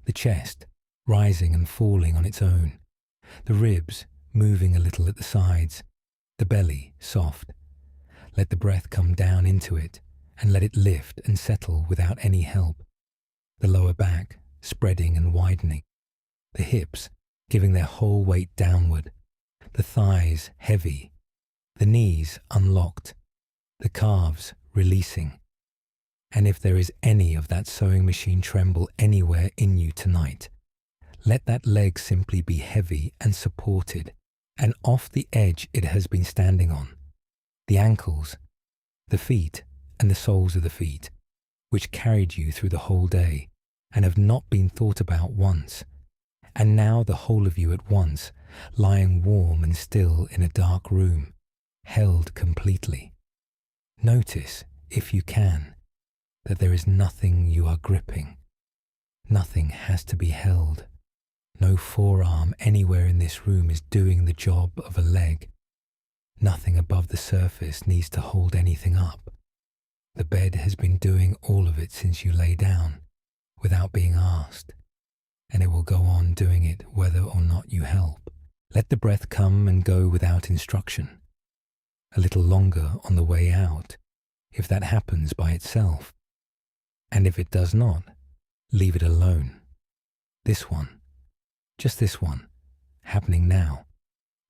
the chest rising and falling on its own, the ribs moving a little at the sides, the belly soft. Let the breath come down into it and let it lift and settle without any help, the lower back spreading and widening, the hips giving their whole weight downward, the thighs heavy, the knees unlocked, the calves releasing. And if there is any of that sewing machine tremble anywhere in you tonight, let that leg simply be heavy and supported and off the edge it has been standing on, the ankles, the feet and the soles of the feet, which carried you through the whole day and have not been thought about once, and now the whole of you at once, lying warm and still in a dark room, held completely. Notice, if you can, that there is nothing you are gripping. Nothing has to be held. No forearm anywhere in this room is doing the job of a leg. Nothing above the surface needs to hold anything up. The bed has been doing all of it since you lay down, without being asked, and it will go on doing it whether or not you help. Let the breath come and go without instruction. A little longer on the way out, if that happens by itself. And if it does not, leave it alone. This one, just this one, happening now,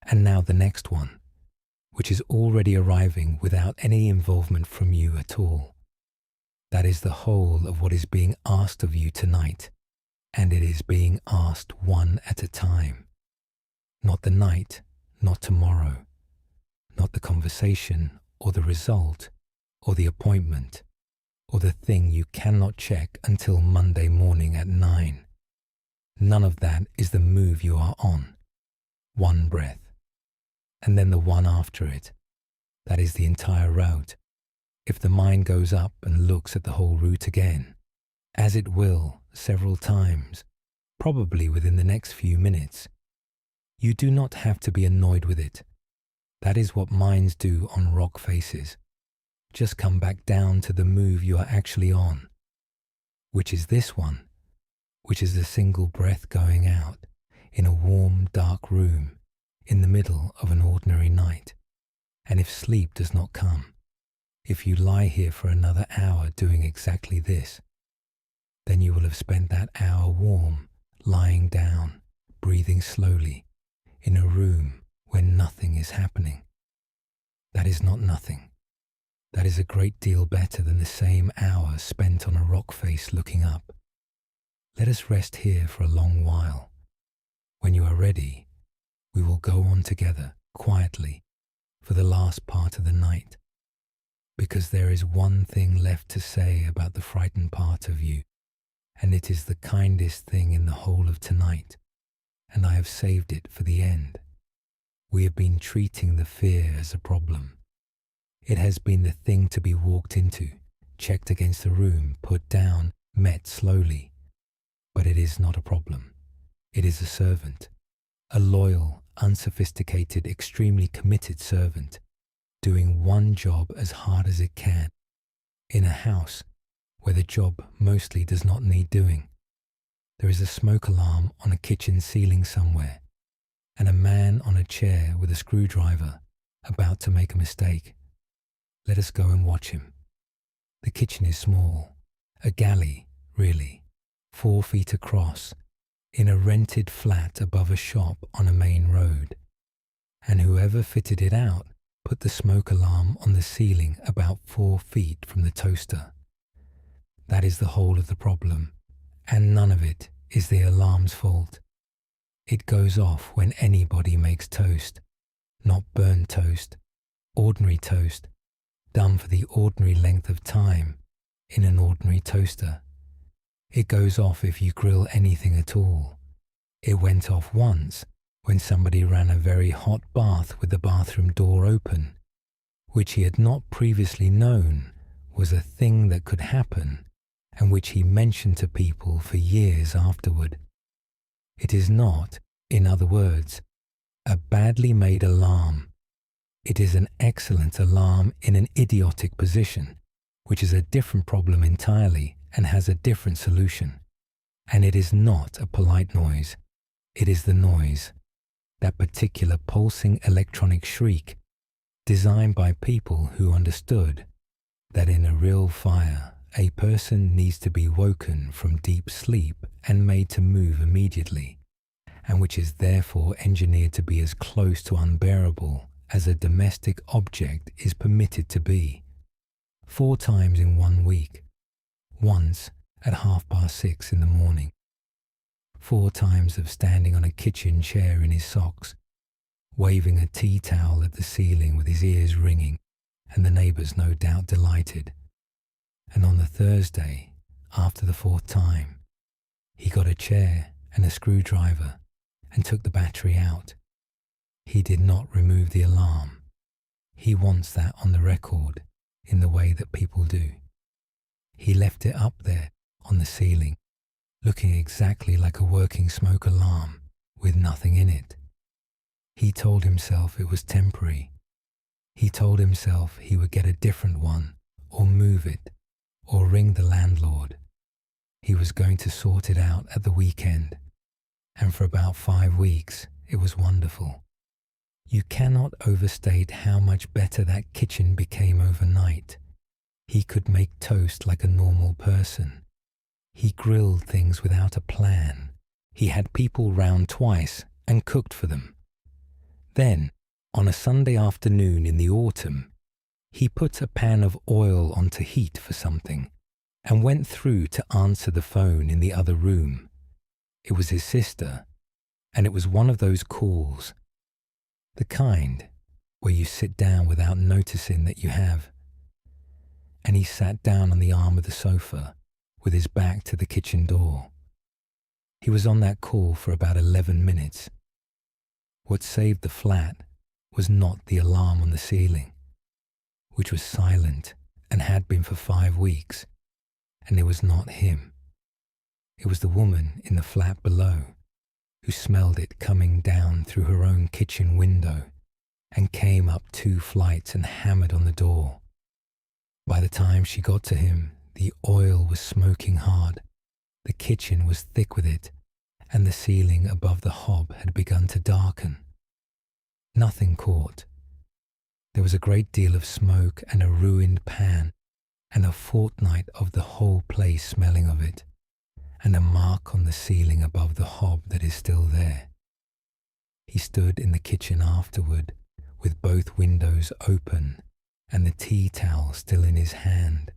and now the next one, which is already arriving without any involvement from you at all. That is the whole of what is being asked of you tonight, and it is being asked one at a time. Not the night, not tomorrow, not the conversation or the result or the appointment, or the thing you cannot check until Monday morning at 9. None of that is the move you are on. One breath, and then the one after it. That is the entire route. If the mind goes up and looks at the whole route again, as it will several times, probably within the next few minutes, you do not have to be annoyed with it. That is what minds do on rock faces. Just come back down to the move you are actually on, which is this one, which is the single breath going out in a warm, dark room in the middle of an ordinary night. And if sleep does not come, if you lie here for another hour doing exactly this, then you will have spent that hour warm, lying down, breathing slowly, in a room where nothing is happening. That is not nothing. That is a great deal better than the same hour spent on a rock face looking up. Let us rest here for a long while. When you are ready, we will go on together, quietly, for the last part of the night, because there is one thing left to say about the frightened part of you, and it is the kindest thing in the whole of tonight, and I have saved it for the end. We have been treating the fear as a problem. It has been the thing to be walked into, checked against the room, put down, met slowly. But it is not a problem. It is a servant, a loyal, unsophisticated, extremely committed servant, doing one job as hard as it can, in a house where the job mostly does not need doing. There is a smoke alarm on a kitchen ceiling somewhere, and a man on a chair with a screwdriver about to make a mistake. Let us go and watch him. The kitchen is small, a galley, really, 4 feet across, in a rented flat above a shop on a main road. And whoever fitted it out put the smoke alarm on the ceiling about 4 feet from the toaster. That is the whole of the problem, and none of it is the alarm's fault. It goes off when anybody makes toast, not burned toast, ordinary toast, done for the ordinary length of time in an ordinary toaster. It goes off if you grill anything at all. It went off once when somebody ran a very hot bath with the bathroom door open, which he had not previously known was a thing that could happen and which he mentioned to people for years afterward. It is not, in other words, a badly made alarm. It is an excellent alarm in an idiotic position, which is a different problem entirely and has a different solution. And it is not a polite noise. It is the noise, that particular pulsing electronic shriek, designed by people who understood that in a real fire, a person needs to be woken from deep sleep and made to move immediately, and which is therefore engineered to be as close to unbearable as a domestic object is permitted to be. 4 times in 1 week, once at 6:30 in the morning. 4 times of standing on a kitchen chair in his socks, waving a tea towel at the ceiling with his ears ringing, and the neighbours no doubt delighted. And on the Thursday, after the 4th time, he got a chair and a screwdriver and took the battery out. He did not remove the alarm. He wants that on the record in the way that people do. He left it up there on the ceiling, looking exactly like a working smoke alarm with nothing in it. He told himself it was temporary. He told himself he would get a different one or move it or ring the landlord. He was going to sort it out at the weekend, and for about 5 weeks it was wonderful. You cannot overstate how much better that kitchen became overnight. He could make toast like a normal person. He grilled things without a plan. He had people round twice and cooked for them. Then, on a Sunday afternoon in the autumn, he put a pan of oil on to heat for something and went through to answer the phone in the other room. It was his sister, and it was one of those calls, the kind where you sit down without noticing that you have. And he sat down on the arm of the sofa with his back to the kitchen door. He was on that call for about 11 minutes. What saved the flat was not the alarm on the ceiling, which was silent and had been for 5 weeks, and it was not him. It was the woman in the flat below, who smelled it coming down through her own kitchen window and came up 2 flights and hammered on the door. By the time she got to him, the oil was smoking hard, the kitchen was thick with it, and the ceiling above the hob had begun to darken. Nothing caught. There was a great deal of smoke and a ruined pan, and a fortnight of the whole place smelling of it. and a mark on the ceiling above the hob that is still there. He stood in the kitchen afterward, with both windows open and the tea towel still in his hand,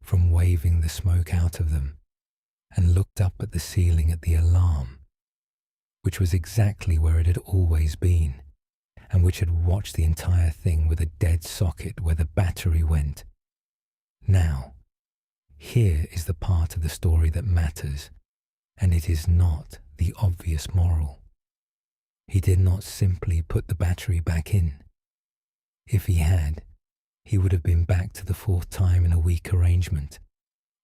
from waving the smoke out of them, and looked up at the ceiling at the alarm, which was exactly where it had always been, and which had watched the entire thing with a dead socket where the battery went. Now, here is the part of the story that matters, and it is not the obvious moral. He did not simply put the battery back in. If he had, he would have been back to the fourth time in a week arrangement,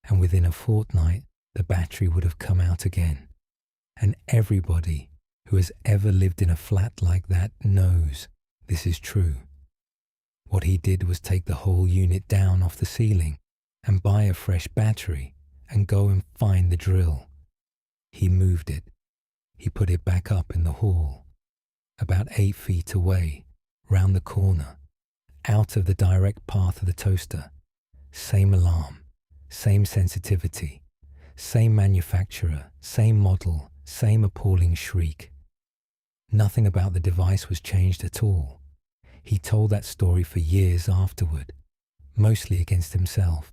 and within a fortnight the battery would have come out again. And everybody who has ever lived in a flat like that knows this is true. What he did was take the whole unit down off the ceiling and buy a fresh battery and go and find the drill. He moved it. He put it back up in the hall, about 8 feet away, round the corner, out of the direct path of the toaster. Same alarm, same sensitivity, same manufacturer, same model, same appalling shriek. Nothing about the device was changed at all. He told that story for years afterward, mostly against himself,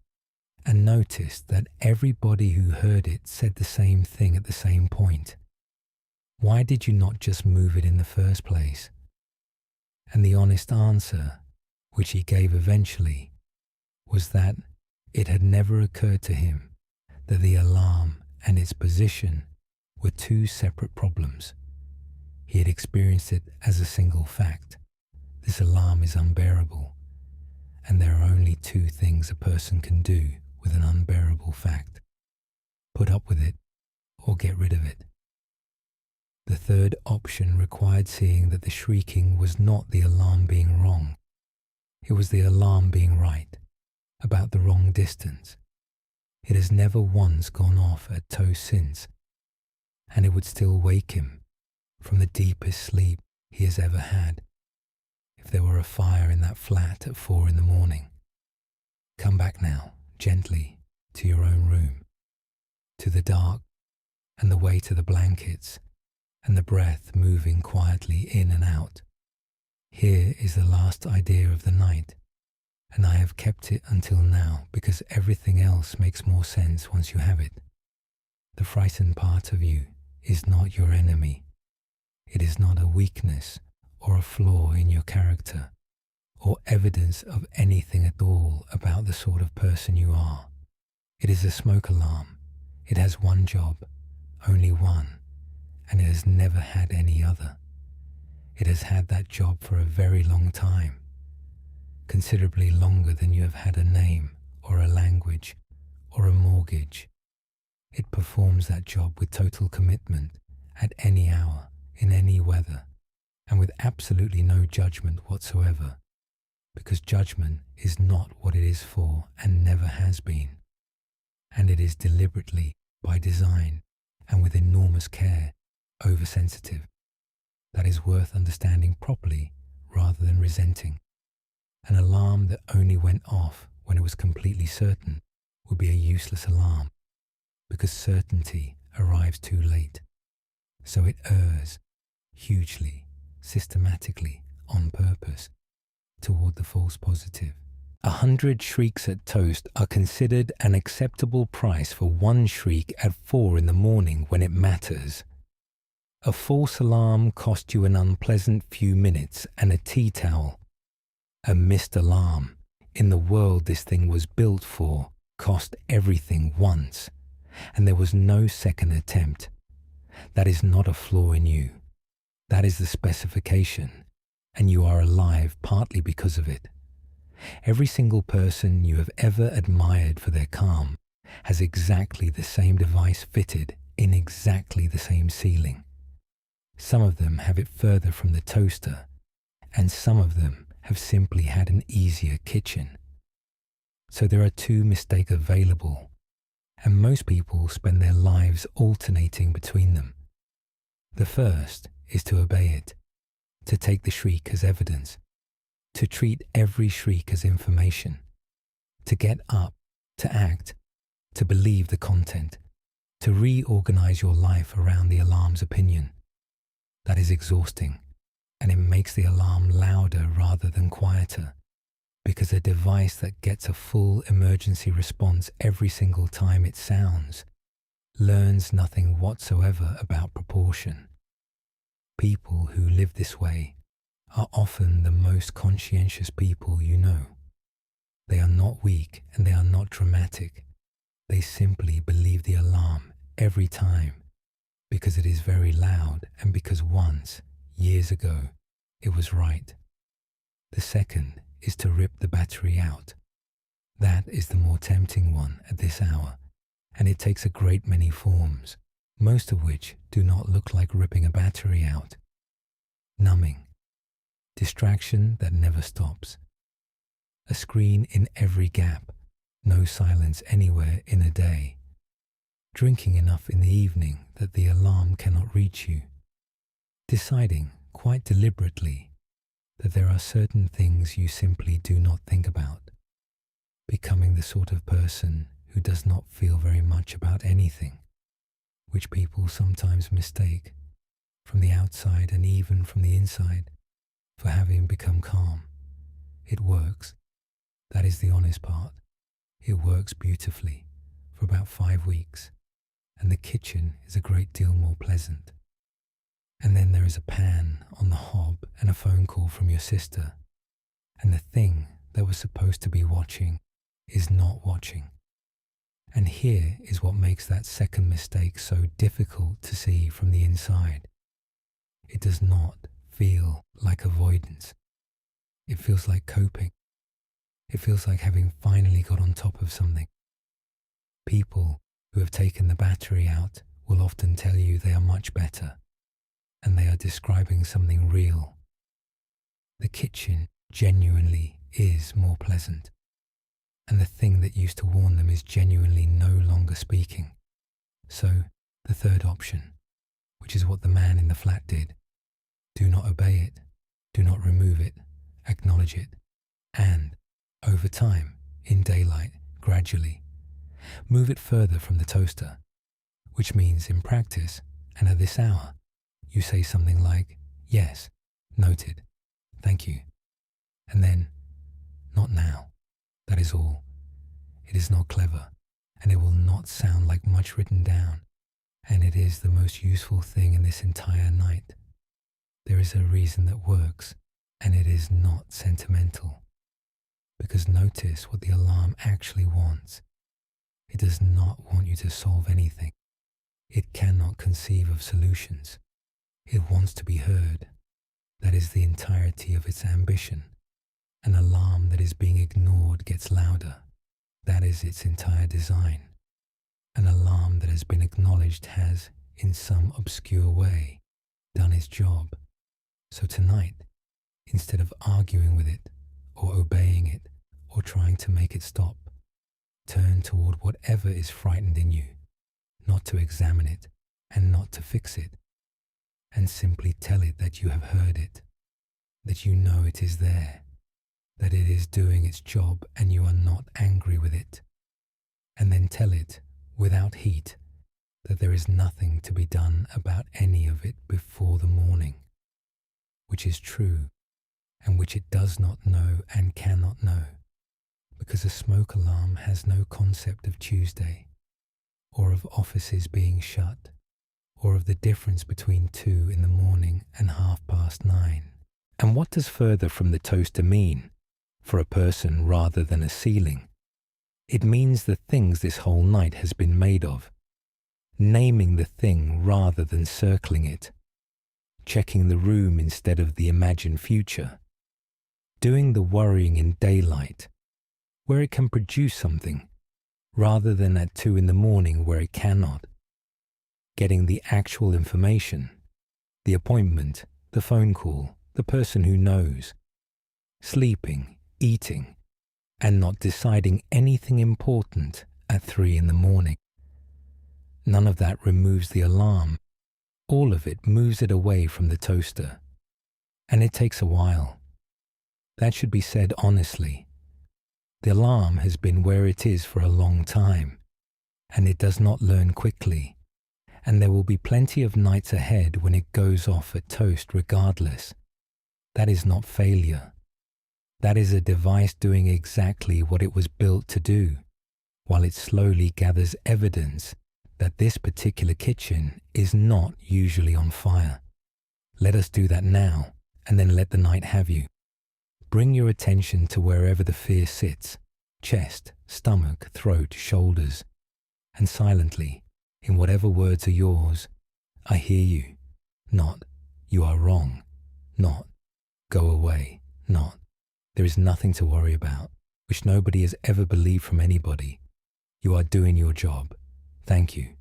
and noticed that everybody who heard it said the same thing at the same point. Why did you not just move it in the first place? And the honest answer, which he gave eventually, was that it had never occurred to him that the alarm and its position were two separate problems. He had experienced it as a single fact. This alarm is unbearable, and there are only two things a person can do with an unbearable fact: put up with it or get rid of it. The third option required seeing that the shrieking was not the alarm being wrong. It was the alarm being right, about the wrong distance. It has never once gone off at toe since, and it would still wake him from the deepest sleep he has ever had if there were a fire in that flat at 4 a.m. Come back now, gently, to your own room, to the dark and the weight of the blankets and the breath moving quietly in and out. Here is the last idea of the night, and I have kept it until now because everything else makes more sense once you have it. The frightened part of you is not your enemy. It is not a weakness or a flaw in your character, or evidence of anything at all about the sort of person you are. It is a smoke alarm. It has one job, only one, and it has never had any other. It has had that job for a very long time, considerably longer than you have had a name or a language or a mortgage. It performs that job with total commitment at any hour, in any weather, and with absolutely no judgment whatsoever, because judgment is not what it is for and never has been, and it is deliberately, by design, and with enormous care, oversensitive. That is worth understanding properly rather than resenting. An alarm that only went off when it was completely certain would be a useless alarm, because certainty arrives too late. So it errs hugely, systematically, on purpose, toward the false positive. 100 shrieks at toast are considered an acceptable price for one shriek at 4 a.m. when it matters. A false alarm cost you an unpleasant few minutes and a tea towel. A missed alarm, in the world this thing was built for, cost everything once, and there was no second attempt. That is not a flaw in you. That is the specification, and you are alive partly because of it. Every single person you have ever admired for their calm has exactly the same device fitted in exactly the same ceiling. Some of them have it further from the toaster, and some of them have simply had an easier kitchen. So there are two mistakes available, and most people spend their lives alternating between them. The first is to obey it, to take the shriek as evidence, to treat every shriek as information, to get up, to act, to believe the content, to reorganize your life around the alarm's opinion. That is exhausting, and it makes the alarm louder rather than quieter, because a device that gets a full emergency response every single time it sounds learns nothing whatsoever about proportion. People who live this way are often the most conscientious people you know. They are not weak and they are not dramatic. They simply believe the alarm every time because it is very loud and because once, years ago, it was right. The second is to rip the battery out. That is the more tempting one at this hour, and it takes a great many forms, most of which do not look like ripping a battery out. Numbing, distraction that never stops, a screen in every gap, no silence anywhere in a day, drinking enough in the evening that the alarm cannot reach you, deciding quite deliberately that there are certain things you simply do not think about, becoming the sort of person who does not feel very much about anything, which people sometimes mistake from the outside and even from the inside for having become calm. It works. That is the honest part. It works beautifully for about 5 weeks, and the kitchen is a great deal more pleasant. And then there is a pan on the hob and a phone call from your sister, and the thing that was supposed to be watching is not watching. And here is what makes that second mistake so difficult to see from the inside. It does not feel like avoidance. It feels like coping. It feels like having finally got on top of something. People who have taken the battery out will often tell you they are much better, and they are describing something real. The kitchen genuinely is more pleasant, and the thing that used to warn them is genuinely no longer speaking. So, the third option, which is what the man in the flat did, do not obey it, do not remove it, acknowledge it, and, over time, in daylight, gradually, move it further from the toaster, which means in practice, and at this hour, you say something like, yes, noted, thank you, and then, not now, that is all. It is not clever, and it will not sound like much written down, and it is the most useful thing in this entire night. There is a reason that works, and it is not sentimental. Because notice what the alarm actually wants. It does not want you to solve anything. It cannot conceive of solutions. It wants to be heard. That is the entirety of its ambition. An alarm that is being ignored gets louder. That is its entire design. An alarm that has been acknowledged has, in some obscure way, done its job. So tonight, instead of arguing with it, or obeying it, or trying to make it stop, turn toward whatever is frightened in you, not to examine it, and not to fix it, and simply tell it that you have heard it, that you know it is there, that it is doing its job and you are not angry with it, and then tell it, without heat, that there is nothing to be done about any of it before the morning, which is true, and which it does not know and cannot know, because a smoke alarm has no concept of Tuesday, or of offices being shut, or of the difference between 2 in the morning and 9:30. And what does further from the toaster mean, for a person rather than a ceiling? It means the things this whole night has been made of, naming the thing rather than circling it, checking the room instead of the imagined future, doing the worrying in daylight, where it can produce something, rather than at 2 in the morning where it cannot, getting the actual information, the appointment, the phone call, the person who knows, sleeping, eating, and not deciding anything important at 3 in the morning. None of that removes the alarm. All of it moves it away from the toaster. And it takes a while. That should be said honestly. The alarm has been where it is for a long time, and it does not learn quickly, and there will be plenty of nights ahead when it goes off at toast regardless. That is not failure. That is a device doing exactly what it was built to do, while it slowly gathers evidence that this particular kitchen is not usually on fire. Let us do that now, and then let the night have you. Bring your attention to wherever the fear sits, chest, stomach, throat, shoulders, and silently, in whatever words are yours, I hear you, not, you are wrong, not, go away, not, there is nothing to worry about, which nobody has ever believed from anybody. You are doing your job, thank you,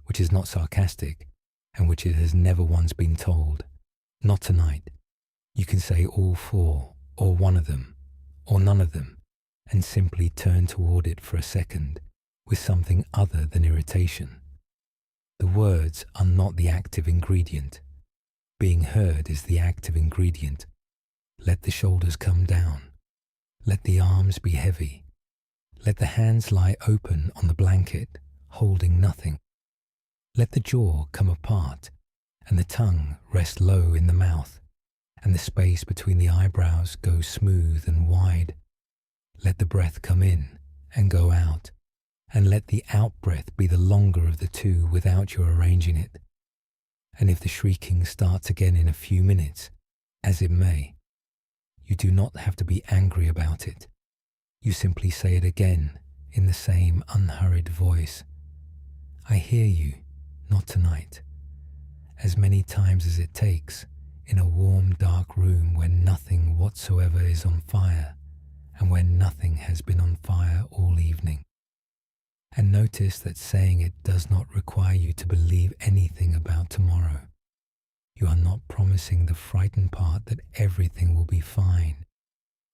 which is not sarcastic, and which it has never once been told. Not tonight. You can say all four, or one of them, or none of them, and simply turn toward it for a second with something other than irritation. The words are not the active ingredient. Being heard is the active ingredient. Let the shoulders come down. Let the arms be heavy. Let the hands lie open on the blanket, holding nothing. Let the jaw come apart and the tongue rest low in the mouth, and the space between the eyebrows go smooth and wide. Let the breath come in and go out, and let the out-breath be the longer of the two without your arranging it. And if the shrieking starts again in a few minutes, as it may, you do not have to be angry about it. You simply say it again in the same unhurried voice. I hear you, not tonight. As many times as it takes, in a warm, dark room where nothing whatsoever is on fire, and where nothing has been on fire all evening. And notice that saying it does not require you to believe anything about tomorrow. You are not promising the frightened part that everything will be fine.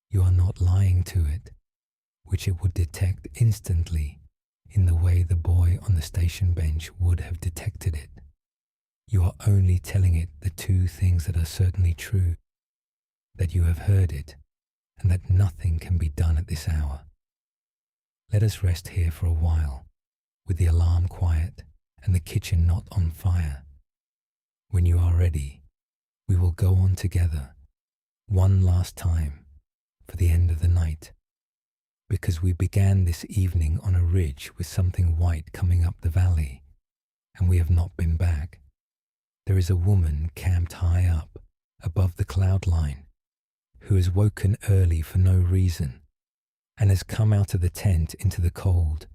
You are not lying to it, which it would detect instantly in the way the boy on the station bench would have detected it. You are only telling it the two things that are certainly true, that you have heard it, and that nothing can be done at this hour. Let us rest here for a while, with the alarm quiet and the kitchen not on fire. When you are ready, we will go on together, one last time, for the end of the night, because we began this evening on a ridge with something white coming up the valley, and we have not been back. There is a woman camped high up, above the cloud line, who has woken early for no reason, and has come out of the tent into the cold,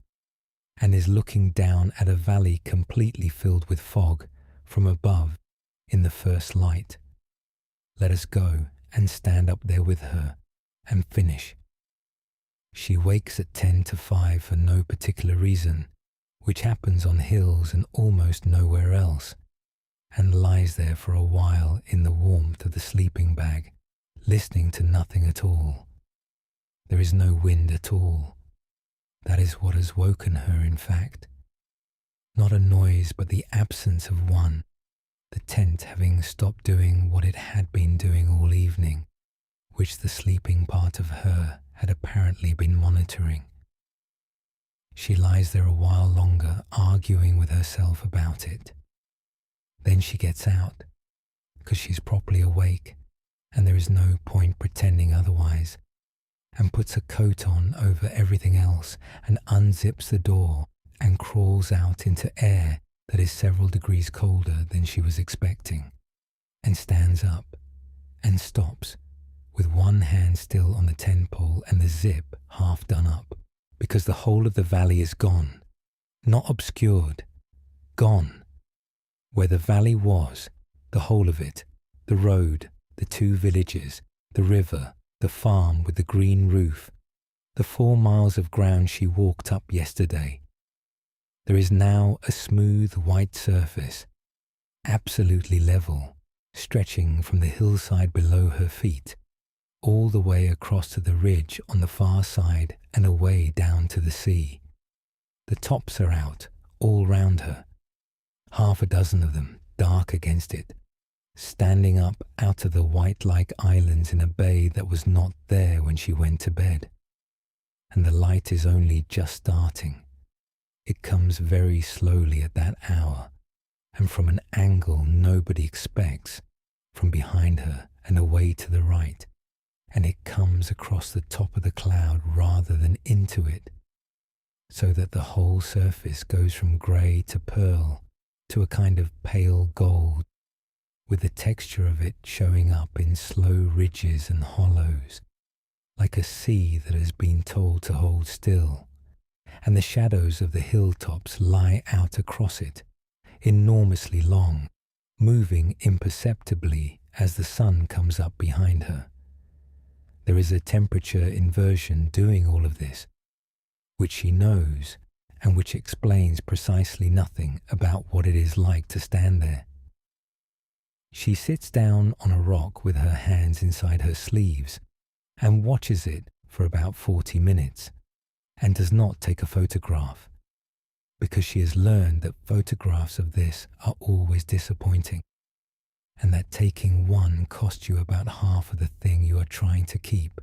and is looking down at a valley completely filled with fog from above in the first light. Let us go and stand up there with her and finish. She wakes at 10 to 5 for no particular reason, which happens on hills and almost nowhere else, and lies there for a while in the warmth of the sleeping bag, listening to nothing at all. There is no wind at all. That is what has woken her, in fact. Not a noise, but the absence of one, the tent having stopped doing what it had been doing all evening, which the sleeping part of her had apparently been monitoring. She lies there a while longer, arguing with herself about it. Then she gets out, because she's properly awake, and there is no point pretending otherwise, and puts a coat on over everything else, and unzips the door, and crawls out into air that is several degrees colder than she was expecting, and stands up, and stops, with one hand still on the tent pole and the zip half done up, because the whole of the valley is gone, not obscured, gone. Where the valley was, the whole of it, the road, the two villages, the river, the farm with the green roof, the 4 miles of ground she walked up yesterday. There is now a smooth white surface, absolutely level, stretching from the hillside below her feet, all the way across to the ridge on the far side and away down to the sea. The tops are out, all round her, 6 of them dark against it, standing up out of the white-like islands in a bay that was not there when she went to bed. And the light is only just starting. It comes very slowly at that hour, and from an angle nobody expects, from behind her and away to the right, and it comes across the top of the cloud rather than into it, so that the whole surface goes from grey to pearl to a kind of pale gold, with the texture of it showing up in slow ridges and hollows, like a sea that has been told to hold still, and the shadows of the hilltops lie out across it, enormously long, moving imperceptibly as the sun comes up behind her. There is a temperature inversion doing all of this, which she knows, and which explains precisely nothing about what it is like to stand there. She sits down on a rock with her hands inside her sleeves and watches it for about 40 minutes and does not take a photograph, because she has learned that photographs of this are always disappointing, and that taking one costs you about half of the thing you are trying to keep.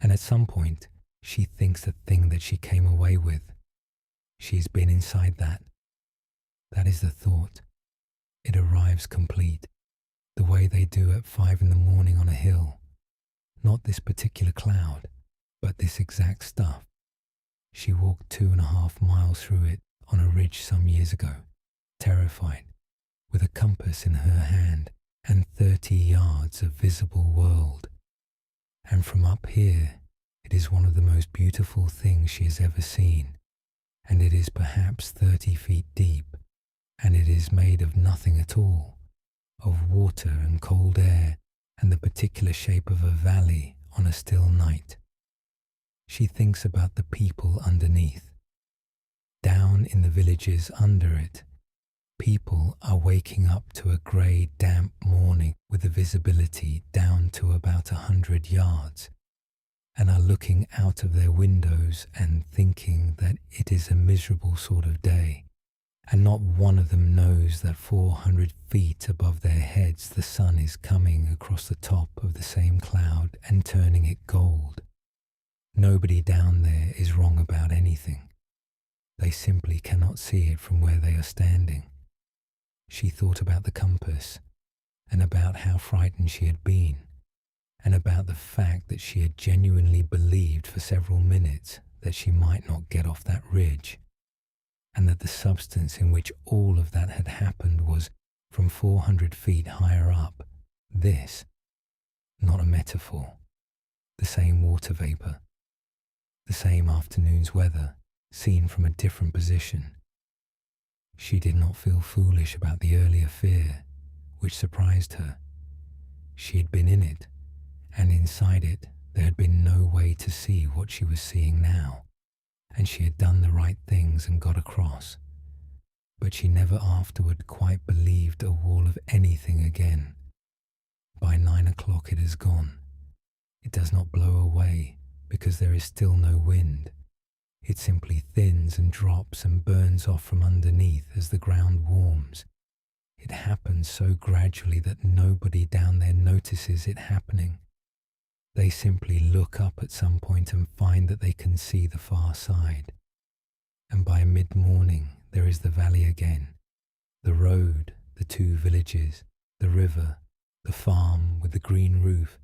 And at some point, she thinks the thing that she came away with, she's been inside that. That is the thought. It arrives complete, the way they do at 5 in the morning on a hill. Not this particular cloud, but this exact stuff. She walked 2.5 miles through it on a ridge some years ago, terrified, with a compass in her hand and 30 yards of visible world. And from up here, it is one of the most beautiful things she has ever seen, and it is perhaps 30 feet deep, and it is made of nothing at all, of water and cold air and the particular shape of a valley on a still night. She thinks about the people underneath. Down in the villages under it, people are waking up to a grey, damp morning with a visibility down to about 100 yards, and are looking out of their windows and thinking that it is a miserable sort of day, and not one of them knows that 400 feet above their heads the sun is coming across the top of the same cloud and turning it gold. Nobody down there is wrong about anything. They simply cannot see it from where they are standing. She thought about the compass, and about how frightened she had been, and about the fact that she had genuinely believed for several minutes that she might not get off that ridge, and that the substance in which all of that had happened was from 400 feet higher up, this, not a metaphor, the same water vapor, the same afternoon's weather, seen from a different position. She did not feel foolish about the earlier fear, which surprised her. She had been in it, and inside it there had been no way to see what she was seeing now, and she had done the right things and got across. But she never afterward quite believed a wall of anything again. By 9 o'clock it is gone. It does not blow away, because there is still no wind. It simply thins and drops and burns off from underneath as the ground warms. It happens so gradually that nobody down there notices it happening. They simply look up at some point and find that they can see the far side. And by mid-morning there is the valley again, the road, the 2 villages, the river, the farm with the green roof,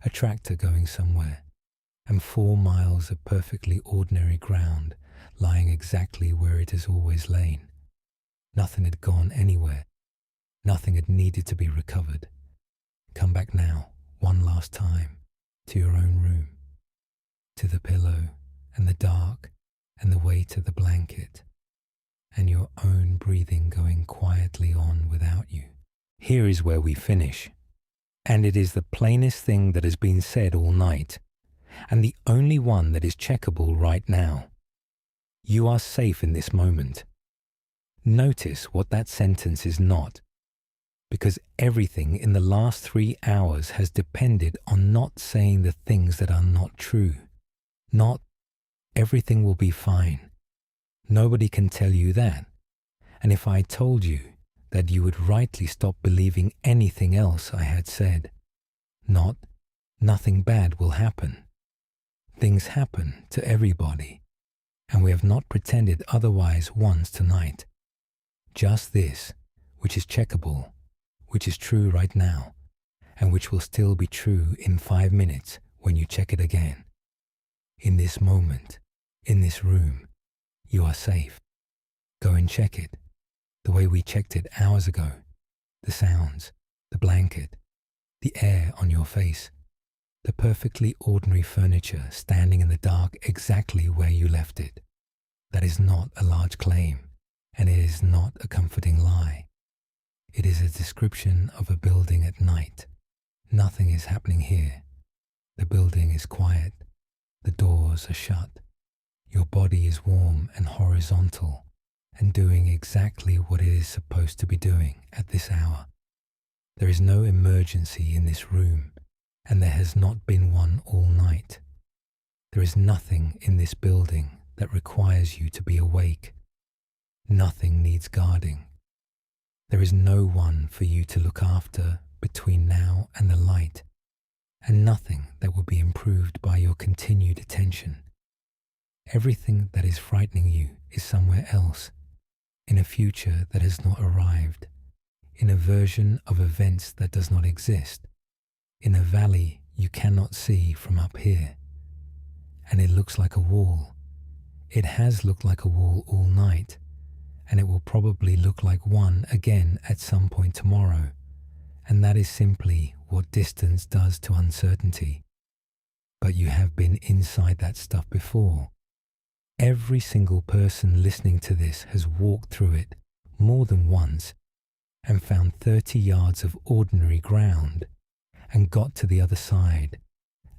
a tractor going somewhere, and 4 miles of perfectly ordinary ground lying exactly where it has always lain. Nothing had gone anywhere. Nothing had needed to be recovered. Come back now, one last time, to your own room, to the pillow and the dark and the weight of the blanket, and your own breathing going quietly on without you. Here is where we finish, and it is the plainest thing that has been said all night, and the only one that is checkable right now. You are safe in this moment. Notice what that sentence is not, because everything in the last 3 hours has depended on not saying the things that are not true. Not, everything will be fine. Nobody can tell you that. And if I told you, that you would rightly stop believing anything else I had said. Not, nothing bad will happen. Things happen to everybody, and we have not pretended otherwise once tonight. Just this, which is checkable, which is true right now, and which will still be true in 5 minutes when you check it again. In this moment, in this room, you are safe. Go and check it, the way we checked it hours ago. The sounds, the blanket, the air on your face, the perfectly ordinary furniture standing in the dark exactly where you left it. That is not a large claim, and it is not a comforting lie. It is a description of a building at night. Nothing is happening here. The building is quiet. The doors are shut. Your body is warm and horizontal and doing exactly what it is supposed to be doing at this hour. There is no emergency in this room, and there has not been one all night. There is nothing in this building that requires you to be awake. Nothing needs guarding. There is no one for you to look after between now and the light, and nothing that will be improved by your continued attention. Everything that is frightening you is somewhere else, in a future that has not arrived, in a version of events that does not exist, in a valley you cannot see from up here. And it looks like a wall. It has looked like a wall all night, and it will probably look like one again at some point tomorrow, and that is simply what distance does to uncertainty. But you have been inside that stuff before. Every single person listening to this has walked through it more than once and found 30 yards of ordinary ground and got to the other side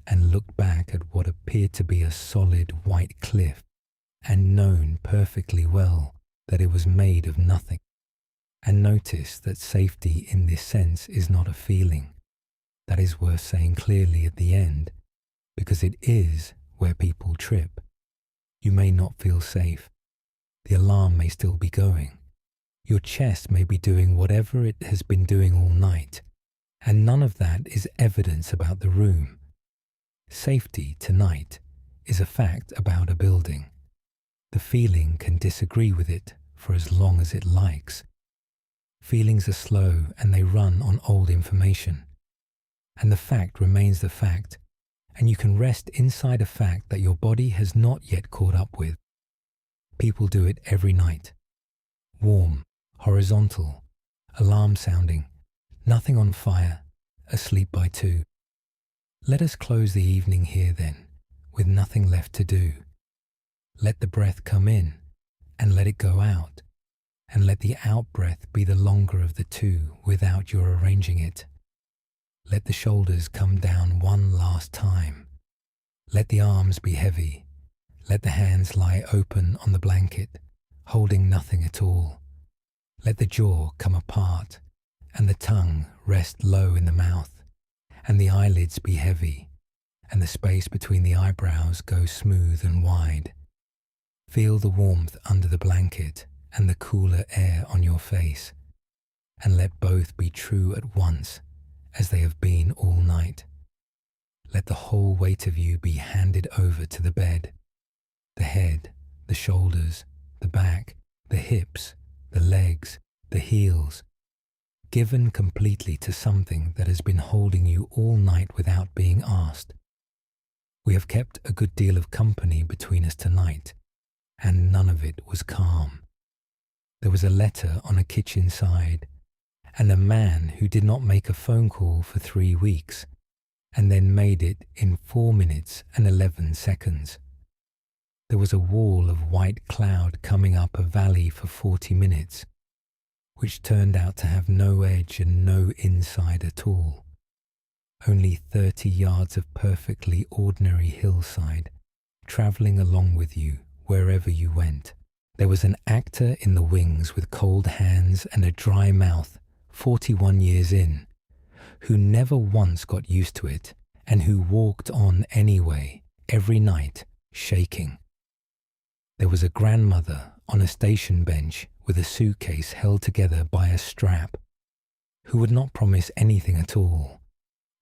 and looked back at what appeared to be a solid white cliff and known perfectly well that it was made of nothing, and noticed that safety in this sense is not a feeling. That is worth saying clearly at the end, because it is where people trip. You may not feel safe. The alarm may still be going. Your chest may be doing whatever it has been doing all night, and none of that is evidence about the room. Safety tonight is a fact about a building. The feeling can disagree with it for as long as it likes. Feelings are slow and they run on old information. And the fact remains the fact, and you can rest inside a fact that your body has not yet caught up with. People do it every night. Warm, horizontal, alarm sounding, nothing on fire, asleep by 2. Let us close the evening here then, with nothing left to do. Let the breath come in, and let it go out, and let the out-breath be the longer of the two without your arranging it. Let the shoulders come down one last time. Let the arms be heavy. Let the hands lie open on the blanket, holding nothing at all. Let the jaw come apart, and the tongue rest low in the mouth, and the eyelids be heavy, and the space between the eyebrows go smooth and wide. Feel the warmth under the blanket and the cooler air on your face, and let both be true at once, as they have been all night. Let the whole weight of you be handed over to the bed, the head, the shoulders, the back, the hips, the legs, the heels, given completely to something that has been holding you all night without being asked. We have kept a good deal of company between us tonight, and none of it was calm. There was a letter on a kitchen side, and a man who did not make a phone call for 3 weeks, and then made it in 4 minutes and 11 seconds. There was a wall of white cloud coming up a valley for 40 minutes, which turned out to have no edge and no inside at all. Only 30 yards of perfectly ordinary hillside, travelling along with you wherever you went. There was an actor in the wings with cold hands and a dry mouth, 41 years in, who never once got used to it and who walked on anyway, every night, shaking. There was a grandmother on a station bench with a suitcase held together by a strap, who would not promise anything at all,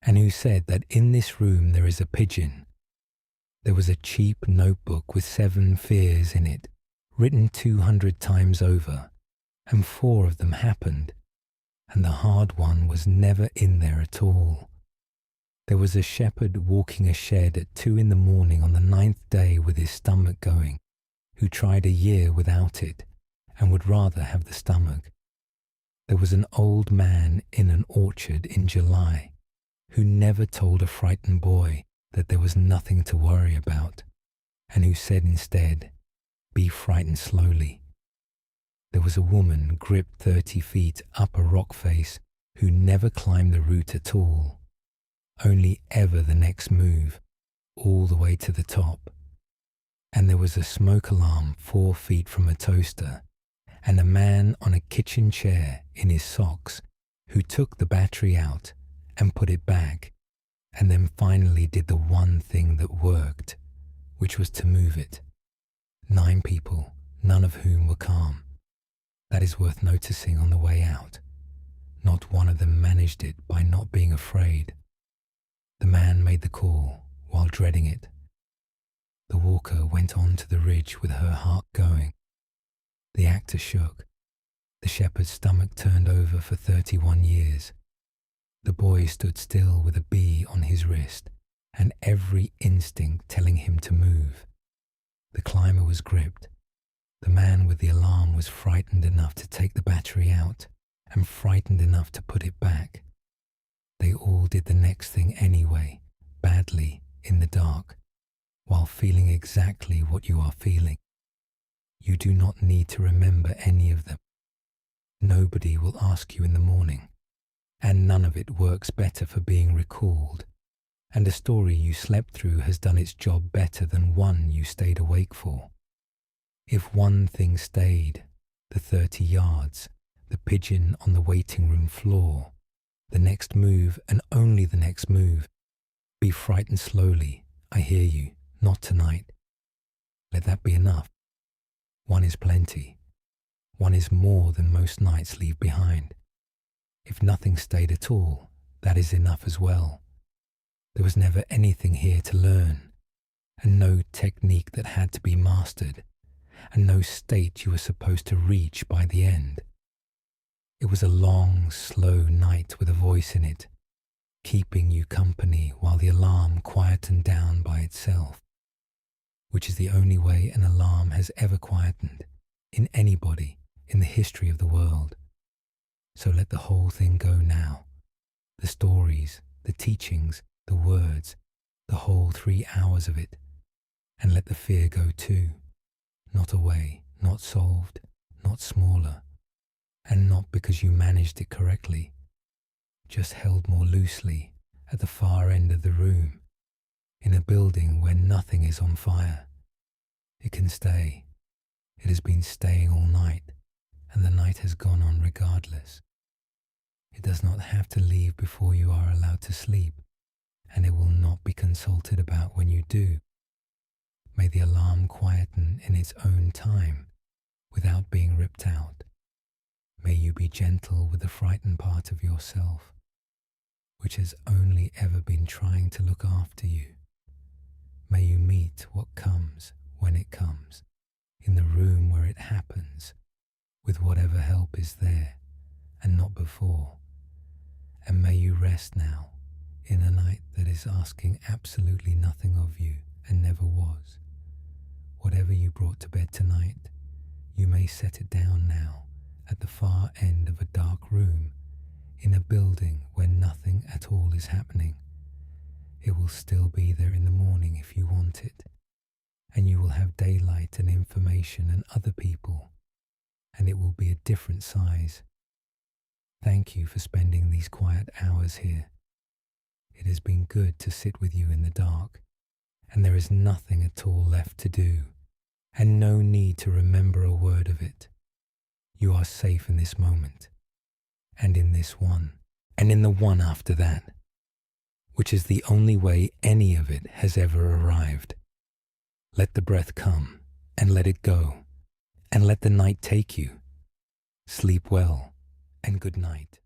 and who said that in this room there is a pigeon. There was a cheap notebook with 7 fears in it, written 200 times over, and 4 of them happened, and the hard one was never in there at all. There was a shepherd walking a shed at 2 in the morning on the 9th day with his stomach going, who tried a year without it, and would rather have the stomach. There was an old man in an orchard in July, who never told a frightened boy that there was nothing to worry about, and who said instead, "Be frightened slowly." There was a woman gripped 30 feet up a rock face who never climbed the route at all, only ever the next move, all the way to the top. And there was a smoke alarm 4 feet from a toaster, and a man on a kitchen chair in his socks who took the battery out and put it back, and then finally did the one thing that worked, which was to move it. 9 people, none of whom were calm. That is worth noticing on the way out. Not one of them managed it by not being afraid. The man made the call while dreading it. The walker went on to the ridge with her heart going. The actor shook. The shepherd's stomach turned over for 31 years. The boy stood still with a bee on his wrist and every instinct telling him to move. The climber was gripped. The man with the alarm was frightened enough to take the battery out and frightened enough to put it back. They all did the next thing anyway, badly, in the dark, while feeling exactly what you are feeling. You do not need to remember any of them. Nobody will ask you in the morning, and none of it works better for being recalled, and a story you slept through has done its job better than one you stayed awake for. If one thing stayed, the 30 yards, the pigeon on the waiting room floor, the next move and only the next move. Be frightened slowly, I hear you, not tonight. Let that be enough. 1 is plenty. 1 is more than most nights leave behind. If nothing stayed at all, that is enough as well. There was never anything here to learn, and no technique that had to be mastered, and no state you were supposed to reach by the end. It was a long, slow night with a voice in it, keeping you company while the alarm quietened down by itself, which is the only way an alarm has ever quietened in anybody in the history of the world. So let the whole thing go now. The stories, the teachings, the words, the whole 3 hours of it, and let the fear go too. Not away, not solved, not smaller, and not because you managed it correctly, just held more loosely at the far end of the room, in a building where nothing is on fire. It can stay. It has been staying all night, and the night has gone on regardless. It does not have to leave before you are allowed to sleep, and it will not be consulted about when you do. May the alarm quieten in its own time, without being ripped out. May you be gentle with the frightened part of yourself, which has only ever been trying to look after you. May you meet what comes when it comes, in the room where it happens, with whatever help is there, and not before. And may you rest now, in a night that is asking absolutely nothing of you and never was. Whatever you brought to bed tonight, you may set it down now at the far end of a dark room in a building where nothing at all is happening. It will still be there in the morning if you want it, and you will have daylight and information and other people, and it will be a different size. Thank you for spending these quiet hours here. It has been good to sit with you in the dark, and there is nothing at all left to do, and no need to remember a word of it. You are safe in this moment, and in this one, and in the one after that, which is the only way any of it has ever arrived. Let the breath come, and let it go, and let the night take you. Sleep well, and good night.